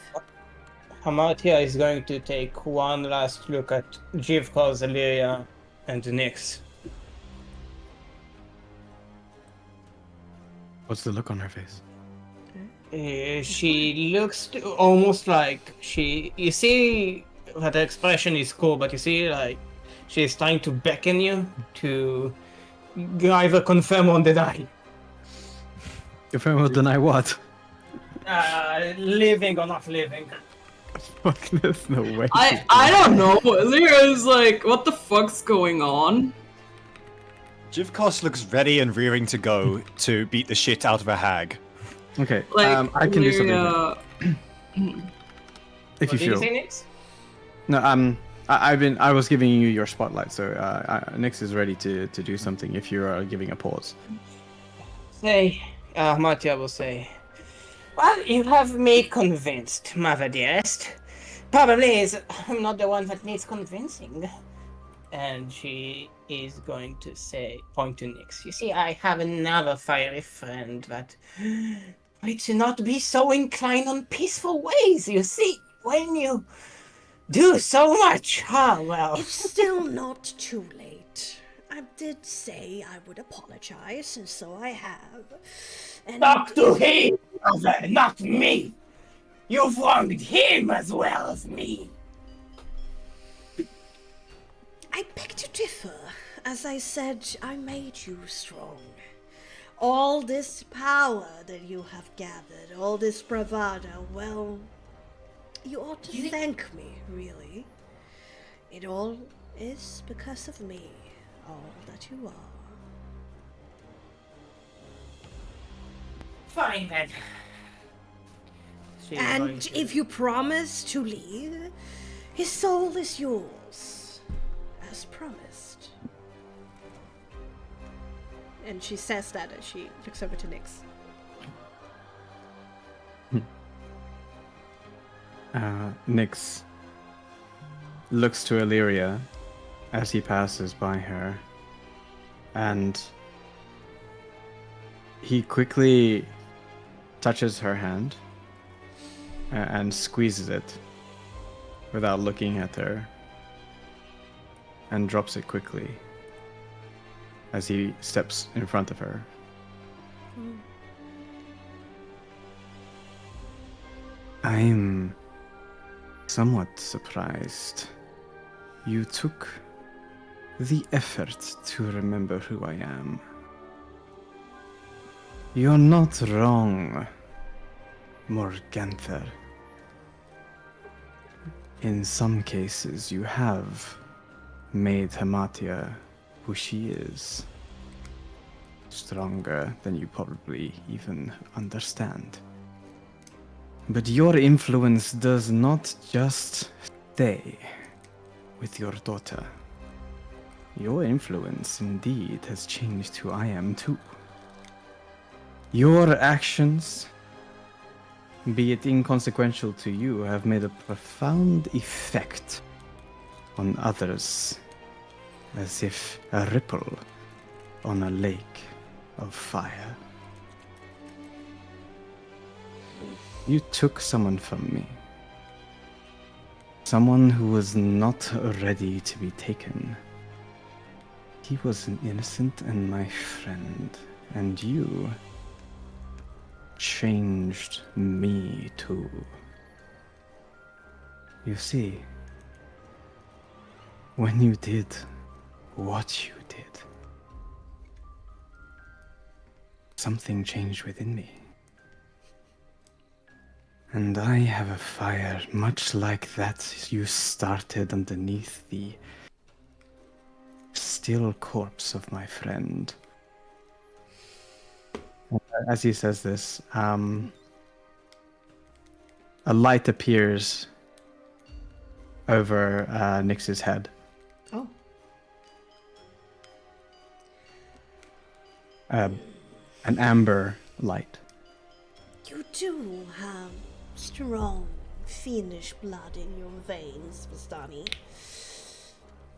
Amartya is going to take one last look at Jivka, Zaliria, and Nyx. What's the look on her face? She looks almost like you see that the expression is cool, but you see like she's trying to beckon you to either confirm or deny. Confirm or deny what? Living or not living. Fuck, there's no way. I don't know. Lyra's like, what the fuck's going on? Jivkos looks ready and rearing to go to beat the shit out of a hag. Okay. Like, I can do something. If you What did you feel. say, Nix? No. I was giving you your spotlight, so Nix is ready to do something. If you are giving a pause. Say, Mattia will say, well, you have me convinced, mother dearest. Probably is I'm not the one that needs convincing. And she is going to say, point to Nix. You see, I have another fiery friend that might not be so inclined on peaceful ways. You see, when you do so much, well. It's still not too late. I did say I would apologize, and so I have. And Talk to him, mother, not me. You've wronged him as well as me. I beg to differ. As I said, I made you strong. All this power that you have gathered, all this bravado, well, you ought to thank me, really. It all is because of me, all that you are. Fine then. She's And going to- if you promise to leave, his soul is yours, as promised. And she says that as she looks over to Nix. Nix looks to Illyria as he passes by her, and he quickly touches her hand and squeezes it without looking at her, and drops it quickly as he steps in front of her. I'm somewhat surprised. You took the effort to remember who I am. You're not wrong, Morganther. In some cases, you have made Hamatia who she is. Stronger than you probably even understand. But your influence does not just stay with your daughter. Your influence indeed has changed who I am too. Your actions, be it inconsequential to you, have made a profound effect on others, as if a ripple on a lake of fire. You took someone from me. Someone who was not ready to be taken. He was an innocent and my friend, and you changed me too. You see, when you did what you did, something changed within me. And I have a fire much like that you started underneath the still corpse of my friend. As he says this, a light appears over Nix's head. Oh. An amber light. You do have strong, fiendish blood in your veins, Vistani.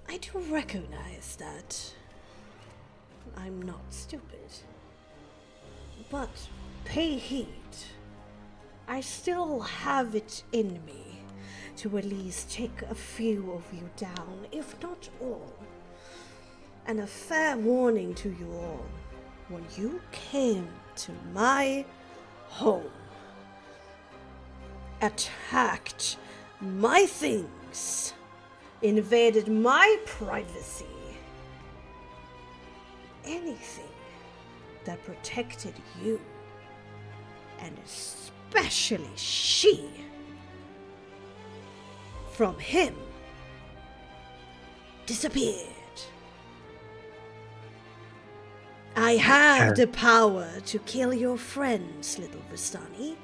I do recognize that. I'm not stupid. But pay heed. I still have it in me to at least take a few of you down, if not all. And a fair warning to you all. When you came to my home, attacked my things, invaded my privacy, anything that protected you, and especially she, from him, disappeared. I have the power to kill your friends, little Vistani.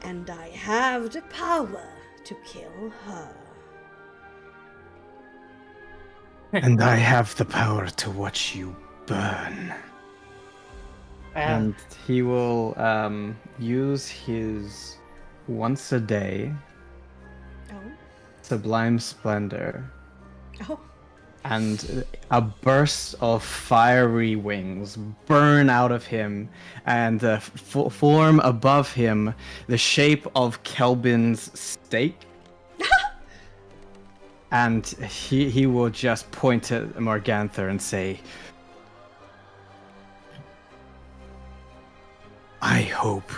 And I have the power to kill her. And I have the power to watch you burn. And he will use his once a day Sublime Splendor. Oh. And a burst of fiery wings burn out of him and form above him the shape of Kelbin's stake. And he will just point at Morgantha and say, I hope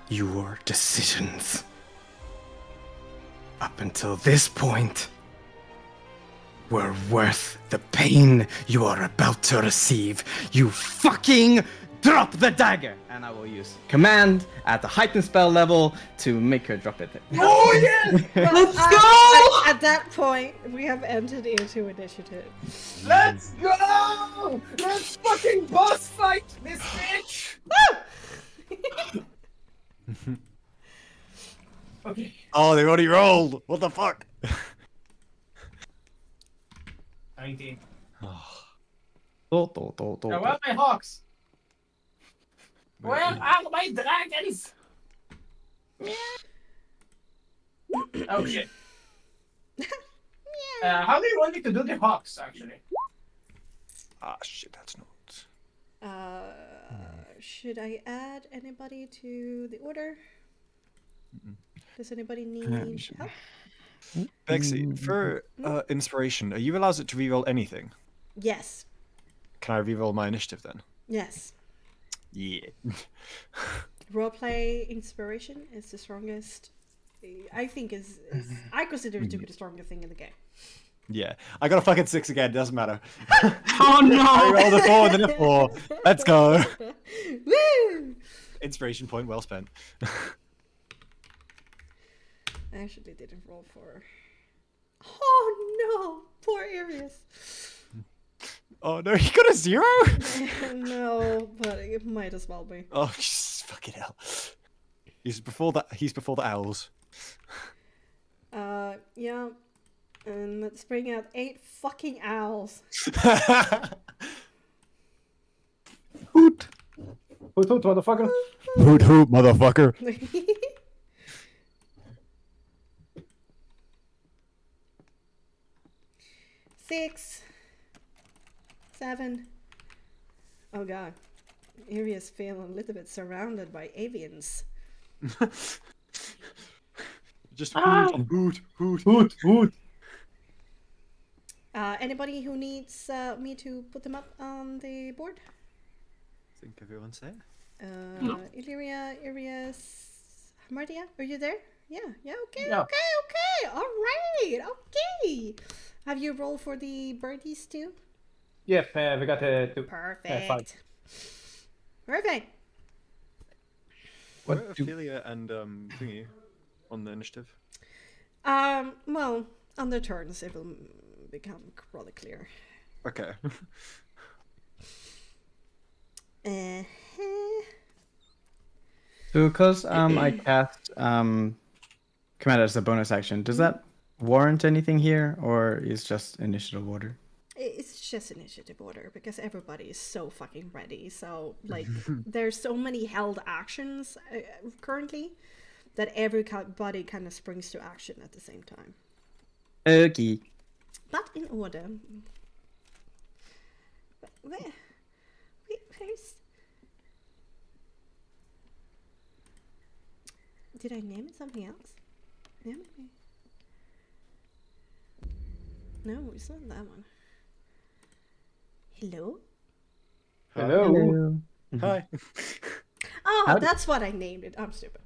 your decisions up until this point were worth the pain you are about to receive. You fucking drop the dagger! And I will use command at the heightened spell level to make her drop it. Oh yes! Let's go! At that point, we have entered into initiative. Let's go! Let's fucking boss fight this bitch! Okay. Oh, they already rolled. What the fuck? 19. Oh. Now, where are my hawks? Where are my dragons? Oh shit. How do you want me to do the hawks, actually? Ah, shit, that's not. Should I add anybody to the order? Does anybody need help? Bexxy, for inspiration, are you allowed to reroll anything? Yes. Can I reroll my initiative then? Yes. Yeah. Roleplay inspiration is the strongest. I think I consider it to be the strongest thing in the game. Yeah. I got a fucking 6 again, doesn't matter. Oh no! I rolled a 4 and then a 4. Let's go. Woo! Inspiration point well spent. I actually didn't roll for. Oh no! Poor Arius. Oh no, he got a 0? No, but it might as well be. Oh, just fucking hell. He's before the owls. Yeah. And let's bring out 8 fucking owls. Hoot, motherfucker. Hoot hoot, motherfucker. 6, 7. Oh god. Arius feeling a little bit surrounded by avians. Just hoot. Anybody who needs me to put them up on the board? I think everyone's there. Illyria, Arius, Martia, are you there? Yeah, okay, Yeah. okay, alright, okay. Have you rolled for the birdies too? Yep, we got 2. Perfect. 5. Perfect. Where are Ophelia and thingy on the initiative? Well, on their turns it will become rather clear. Okay. So because I cast command as a bonus action, does that warrant anything here, or is just initiative order? It's just initiative order because everybody is so fucking ready. So like, there's so many held actions currently that everybody kind of springs to action at the same time. Okay. But in order. Where's? Did I name it something else? Yeah, maybe. No, it's not that one. Hello? Hello. Hi. Oh, that's what I named it. I'm stupid.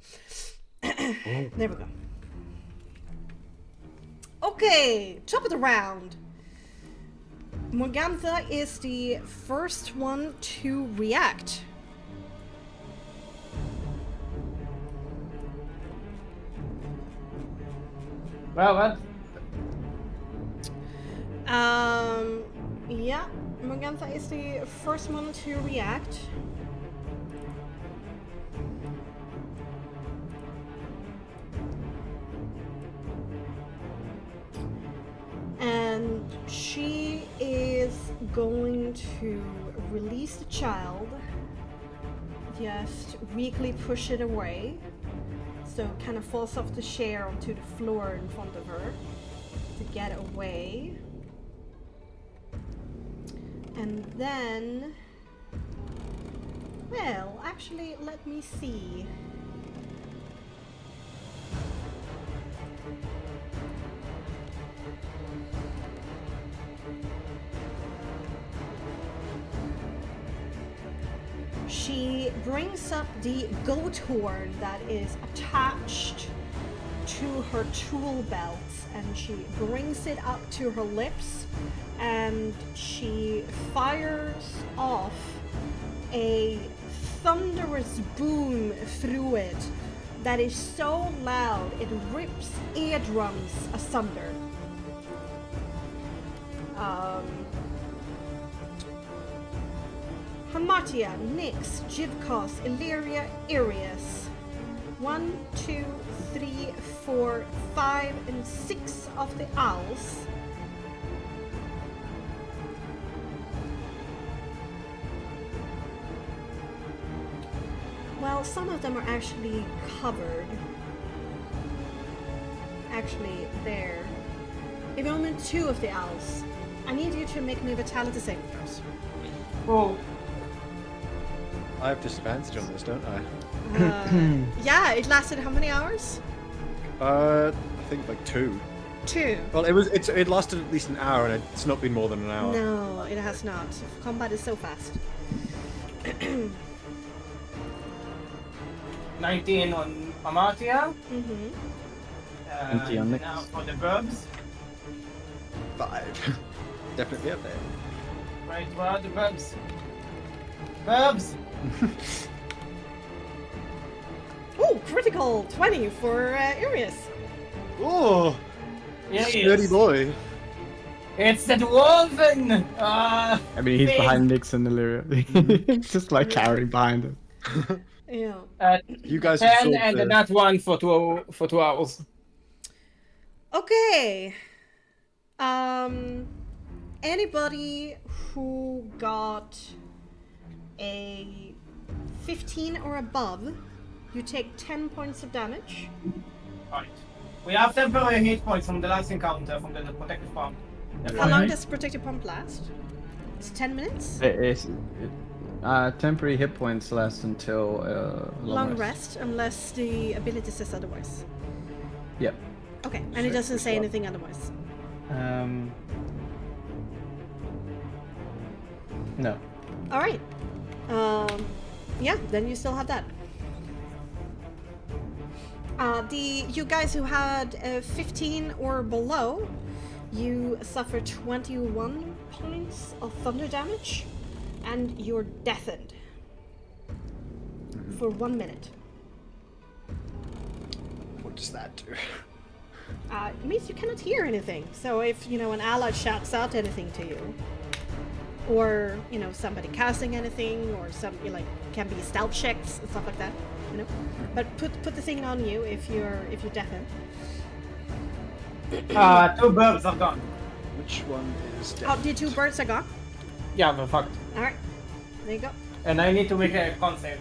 There we go. Okay, top of the round. Morgantha is the first one to react. Well, what? Yeah. Morgantha is the first one to react. And she is going to release the child, just weakly push it away, so it kind of falls off the chair onto the floor in front of her to get away. And then, well, actually, let me see. She brings up the goat horn that is attached to her tool belt, and she brings it up to her lips, and she fires off a thunderous boom through it that is so loud it rips eardrums asunder. Hamatia, Nyx, Jivkos, Illyria, Irius. 1, 2, 3, 4, 5, and 6 of the owls. Well, some of them are actually covered. Actually, there. If only 2 of the owls. I need you to make me vitality saving throws. Oh, I have disadvantage on this, don't I? Yeah, it lasted how many hours? I think like 2. 2. Well, it lasted at least an hour, and it's not been more than an hour. No, it has not. Combat is so fast. 19 on Amatia. Mm-hmm. 20 on Nyx. Now for the burbs. 5. Definitely up there. Right, where are the burbs? Burbs! Oh, critical 20 for Irius. Oh, Yeah, sturdy boy. It's the dwarven! I mean, he's thing. behind Nyx and Illyria. Just like carrying behind him. Yeah. You guys 10 absorbed and the- that one for 2 hours. Okay. Anybody who got a 15 or above, you take 10 points of damage. Right. We have temporary hit points from the last encounter from the protective pump. How long does protective pump last? It's 10 minutes? Temporary hit points last until Long rest, unless the ability says otherwise. Yep. Okay, and it doesn't say anything otherwise. No. Alright. Yeah, then you still have that. You guys who had 15 or below, you suffer 21 points of thunder damage, and you're deafened for 1 minute. What does that do? It means you cannot hear anything. So if, an ally shouts out anything to you, or, somebody casting anything, or can be stealth checks and stuff like that, But put the thing on you if you're deafened. 2 burbs are gone. Which one is dead? Oh, the 2 birds are gone? Yeah, but fucked. Alright, there you go. And I need to make a con save.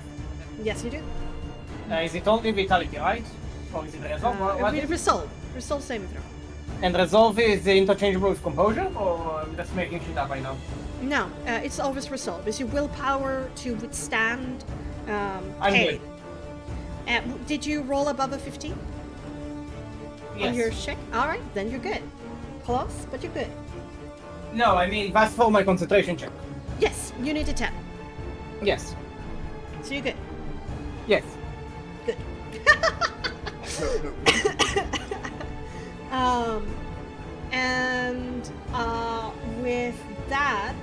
Yes, you do. Is it only vitality, right? Or is it resolve? What is- Resolve saving throw. And resolve is interchangeable with composure, or I'm just making shit up right now? No, it's always resolve. It's your willpower to withstand I'm pain. good. Did you roll above a 15 on your Yes. check? Alright, then you're good. Close, but you're good. No, I mean, that's for my concentration check. Yes, you need a 10. Yes. So you're good. Yes. Good. And with that,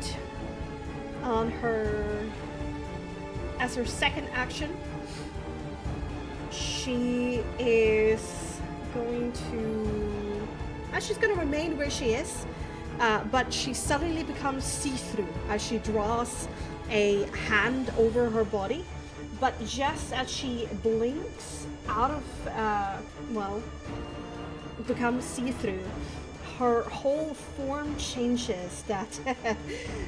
on her, as her second action, she is going to, she's going to remain where she is, but she suddenly becomes see-through as she draws a hand over her body. But just as she blinks out of, becomes see-through, her whole form changes. That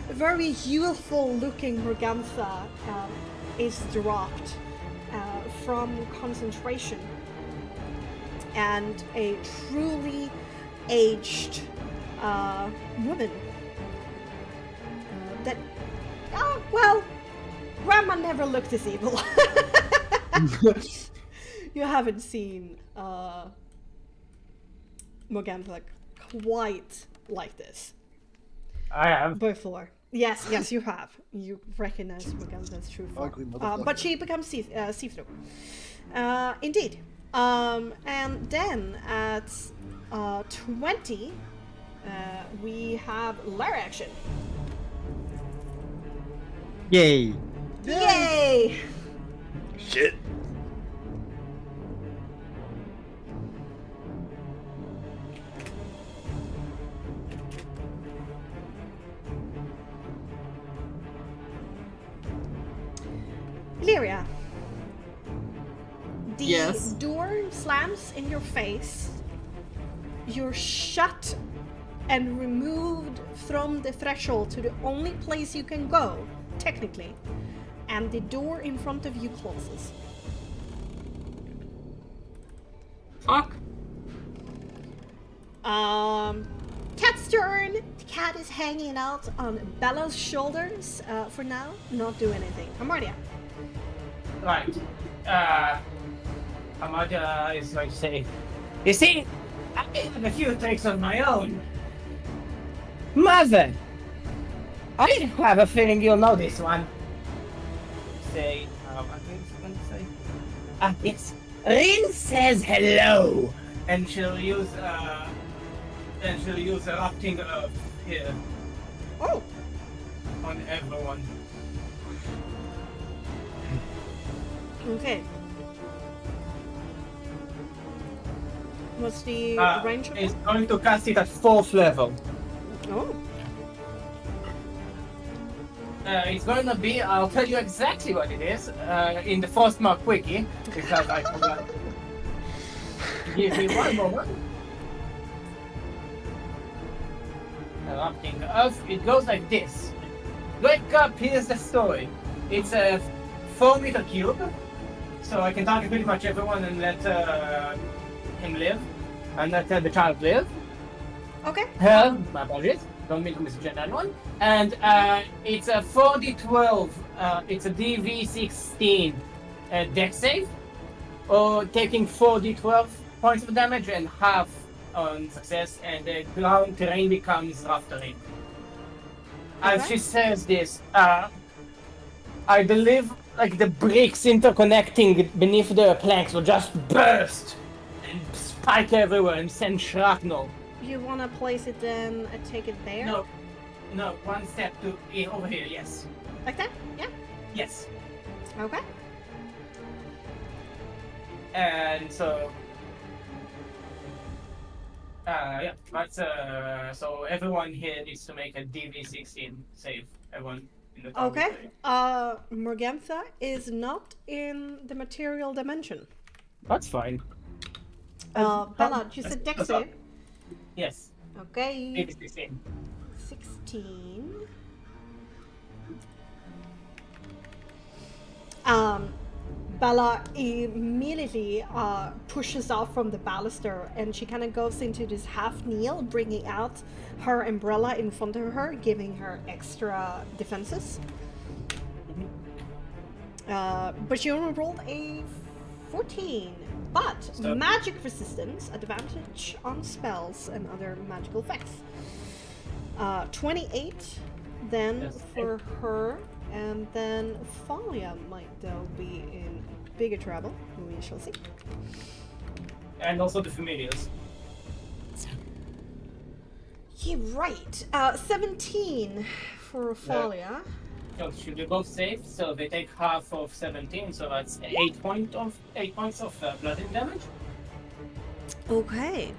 very youthful-looking Morgantha is dropped from concentration, and a truly aged woman that, Grandma never looked this evil. You haven't seen Morgantha quite like this I have. before. Yes, you have. You recognize Morgantha's true form. Ugly motherfucker. But she becomes see-through. Indeed. And then at 20, we have lair action. Yay! Yay! Shit. Lyria. The Yes. door slams in your face. You're shut and removed from the threshold to the only place you can go, technically. And the door in front of you closes. Fuck. Cat's turn. The cat is hanging out on Bella's shoulders for now, not do anything. Amardia. Right. Amadia is going to say, you see, I have a few tricks of my own. Mother! I have a feeling you'll know this one. Say, what is going to say? Yes. Rin says hello! And she'll use erupting earth here Oh, on everyone. okay. What's the range of It's it? going to cast it at 4th level. Oh, It's going to be, I'll tell you exactly what it is in the Frostmark wiki, because I forgot. Give me one moment. Erupting Earth, it goes like this. Wake up, here's the story. It's a 4-meter cube, so I can target pretty much everyone and let him live, and let the child live. okay. My apologies. Don't mean to misjudge anyone. And it's a 4d12. It's a DV16 dex save, or taking 4d12 points of damage and half on success, and the ground terrain becomes rough terrain. As Okay. she says this, I believe like the bricks interconnecting beneath the planks will just burst and spike everywhere and send shrapnel. You want to place it then and take it there? No, one step to over here, yes. Like that? Yeah. Yes. Okay. And so yeah, that's so everyone here needs to make a DV16 save. Everyone in the target Okay. area. Morgantha is not in the material dimension. That's fine. Bella, you said dex save? Yes. Okay. DV16. 16. Bella immediately pushes off from the baluster, and she kind of goes into this half kneel, bringing out her umbrella in front of her, giving her extra defenses. But she only rolled a 14. But So- magic resistance, advantage on spells and other magical effects. 28 then Yes. for her, and then Falia might though be in bigger trouble. We shall see. And also the familiars. Yeah, right. 17 for Falia. So should be both safe, so they take half of 17, so that's 8 points of bludgeoning damage. Okay.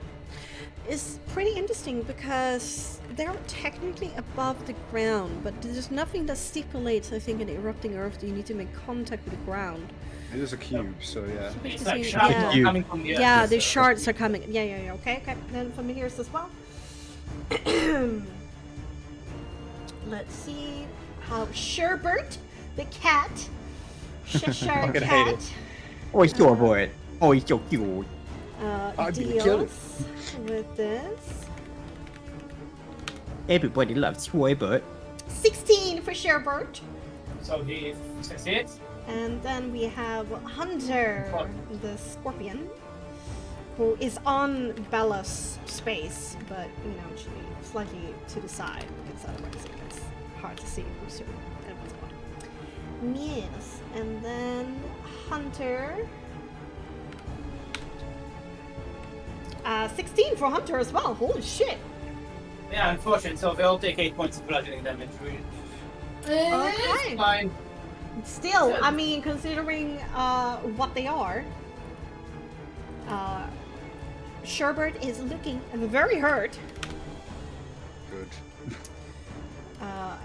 is pretty interesting because they're technically above the ground, but there's nothing that stipulates, I think, in erupting earth that you need to make contact with the ground. It is a cube, so yeah. It's like Yeah. shards Yeah. coming from the earth. Yeah, the shards are coming. Yeah. Okay. Then familiars as well. Let's see how Sherbert, the cat, Cheshire Fucking hate cat, it. Oh, he's so boy. Oh, he's so cute. I'm gonna kill it. deals with this. Everybody loves Savoie. 16 for Sherbert. So he succeeds. And then we have Hunter, the scorpion, who is on Bella's space, but slightly to the side because otherwise it gets hard to see who's who and what's what. Yes, and then Hunter. 16 for Hunter as well. Holy shit! Yeah, unfortunate. So they all take 8 points of bludgeoning damage. Okay. It's fine. Still, I mean, considering what they are, Sherbert is looking very hurt, Good.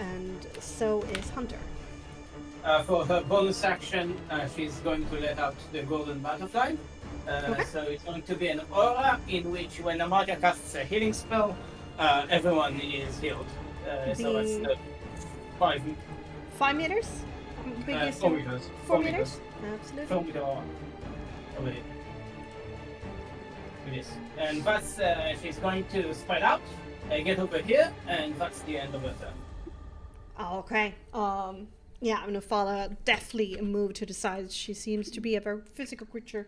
and so is Hunter. For her bonus action, she's going to let out the golden butterfly. Okay. So it's going to be an aura in which when Amalia casts a healing spell, everyone is healed. So that's 5 meters? 4 meters. 4 meters? Absolutely. 4 meter aura. Over here. It is. And that's, she's going to spread out, get over here, and that's the end of her turn. Okay. Yeah, Nufala definitely moved to the side. She seems to be a very physical creature.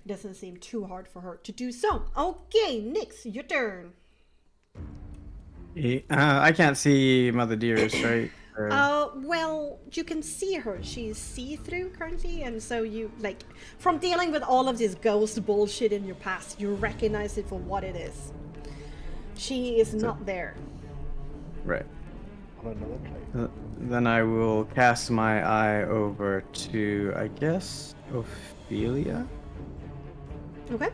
It doesn't seem too hard for her to do so. Okay, Nyx, your turn. I can't see Mother Dearest, right? Well, you can see her. She's see-through currently, and so you, from dealing with all of this ghost bullshit in your past, you recognize it for what it is. She is not there. Right. On another plate. Then I will cast my eye over to, I guess, Ophelia. Okay.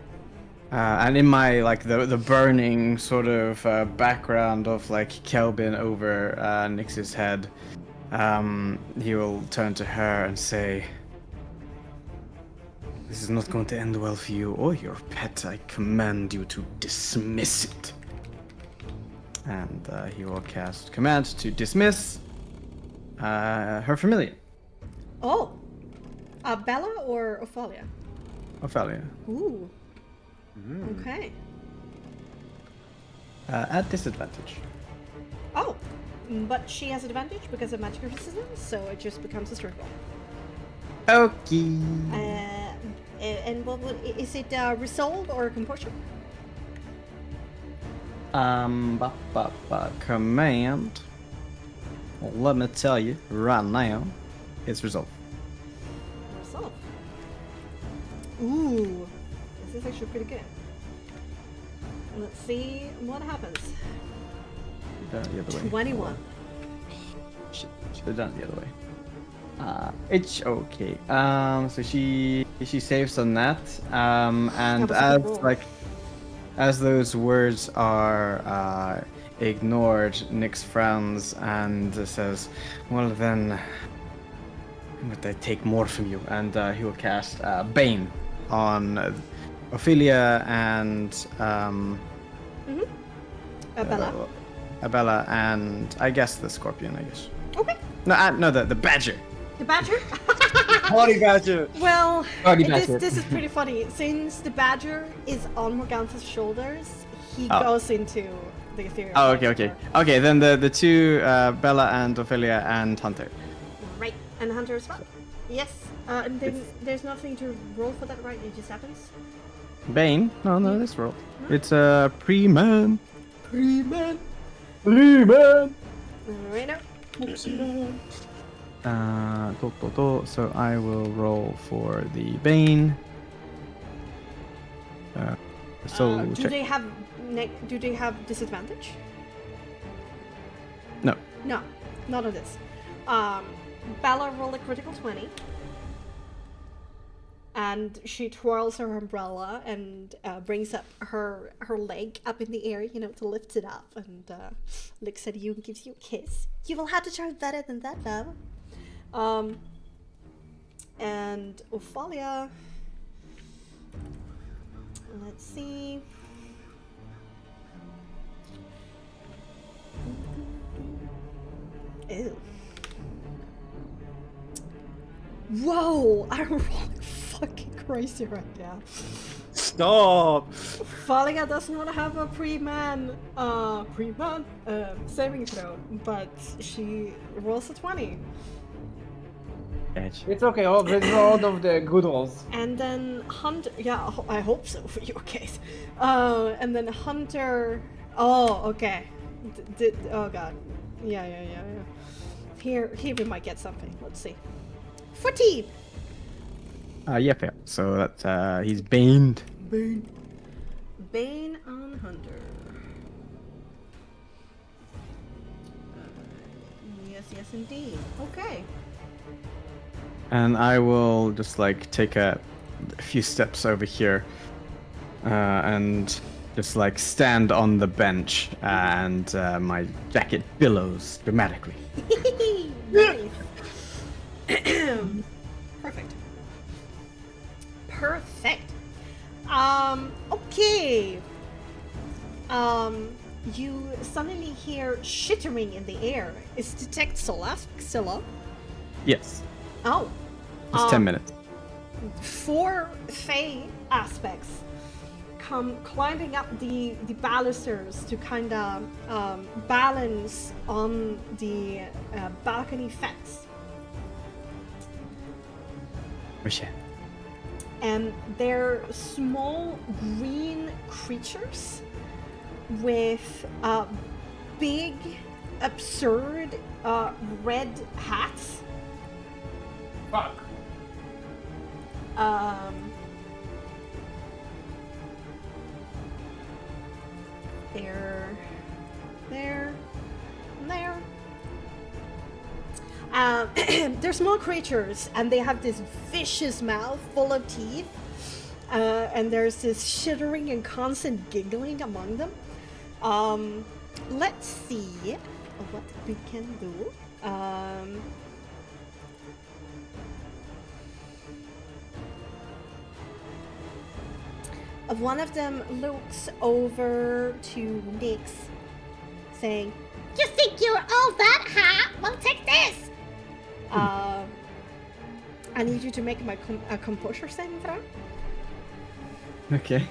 And in my, the burning sort of background of, Kelvin over Nyx's head, he will turn to her and say, "This is not going to end well for you or your pet. I command you to dismiss it." And he will cast command to dismiss her familiar. Oh. Bella or Ophelia? Ophelia. Ooh. Okay. At disadvantage. Oh, but she has advantage because of magic resistance, so it just becomes a straight roll. Okay. And what would is it? Resolve or composure? Command. Well, let me tell you right now, it's resolve. Resolve. Ooh, this is actually pretty good. Let's see what happens. The other way. 21. Should have done it the other way. It's okay. So she saves on that. And That was a good roll. as those words are ignored, Nyx frowns and says, "Well then, but I take more from you." And he will cast Bane on Ophelia and Bella. Abella and I guess the scorpion. I guess. Okay. No, the badger. The badger? Bloody badger. Well, Bloody this badger. is pretty funny. Since the badger is on Morganta's shoulders, he Oh. goes into the ethereal. Oh, okay. Okay, then the two Bella and Ophelia and Hunter. Right, and Hunter as well. Yes, and then there's nothing to roll for that, right? It just happens. Bane? No, this roll. It's a pre-man. Pre-man. Pre-man. Right now. So I will roll for the Bane. Do check. they have disadvantage? No. No, none of this. Bella rolled a critical 20. and she twirls her umbrella and brings up her leg up in the air, you know, to lift it up, and looks at you and gives you a kiss. You will have to try better than that, love. And Ophalia, let's see. Ew. Whoa, I'm rolling fucking crazy right now. Stop! Ophalia does not have a pre-man saving throw, but she rolls a 20. Edge. It's okay. These are all of the good rolls. And then Hunter, yeah, I hope so for your case. And then Hunter, oh, okay. Oh god. Yeah. Here we might get something. Let's see. 14! Yeah, fail. So that's, he's baned. Bane on Hunter. Yes, indeed. Okay. And I will just like take a few steps over here and just like stand on the bench and my jacket billows dramatically. Nice. Perfect. Okay. You suddenly hear shittering in the air. Is detect Scylla? Yes. Oh. It's 10 minutes. 4 Fey aspects come climbing up the balusters to kind of balance on the balcony fence. Oh shit. And they're small green creatures with big, absurd red hats. Fuck. They're there, and there. They're small creatures, and they have this vicious mouth full of teeth. And there's this shittering and constant giggling among them. Let's see what we can do. One of them looks over to Nyx, saying, "You think you're all that, huh? Well, take this." I need you to make a composure saving throw. Okay.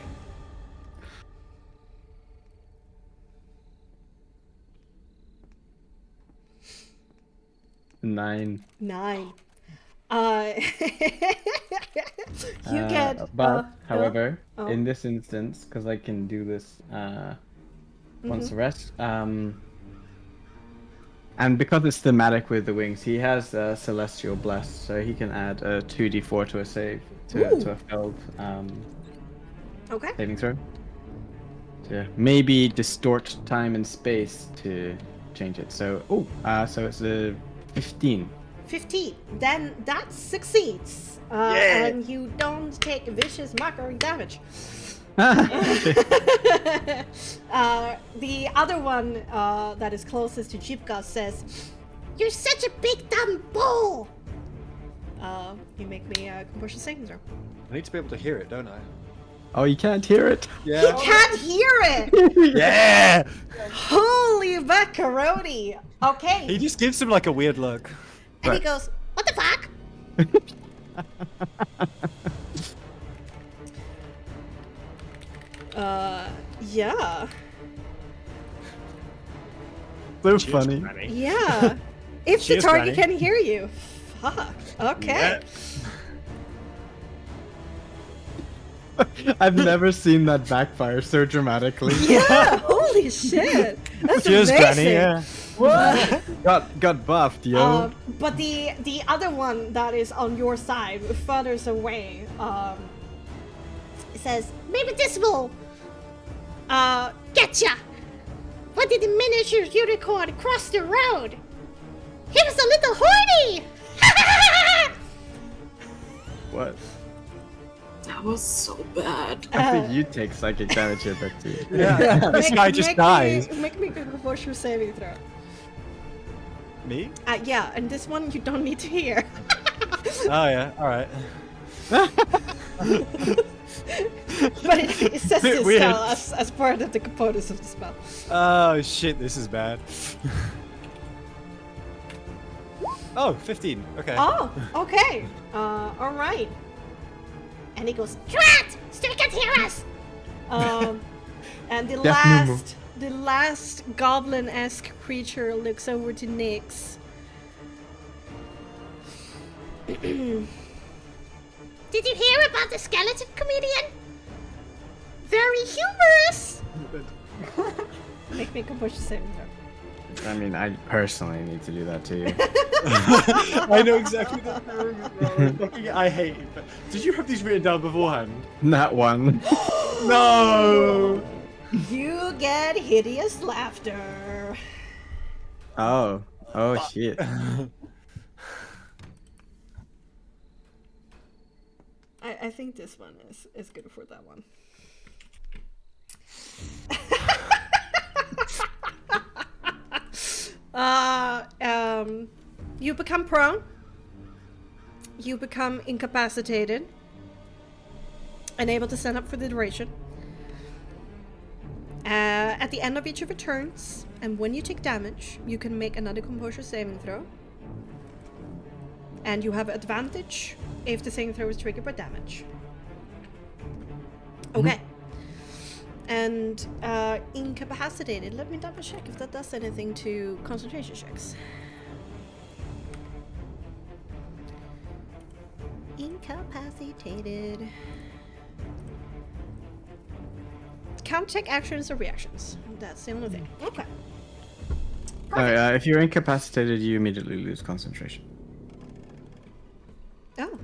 Nine. You get. But, however, oh. in this instance, because I can do this once a rest, and because it's thematic with the wings, he has Celestial Bless, so he can add a 2d4 to a save, to a failed Okay. saving throw. To maybe distort time and space to change it. So, so it's a 15. 15. Then that succeeds. And you don't take vicious mockery damage. The other one that is closest to Jipka says, "You're such a big dumb bull!" You make me a composure saving throw. I need to be able to hear it, don't I? Oh, you can't hear it? Yeah. He can't hear it! Yeah! Holy macaroni! Okay. He just gives him like a weird look. And he goes, "What the fuck?" Yeah. So funny. Yeah. If the Cheers, target Granny. can hear you. Fuck. Okay. I've never seen that backfire so dramatically. Yeah. Holy shit. That's Cheers, amazing. Granny, yeah. What? Got buffed, yo. But the other one that is on your side, further away, says, "Maybe this will getcha. What did the miniature unicorn cross the road? He was a little horny." What? was so bad. I think you take psychic damage here, Bexxy. Yeah, this guy just dies. Make me a composure saving throw. Me? Yeah, and this one you don't need to hear. Oh yeah, alright. But it says this Weird. spell as part of the components of the spell. Oh shit, this is bad. Oh, 15. Okay. Oh, okay. Alright. And he goes, Drat! Still can't hear us! And the last goblin-esque creature looks over to Nyx. Did you hear about the skeleton comedian? Very humorous! Make me a composure saving throw. I mean, I personally need to do that to you. I know exactly what you're I hate it. Did you have these written down beforehand? That one. No! You get hideous laughter. Oh. Oh shit. I think this one is good for that one. You become prone. You become incapacitated. Unable to stand up for the duration. At the end of each of your turns, and when you take damage, you can make another composure saving throw. And you have advantage if the saving throw is triggered by damage. Okay. And incapacitated. Let me double check if that does anything to concentration checks. Incapacitated. Count check actions or reactions. That's the only thing. Okay. If you're incapacitated, you immediately lose concentration. Oh.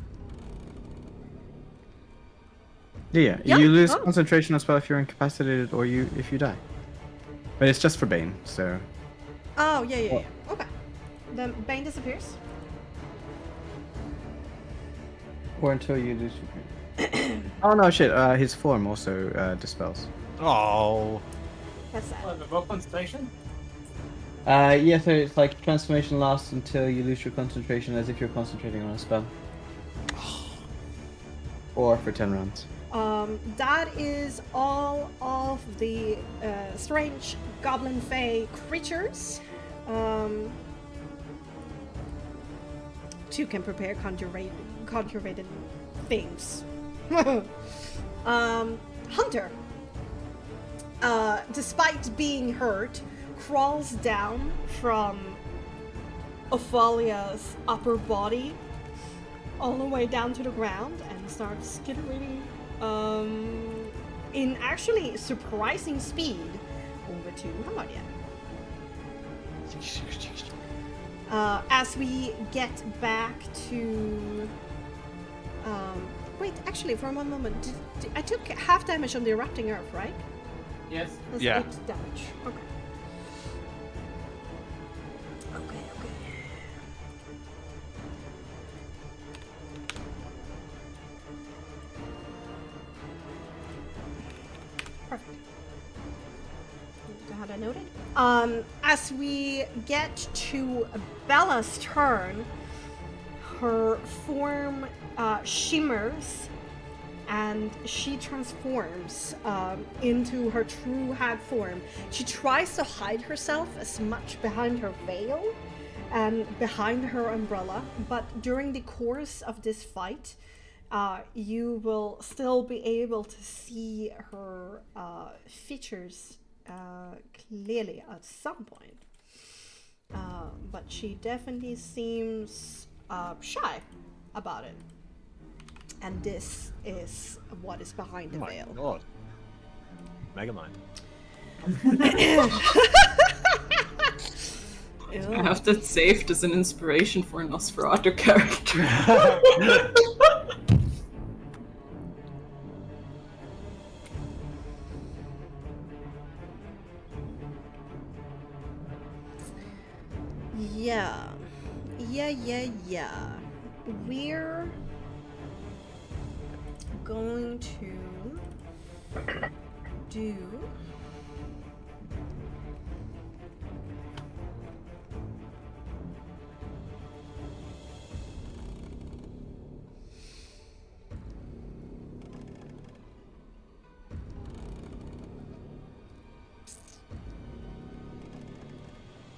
Yeah, Yeah, you lose oh. concentration as well if you're incapacitated or if you die. But it's just for Bane, so... Oh, yeah. Okay. Then Bane disappears. Or until you lose your... Oh no, shit, his form also dispels. Oh. That's sad. Oh, the concentration? Yeah, so it's like transformation lasts until you lose your concentration as if you're concentrating on a spell. Or for 10 rounds. That is all of the strange goblin fae creatures. Two can prepare conjurated things. Hunter, despite being hurt, crawls down from Ophalia's upper body all the way down to the ground and starts skittering in actually surprising speed over to Hamadia. As we get back to wait, actually for one moment, I took half damage on the erupting earth, right? Yes. That's Yeah. 8 damage. Okay. Perfect. Had I noted? As we get to Bella's turn, her form shimmers and she transforms into her true hag form. She tries to hide herself as much behind her veil and behind her umbrella, but during the course of this fight, you will still be able to see her features clearly at some point. But she definitely seems shy about it. And this is what is behind the veil. God. Megamind. I have that saved as an inspiration for a Nosferatu character. Yeah. We're going to do.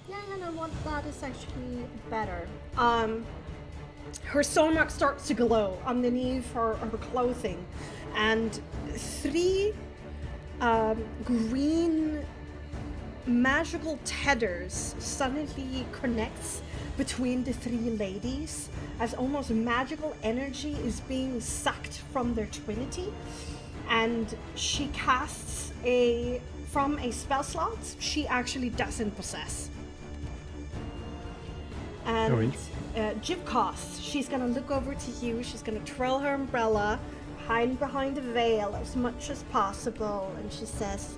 Yeah, you know what? That is actually better. Her Frostmark starts to glow underneath her clothing, and 3 green magical tethers suddenly connects between the 3 ladies, as almost magical energy is being sucked from their trinity, and she casts from a spell slot she actually doesn't possess. And Jivkos, she's gonna look over to you, she's gonna twirl her umbrella, hide behind the veil as much as possible, and she says,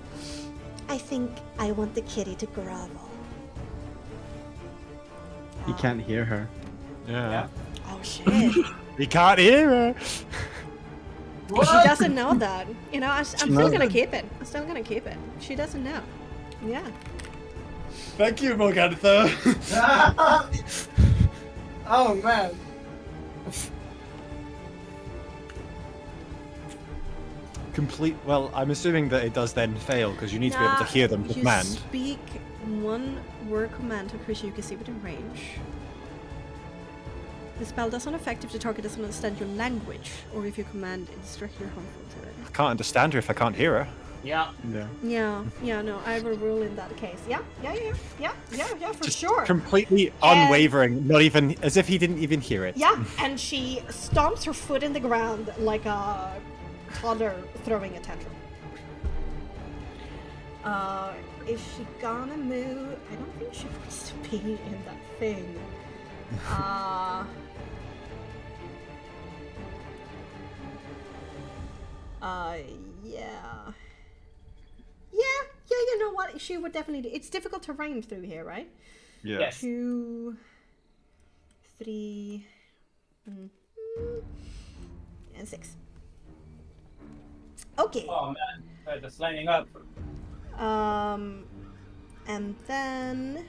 I think I want the kitty to grovel. You can't hear her. Yeah. Oh shit. We can't hear her. She doesn't know that. You know, I'm still gonna keep it. I'm still gonna keep it. She doesn't know. Yeah. Thank you, Morgantha. Oh man. Well, I'm assuming that it does then fail because you need to be able to hear them to command. You speak one word command to a creature you can see within range. The spell doesn't affect if the target doesn't understand your language, or if your command is directly harmful to it. I can't understand her if I can't hear her. Yeah. Yeah, no, I have a rule in that case. Yeah, for Just sure. completely unwavering, not even as if he didn't even hear it. Yeah, and she stomps her foot in the ground like a toddler throwing a tantrum. Is she gonna move? I don't think she wants to be in that thing. Yeah, you know what? She would definitely. It's difficult terrain through here, right? Yeah. Yes. 2, 3, and 6. Okay. Oh man, they're just lining up. And then,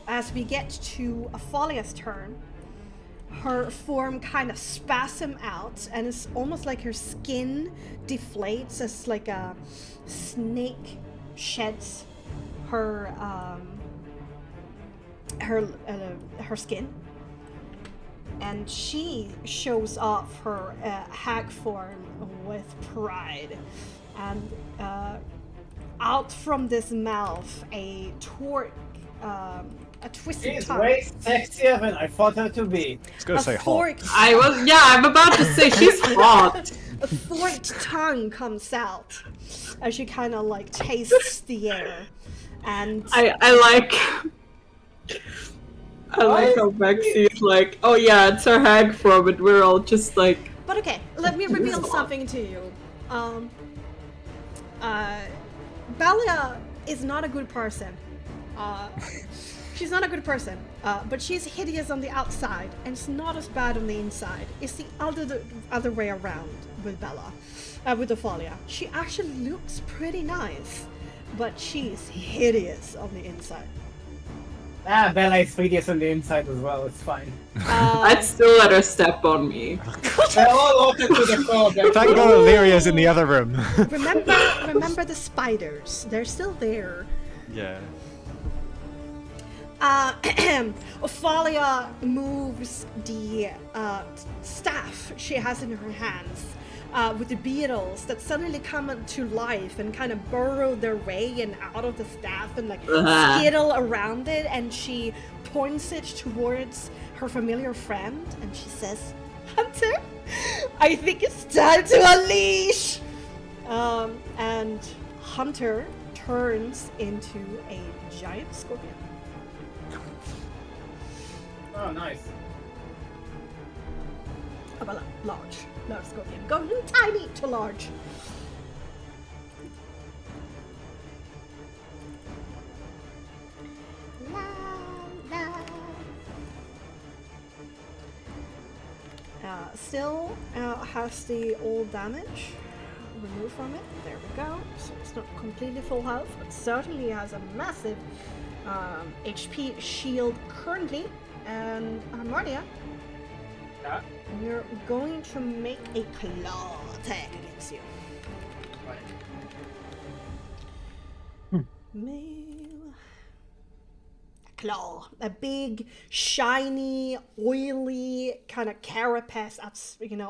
as we get to Aphalia's turn, her form kind of spasms out, and it's almost like her skin deflates as like a snake sheds her skin, and she shows off her hag form with pride, and out from this mouth a twisted She's tongue. way sexier than I thought her to be. I was gonna say hot. forked, I'm about to say she's hot. a forked tongue comes out as she kind of like tastes the air, and I like how Bexxy is like, oh yeah, it's her hag form, but we're all just like. But okay, let me reveal something to you. Balia is not a good person. She's not a good person, but she's hideous on the outside, and it's not as bad on the inside. It's the other way around with Bella, with Ophalia. She actually looks pretty nice, but she's hideous on the inside. Bella is hideous on the inside as well, it's fine. I'd still let her step on me. They're all open to the core. Thank God Illyria's in the other room. Remember the spiders. They're still there. Yeah. Ophalia moves the staff she has in her hands with the beetles that suddenly come to life and kind of burrow their way in out of the staff and like skittle around it, and she points it towards her familiar friend and she says, Hunter, I think it's time to unleash! And Hunter turns into a giant scorpion. Oh, nice. Of a large scorpion. Going from tiny to large. La, la. Still has the old damage removed from it. There we go. So it's not completely full health, but certainly has a massive HP shield currently. And Harmonia, you're going to make a claw attack against you. Male. Claw. A big, shiny, oily kind of carapace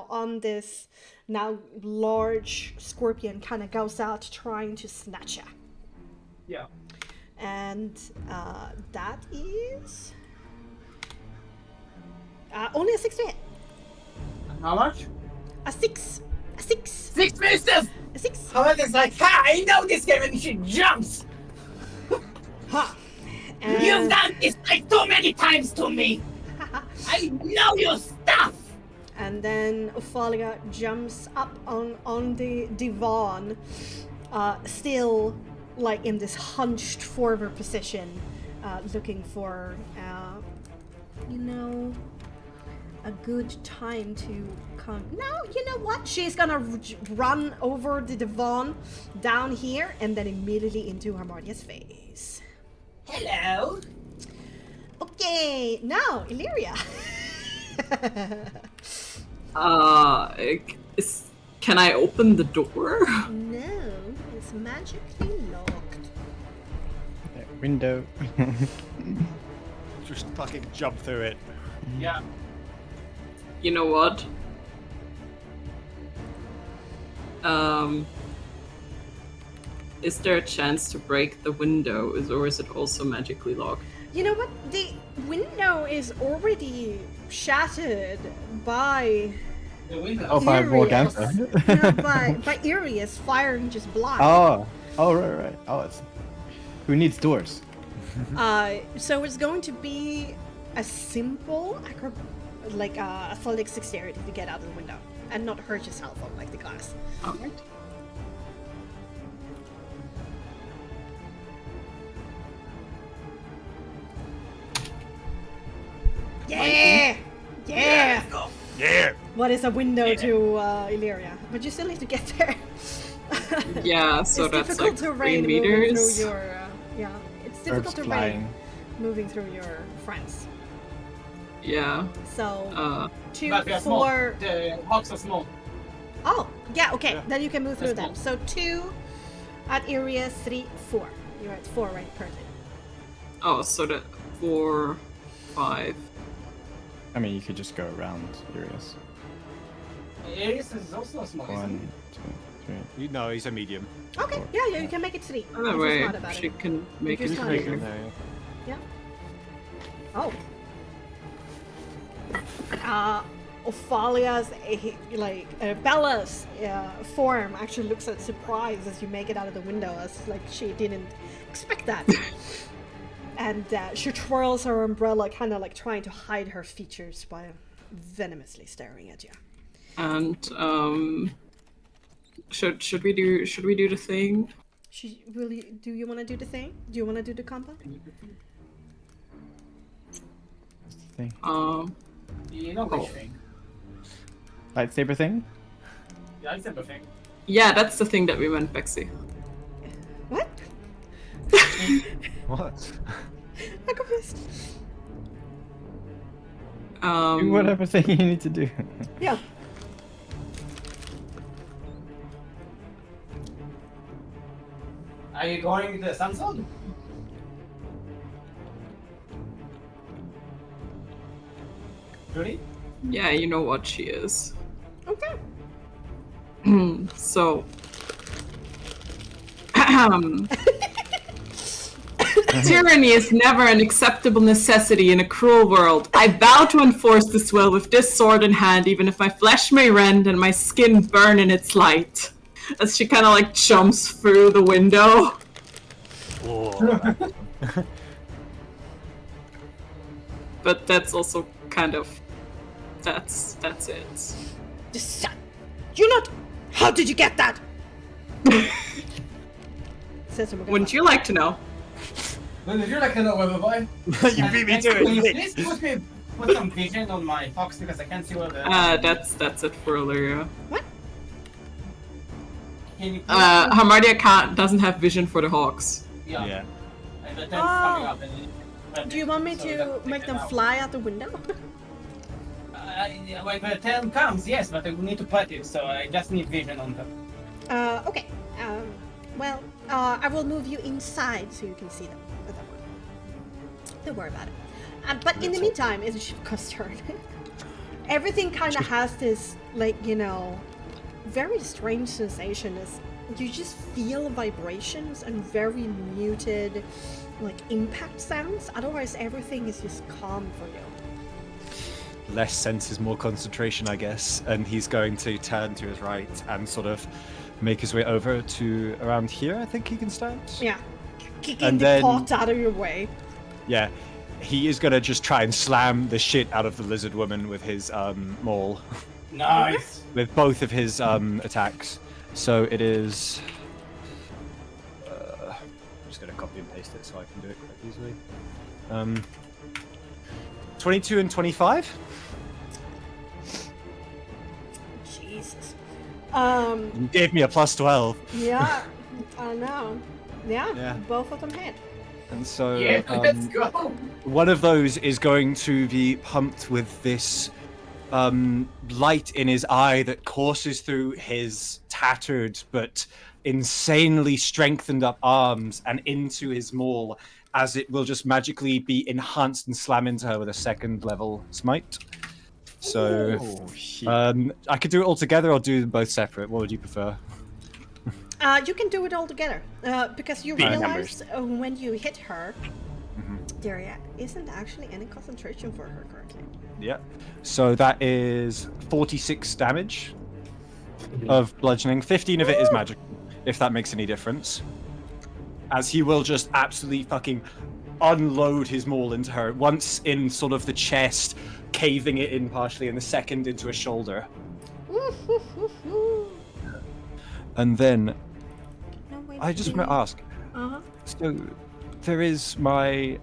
on this now large scorpion kind of goes out trying to snatch her. Yeah. And that is only a 6 to hit. How much? A 6. A 6. 6 misses! A 6. However's like, ha! I know this game and she jumps! Ha! You've done this like too many times to me! I know your stuff! And then Ophalia jumps up on the divan, still like in this hunched forward position, looking for, a good time to come. No, you know what? She's gonna run over the divan down here and then immediately into Harmonia's face. Hello? Okay, now Illyria. Can I open the door? No, it's magically locked. Window. Just fucking jump through it. Yeah. You know what? Is there a chance to break the window, or is it also magically locked? You know what? The window is already shattered by The window. Oh, by Irius. Vorganza. No, by Irius firing just blind. Oh, right. Oh, it's who needs doors? So it's going to be a simple athletic dexterity to get out of the window and not hurt yourself on like the glass. Alright. Yeah! Yeah! Yeah. What is a window to Illyria? But you still need to get there. Yeah, so it's that's difficult like 3 terrain meters. moving through your it's difficult Birds terrain flying. moving through your friends. Yeah. So 2, But we are small. 4. The hawks are small. Oh, yeah, okay. Yeah. Then you can move through That's them. So 2 at area 3, 4. You're at 4 right currently. Oh, so that 4, 5. I mean, you could just go around Urias. Aries is also small. isn't 1, 2, 3. No, he's a medium. Okay, yeah, you can make it 3. Either I'm way, just mad about she it. can make You it just can't bigger. make Yeah. Oh. Ophalia's Bella's form actually looks at surprise as you make it out of the window, as like she didn't expect that. And she twirls her umbrella, kind of like trying to hide her features by venomously staring at you. And should we do the thing? Do you want to do the thing? Do you want to do the combo? Thing. You know which thing? Lightsaber thing? Yeah, it's everything. Yeah, that's the thing that we meant, Bexxy. What? What? I'm confused. Do whatever thing you need to do. Yeah. Are you going to the sunset? Really? Yeah, you know what she is. Okay. So. Tyranny is never an acceptable necessity in a cruel world. I vow to enforce this will with this sword in hand, even if my flesh may rend and my skin burn in its light. As she kind of like jumps through the window. But that's also kind of that's it. You not? How did you get that? Wouldn't you like to know? Would you like to know, Weatherboy? You beat me to Can you it. please put me put some vision on my hawks because I can't see where the. That's it for Illyria. Can you? Hamartia doesn't have vision for the hawks. Yeah. And the tent's coming up. And Do you want me to make them fly out the window? When the tent comes, yes, but I will need to put it, so I just need vision on them. Okay. Well, I will move you inside so you can see them at that point. Don't worry about it. But in the meantime, it's Shivka's turn. Everything kind of has this, like, you know, very strange sensation. Is you just feel vibrations and very muted, like, impact sounds. Otherwise, everything is just calm for you. Less senses, more concentration, I guess. And he's going to turn to his right and sort of make his way over to around here. I think he can stand. Yeah, kicking the pot out of your way. Yeah, he is gonna just try and slam the shit out of the lizard woman with his maul. Nice. With both of his attacks. So it is. I'm just gonna copy and paste it so I can do it quite easily. 22 and 25. Jesus. You gave me a plus 12. Yeah, I know. Yeah, both of them hit. And so let's go. one of those is going to be pumped with this light in his eye that courses through his tattered but insanely strengthened up arms and into his maul, as it will just magically be enhanced and slam into her with a second level smite. So I could do it all together or do them both separate. What would you prefer? You can do it all together, because you realize when you hit her, there isn't actually any concentration for her currently. Yeah. So that is 46 damage of bludgeoning. 15 of it is magic, if that makes any difference. As he will just absolutely fucking unload his maul into her, once in sort of the chest, caving it in partially, and the second into a shoulder. And then I just want to ask. So there is my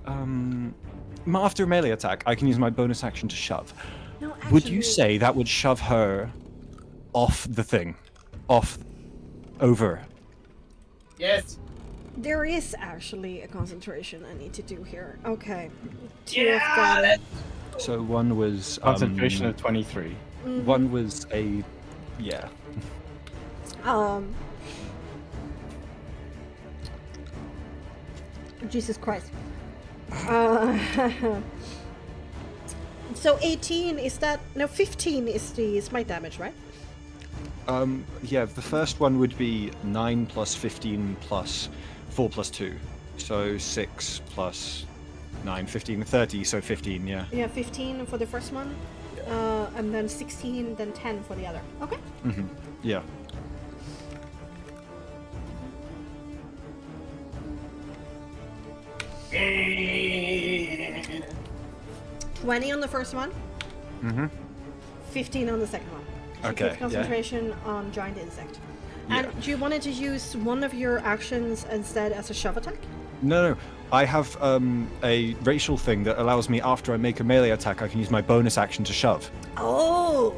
after a melee attack, I can use my bonus action to shove. No, actually, Would you say that would shove her off the thing, over? Yes. there is actually a concentration I need to do here. Okay. Yeah. So one was concentration of 23. One was a Jesus Christ. So 18 is that? No, 15 is the smite damage, right? Yeah, the first one would be 9 plus 15 plus 4 plus 2. So 6 plus 9, 15, 30, so 15, yeah. Yeah, 15 for the first one, and then 16, then 10 for the other. Okay. Mm-hmm. Yeah. Mm. 20 on the first one. 15 on the second one. Okay. Keep concentration on giant insect. Yeah. And do you want to use one of your actions instead as a shove attack? No. I have a racial thing that allows me, after I make a melee attack, I can use my bonus action to shove. Oh.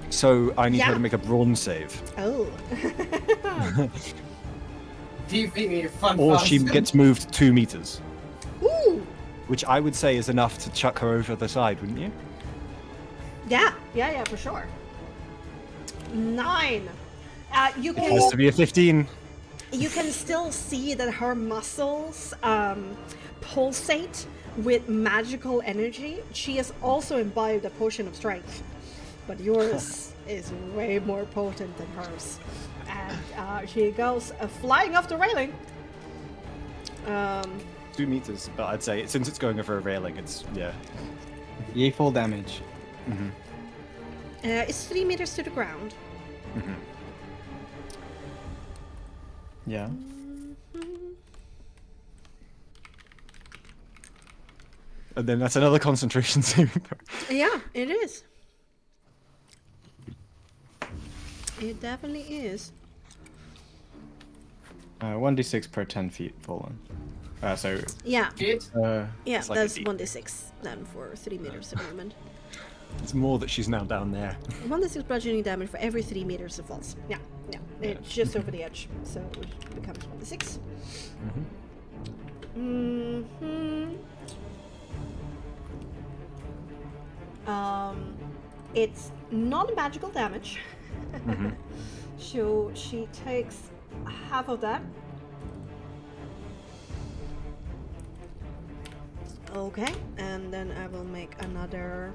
So I need her to make a brawn save. Oh. Or she gets moved 2 meters. Ooh. Which I would say is enough to chuck her over the side, wouldn't you? Yeah, for sure. 9. You can. It has to be a 15. You can still see that her muscles pulsate with magical energy. She has also imbibed a potion of strength, but yours is way more potent than hers. And she goes flying off the railing. 2 meters, but I'd say since it's going over a railing, it's Yay, full damage. It's 3 meters to the ground. Yeah. And then that's another concentration saving throw. Yeah, it is. It definitely is. 1d6 per 10 feet fallen. So Yeah. Shit. Yeah, It's like a that's D- 1d6 then for 3 meters of movement. It's more that she's now down there. 1d6 bludgeoning damage for every 3 meters it falls. Yeah. It's just over the edge, so it becomes 1d6. It's non-magical damage. So she takes half of that. Okay, and then I will make another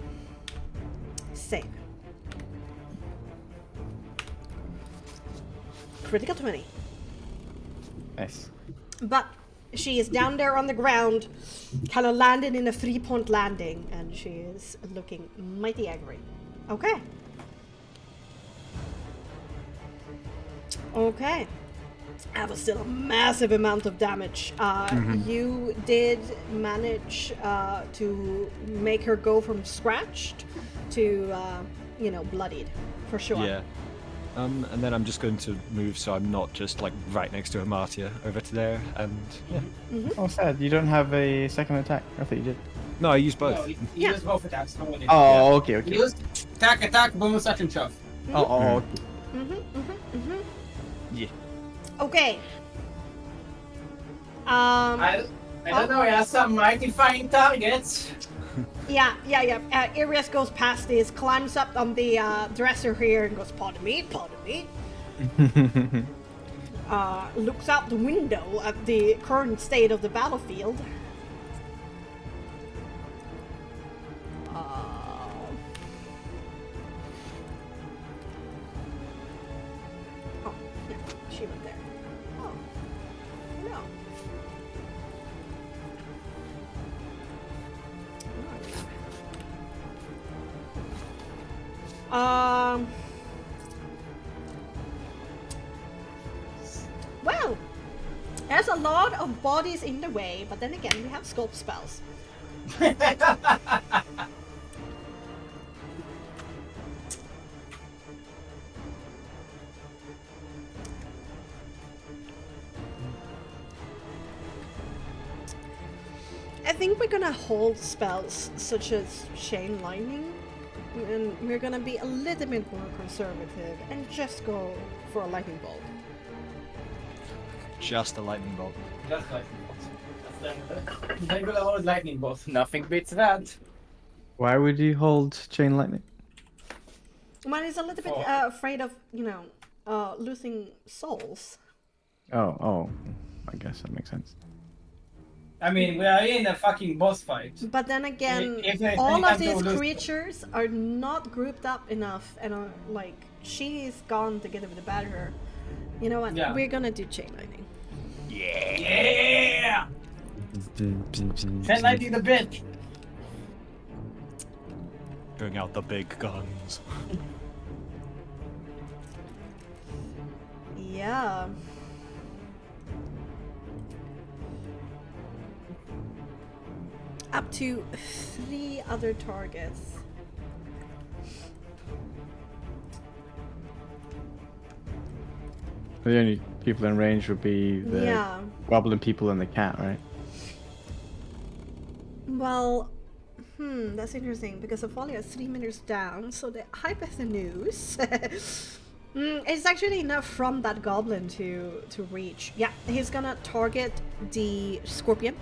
save. Critical 20. nice. But she is down there on the ground, kind of landed in a 3-point landing, and she is looking mighty angry. Okay. Okay. That was still a massive amount of damage. You did manage to make her go from scratched to, bloodied, for sure. Yeah. And then I'm just going to move so I'm not just like right next to Amartya over to there. And yeah. Oh, sad. You don't have a second attack. I thought you did. No, I use both. No, you use both attacks. No one did. Oh, okay. You use attack, bonus action, shove. Oh, okay. Yeah. Okay. I don't know, he has some mighty fine targets. Yeah. Arias goes past this, climbs up on the dresser here and goes, pardon me. Looks out the window at the current state of the battlefield. Oh, yeah, she went there. Oh, no. Well, there's a lot of bodies in the way, but then again, we have sculpt spells. I think we're gonna hold spells such as Chain Lightning, and we're gonna be a little bit more conservative and just go for a lightning bolt. Just a lightning bolt. Just lightning bolt. Then gonna hold lightning bolt. Nothing beats that. Why would you hold chain lightning? One is a little bit afraid of, losing souls. Oh, I guess that makes sense. I mean, we are in a fucking boss fight. But then again, If there's all any of time to these lose- creatures are not grouped up enough, and she's gone together with the batterer. You know what? Yeah. We're gonna do chain lightning. Yeah! Chain lightning the bitch! Bring out the big guns. Yeah. Up to 3 other targets. The only people in range would be the Yeah. goblin people and the cat, right? Well, that's interesting because Ophalia is 3 meters down, so the hypotenuse is actually enough from that goblin to reach. Yeah, he's gonna target the scorpion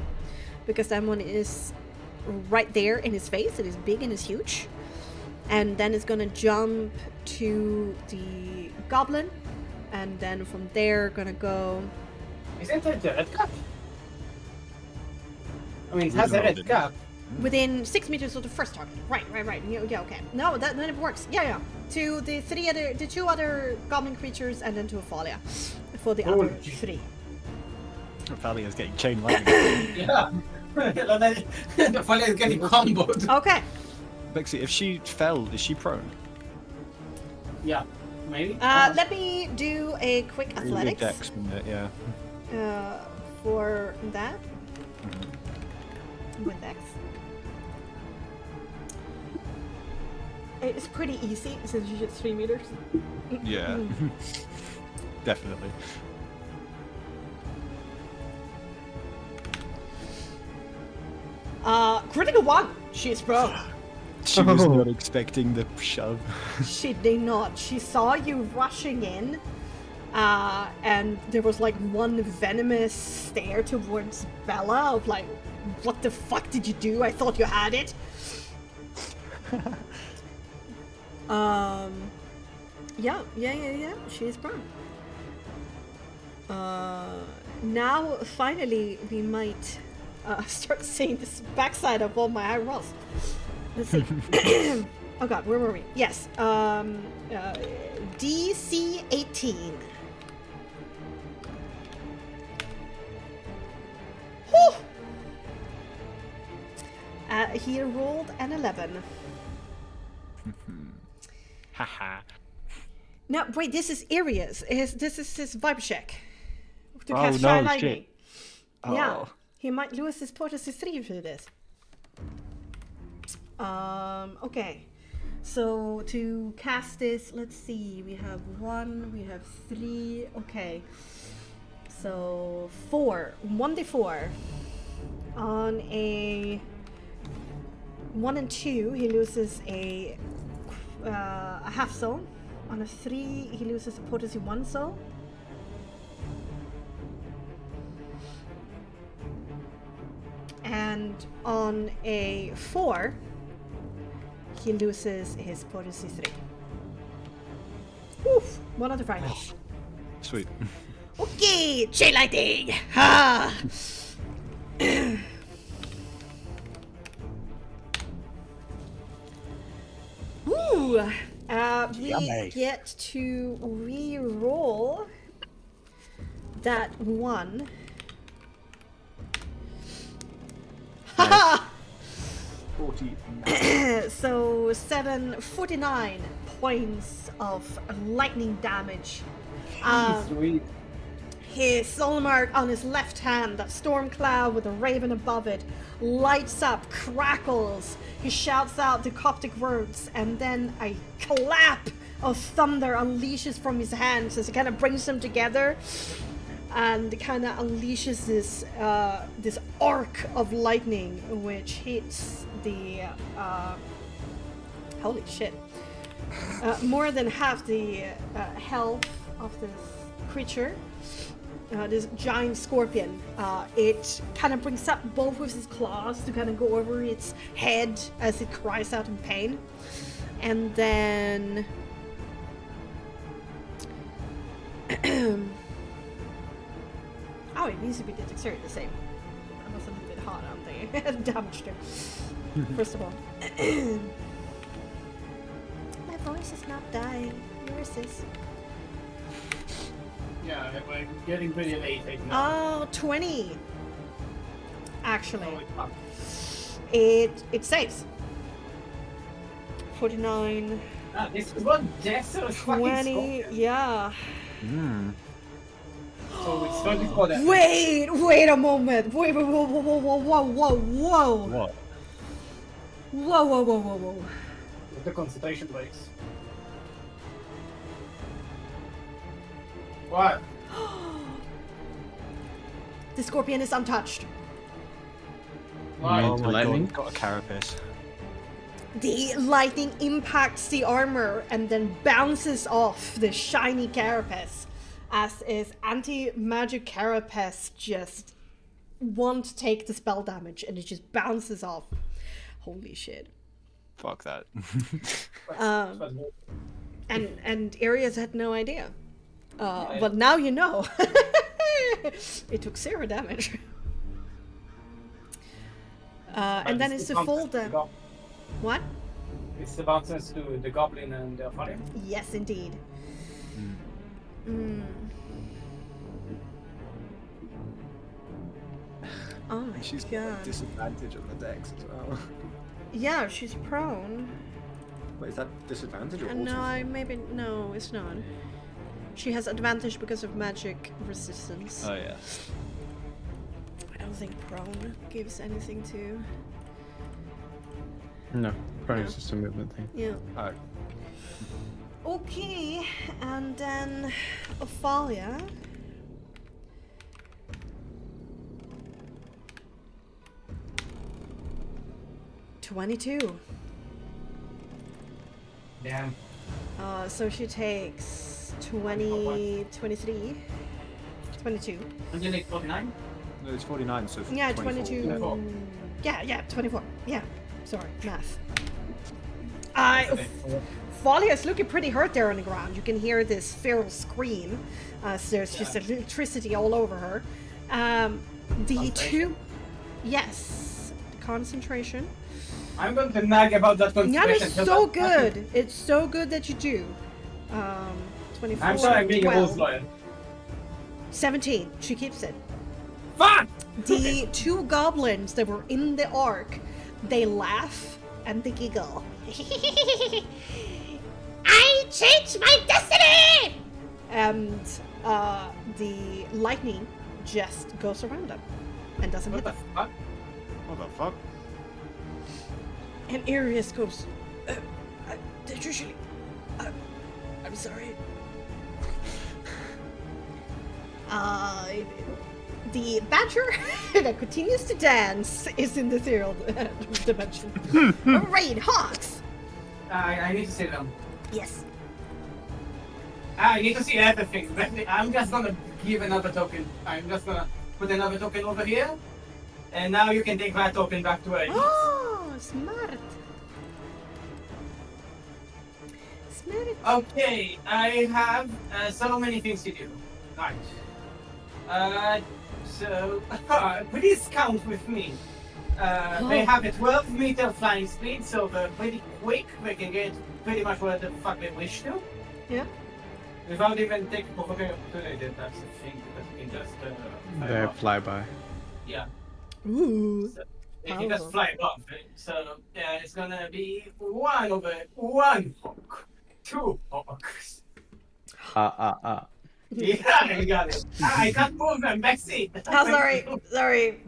because that one is right there in his face. It is big and is huge, and then it's gonna jump to the goblin, and then from there gonna go. Isn't it the red cap? I mean, it has a red cap. Within 6 meters of the first target. Right. Yeah, okay. No, then it works. Yeah. To the 2 other goblin creatures, and then to Ophalia for the other 3. Valia's getting chain lightning. Yeah. The fella is getting comboed. Okay. Bexxy, if she fell, is she prone? Yeah, maybe. Let me do a quick Maybe athletics Dex, wouldn't it? Yeah. for that. With Dex. It's pretty easy since you just 3 meters. Yeah. Definitely. critical one. She's prone. She was not expecting the shove. She did not. She saw you rushing in, and there was like one venomous stare towards Bella of like, what the fuck did you do? I thought you had it. Yeah. She's prone. Now, finally, we might start seeing this backside of all my high rolls. Let's see. Oh god, where were we? Yes. DC 18. Whew! He rolled an 11. Haha. No, wait, this is Arias. This is his vibe check. To Oh, cast no, Fire Lightning. shit. Yeah. Oh. He might lose his potency 3 for this. Okay. So to cast this, let's see, we have 1, we have 3, okay. So 4, 1d4. On a 1 and 2, he loses a half soul. On a 3, he loses a potency 1 soul. And on a 4, he loses his potency 3. Oof! 1 out of 5. Sweet. Okay! Chain lightning! Ha! Ooh! We Yummy. get to re-roll that 1. Haha! 40. So 49 points of lightning damage. Sweet. His soul mark on his left hand, that storm cloud with a raven above it, lights up, crackles. He shouts out the Coptic words, and then a clap of thunder unleashes from his hands as it kind of brings them together, and kind of unleashes this this arc of lightning, which hits the holy shit, more than half the health of this creature. This giant scorpion. It kind of brings up both of its claws to kind of go over its head as it cries out in pain. And then... oh, it needs to be the dexterity the same. That was a little bit hard on the damage there. First of all. My voice is not dying. Yours is. Yeah, we're getting pretty late right now. Oh, 20. Actually. Holy fuck. It saves. 49, This is what Dexter is fucking 20, yeah. So it's 24 damage. Wait a moment. Whoa. What? Whoa. With the concentration breaks. What? The scorpion is untouched. Why? Oh my lightning? god, got a carapace. The lightning impacts the armor and then bounces off the shiny carapace, as if anti-magic carapace just won't take the spell damage and it just bounces off. Holy shit. Fuck that. And Arias had no idea. But now you know. It took 0 damage. And then it's the full damage. What? It's the bounces to the goblin and the fire. Yes, indeed. Oh my She's got god. a disadvantage on the dex as well. Yeah, she's prone. Wait, is that disadvantage or No, it's not. She has advantage because of magic resistance. Oh yeah. I don't think prone gives anything to. No, probably No. just a movement thing. Yeah. Alright. Okay, and then Ophalia. 22. Damn. So she takes 20, 23, 22. And you take 49? No, it's 49, so Yeah, 24. 22. 24. Yeah, 24. Yeah, sorry, math. Folly is looking pretty hurt there on the ground. You can hear this feral scream. So there's just electricity all over her. The two... Yes, concentration. I'm going to nag about that Yeah, concentration. it's so good. It's so good that you do. 24, I'm sorry I'm being a 12, wolf lawyer. 17. She keeps it. Fuck! The two goblins that were in the ark, they laugh and they giggle. I changed my destiny! And the lightning just goes around them and doesn't hit What the them. fuck? What the fuck? And Arius goes, usually, I'm sorry. The badger that continues to dance is in the ethereal dimension. Raid Hawks! I need to see them. Yes. I need to see everything. I'm just gonna give another token. I'm just gonna put another token over here. And now you can take that token back to where it is. Oh, smart. Smart. Okay, I have so many things to do. Right. So, please count with me. They have a 12-meter flying speed, so they're pretty quick. They can get pretty much where the fuck they wish to. Yeah. Without even taking provoking opportunity, that's the thing. That we can just They fly by. Yeah. Ooh. So they can just fly above it. So it's gonna be 1 over 1 hawk, 2 hawks. Yeah, you got it. I can't move them, Bexxy. Oh, sorry.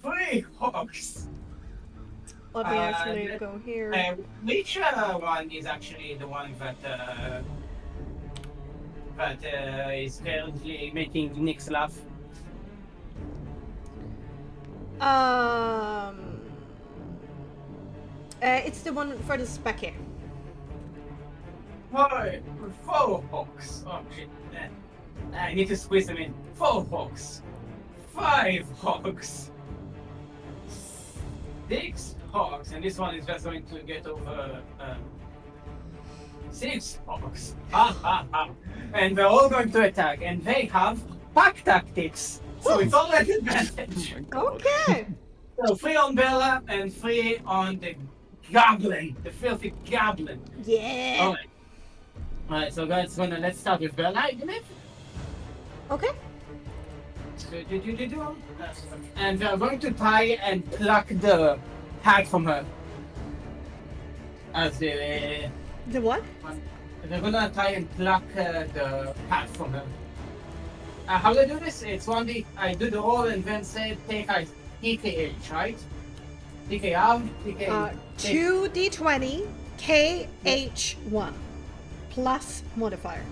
3 hawks. Let me actually go here. Which one is actually the one that is currently making Nyx laugh? It's the one for the specky. 4 hawks. Oh shit. I need to squeeze them in. 4 hawks. 5 hawks. 6 hawks. And this one is just going to get over 6 hawks. Ha ha ha. And they're all going to attack. And they have pack tactics. So it's all at advantage. Okay. So 3 on Bella and 3 on the goblin. The filthy goblin. Yeah. Alright, so guys, let's start with Bella, isn't it? Okay. And they're going to try and pluck the hat from her. As the what? They're gonna try and pluck the hat from her. How do I do this? It's 1D. I do the roll and then say take TKH, right? TKR, TK. 2d20 KH1 plus modifier.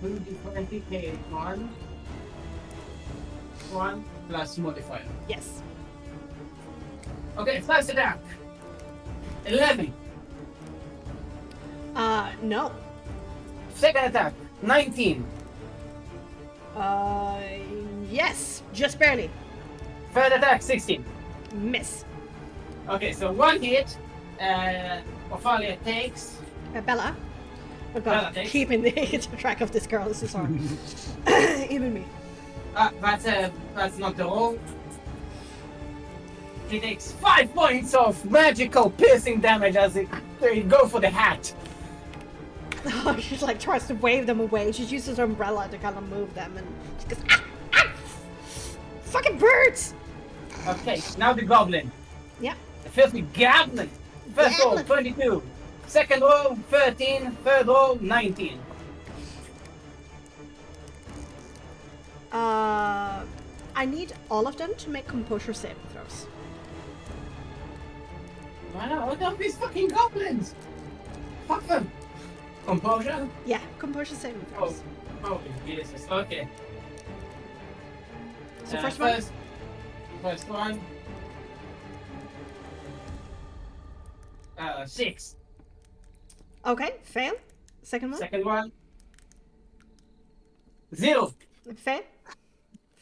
2d20 KH1. 1 plus modifier. Yes. Okay, first attack. 11. No. Second attack. 19. Yes, just barely. Third attack. 16. Miss. Okay, so 1 hit. Ophalia takes. Bella. Oh Bella god, takes. keeping the track of this girl, this is hard. Even me. That's not the roll. He takes 5 points of magical piercing damage as they go for the hat. She like tries to wave them away. She uses her umbrella to kind of move them, and she goes, ah! Fucking birds! Okay, now the goblin. Yeah. The filthy goblin. First roll, 22. Second roll, 13. Third roll, 19. I need all of them to make composure saving throws. Wow, look at these fucking goblins! Fuck them! Composure? Yeah, composure saving throws. Oh, Jesus. Okay. So first one? First one. 6. Okay, fail. Second one. Second one. 0. Fail.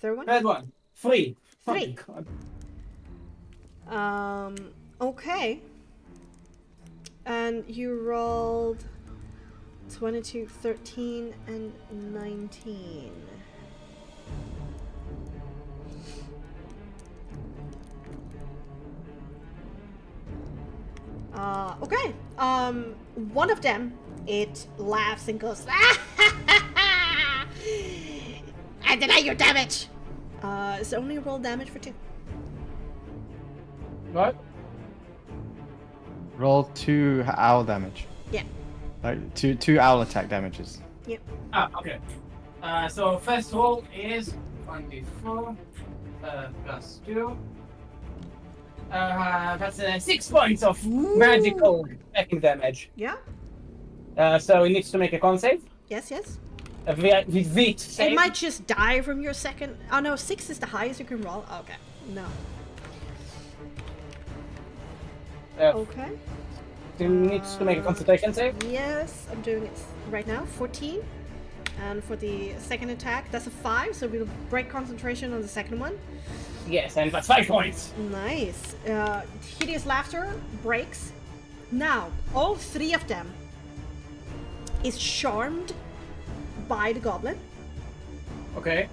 Third one. Third one. 3. 3. Oh, God. Okay. And you rolled 22, 13, and 19. Okay. One of them, it laughs and goes, I deny your damage. It's only roll damage for 2. What? Roll 2 owl damage. Yeah. Like two owl attack damages. Yep. Okay. So first roll is 1d4 plus 2. That's 6 points of magical attacking damage. Yeah. So it needs to make a con save. Yes, yes. With Vit save. It might just die from your second. Oh no, 6 is the highest you can roll. Okay. No. Okay. It needs to make a concentration save. Yes, I'm doing it right now. 14. And for the second attack, that's a 5, so we'll break concentration on the second one. Yes, and that's 5 points. Nice. Hideous laughter breaks. Now, all 3 of them is charmed by the goblin. Okay.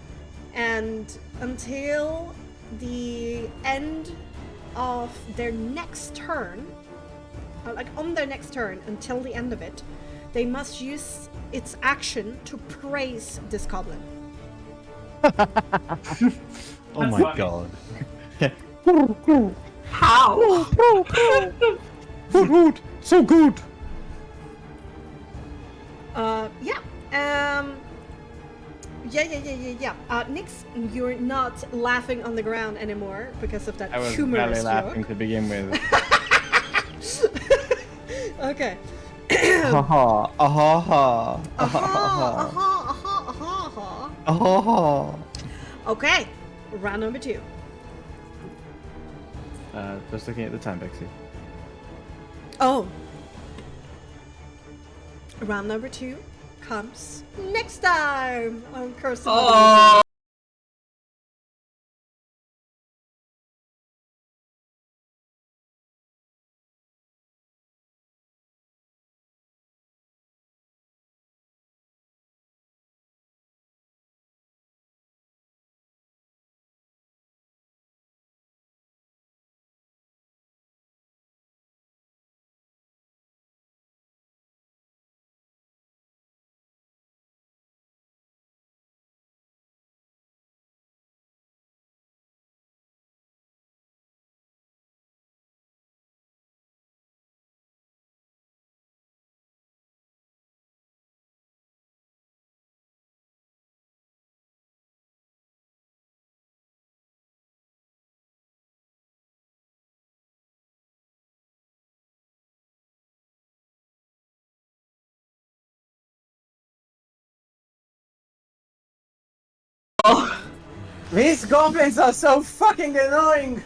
And until the end of their next turn, like on their next turn, until the end of it, they must use its action to praise this goblin. Oh my funny. god. How? Good, so good. Yeah. Yeah. Nix, you're not laughing on the ground anymore because of that I was humorous barely laughing joke. to begin with. Okay. Aha, aha, aha. Okay. Round number 2. Just looking at the time, Bexxy. Oh. Round number 2 comes next time on Curse of Oh. These goblins are so fucking annoying!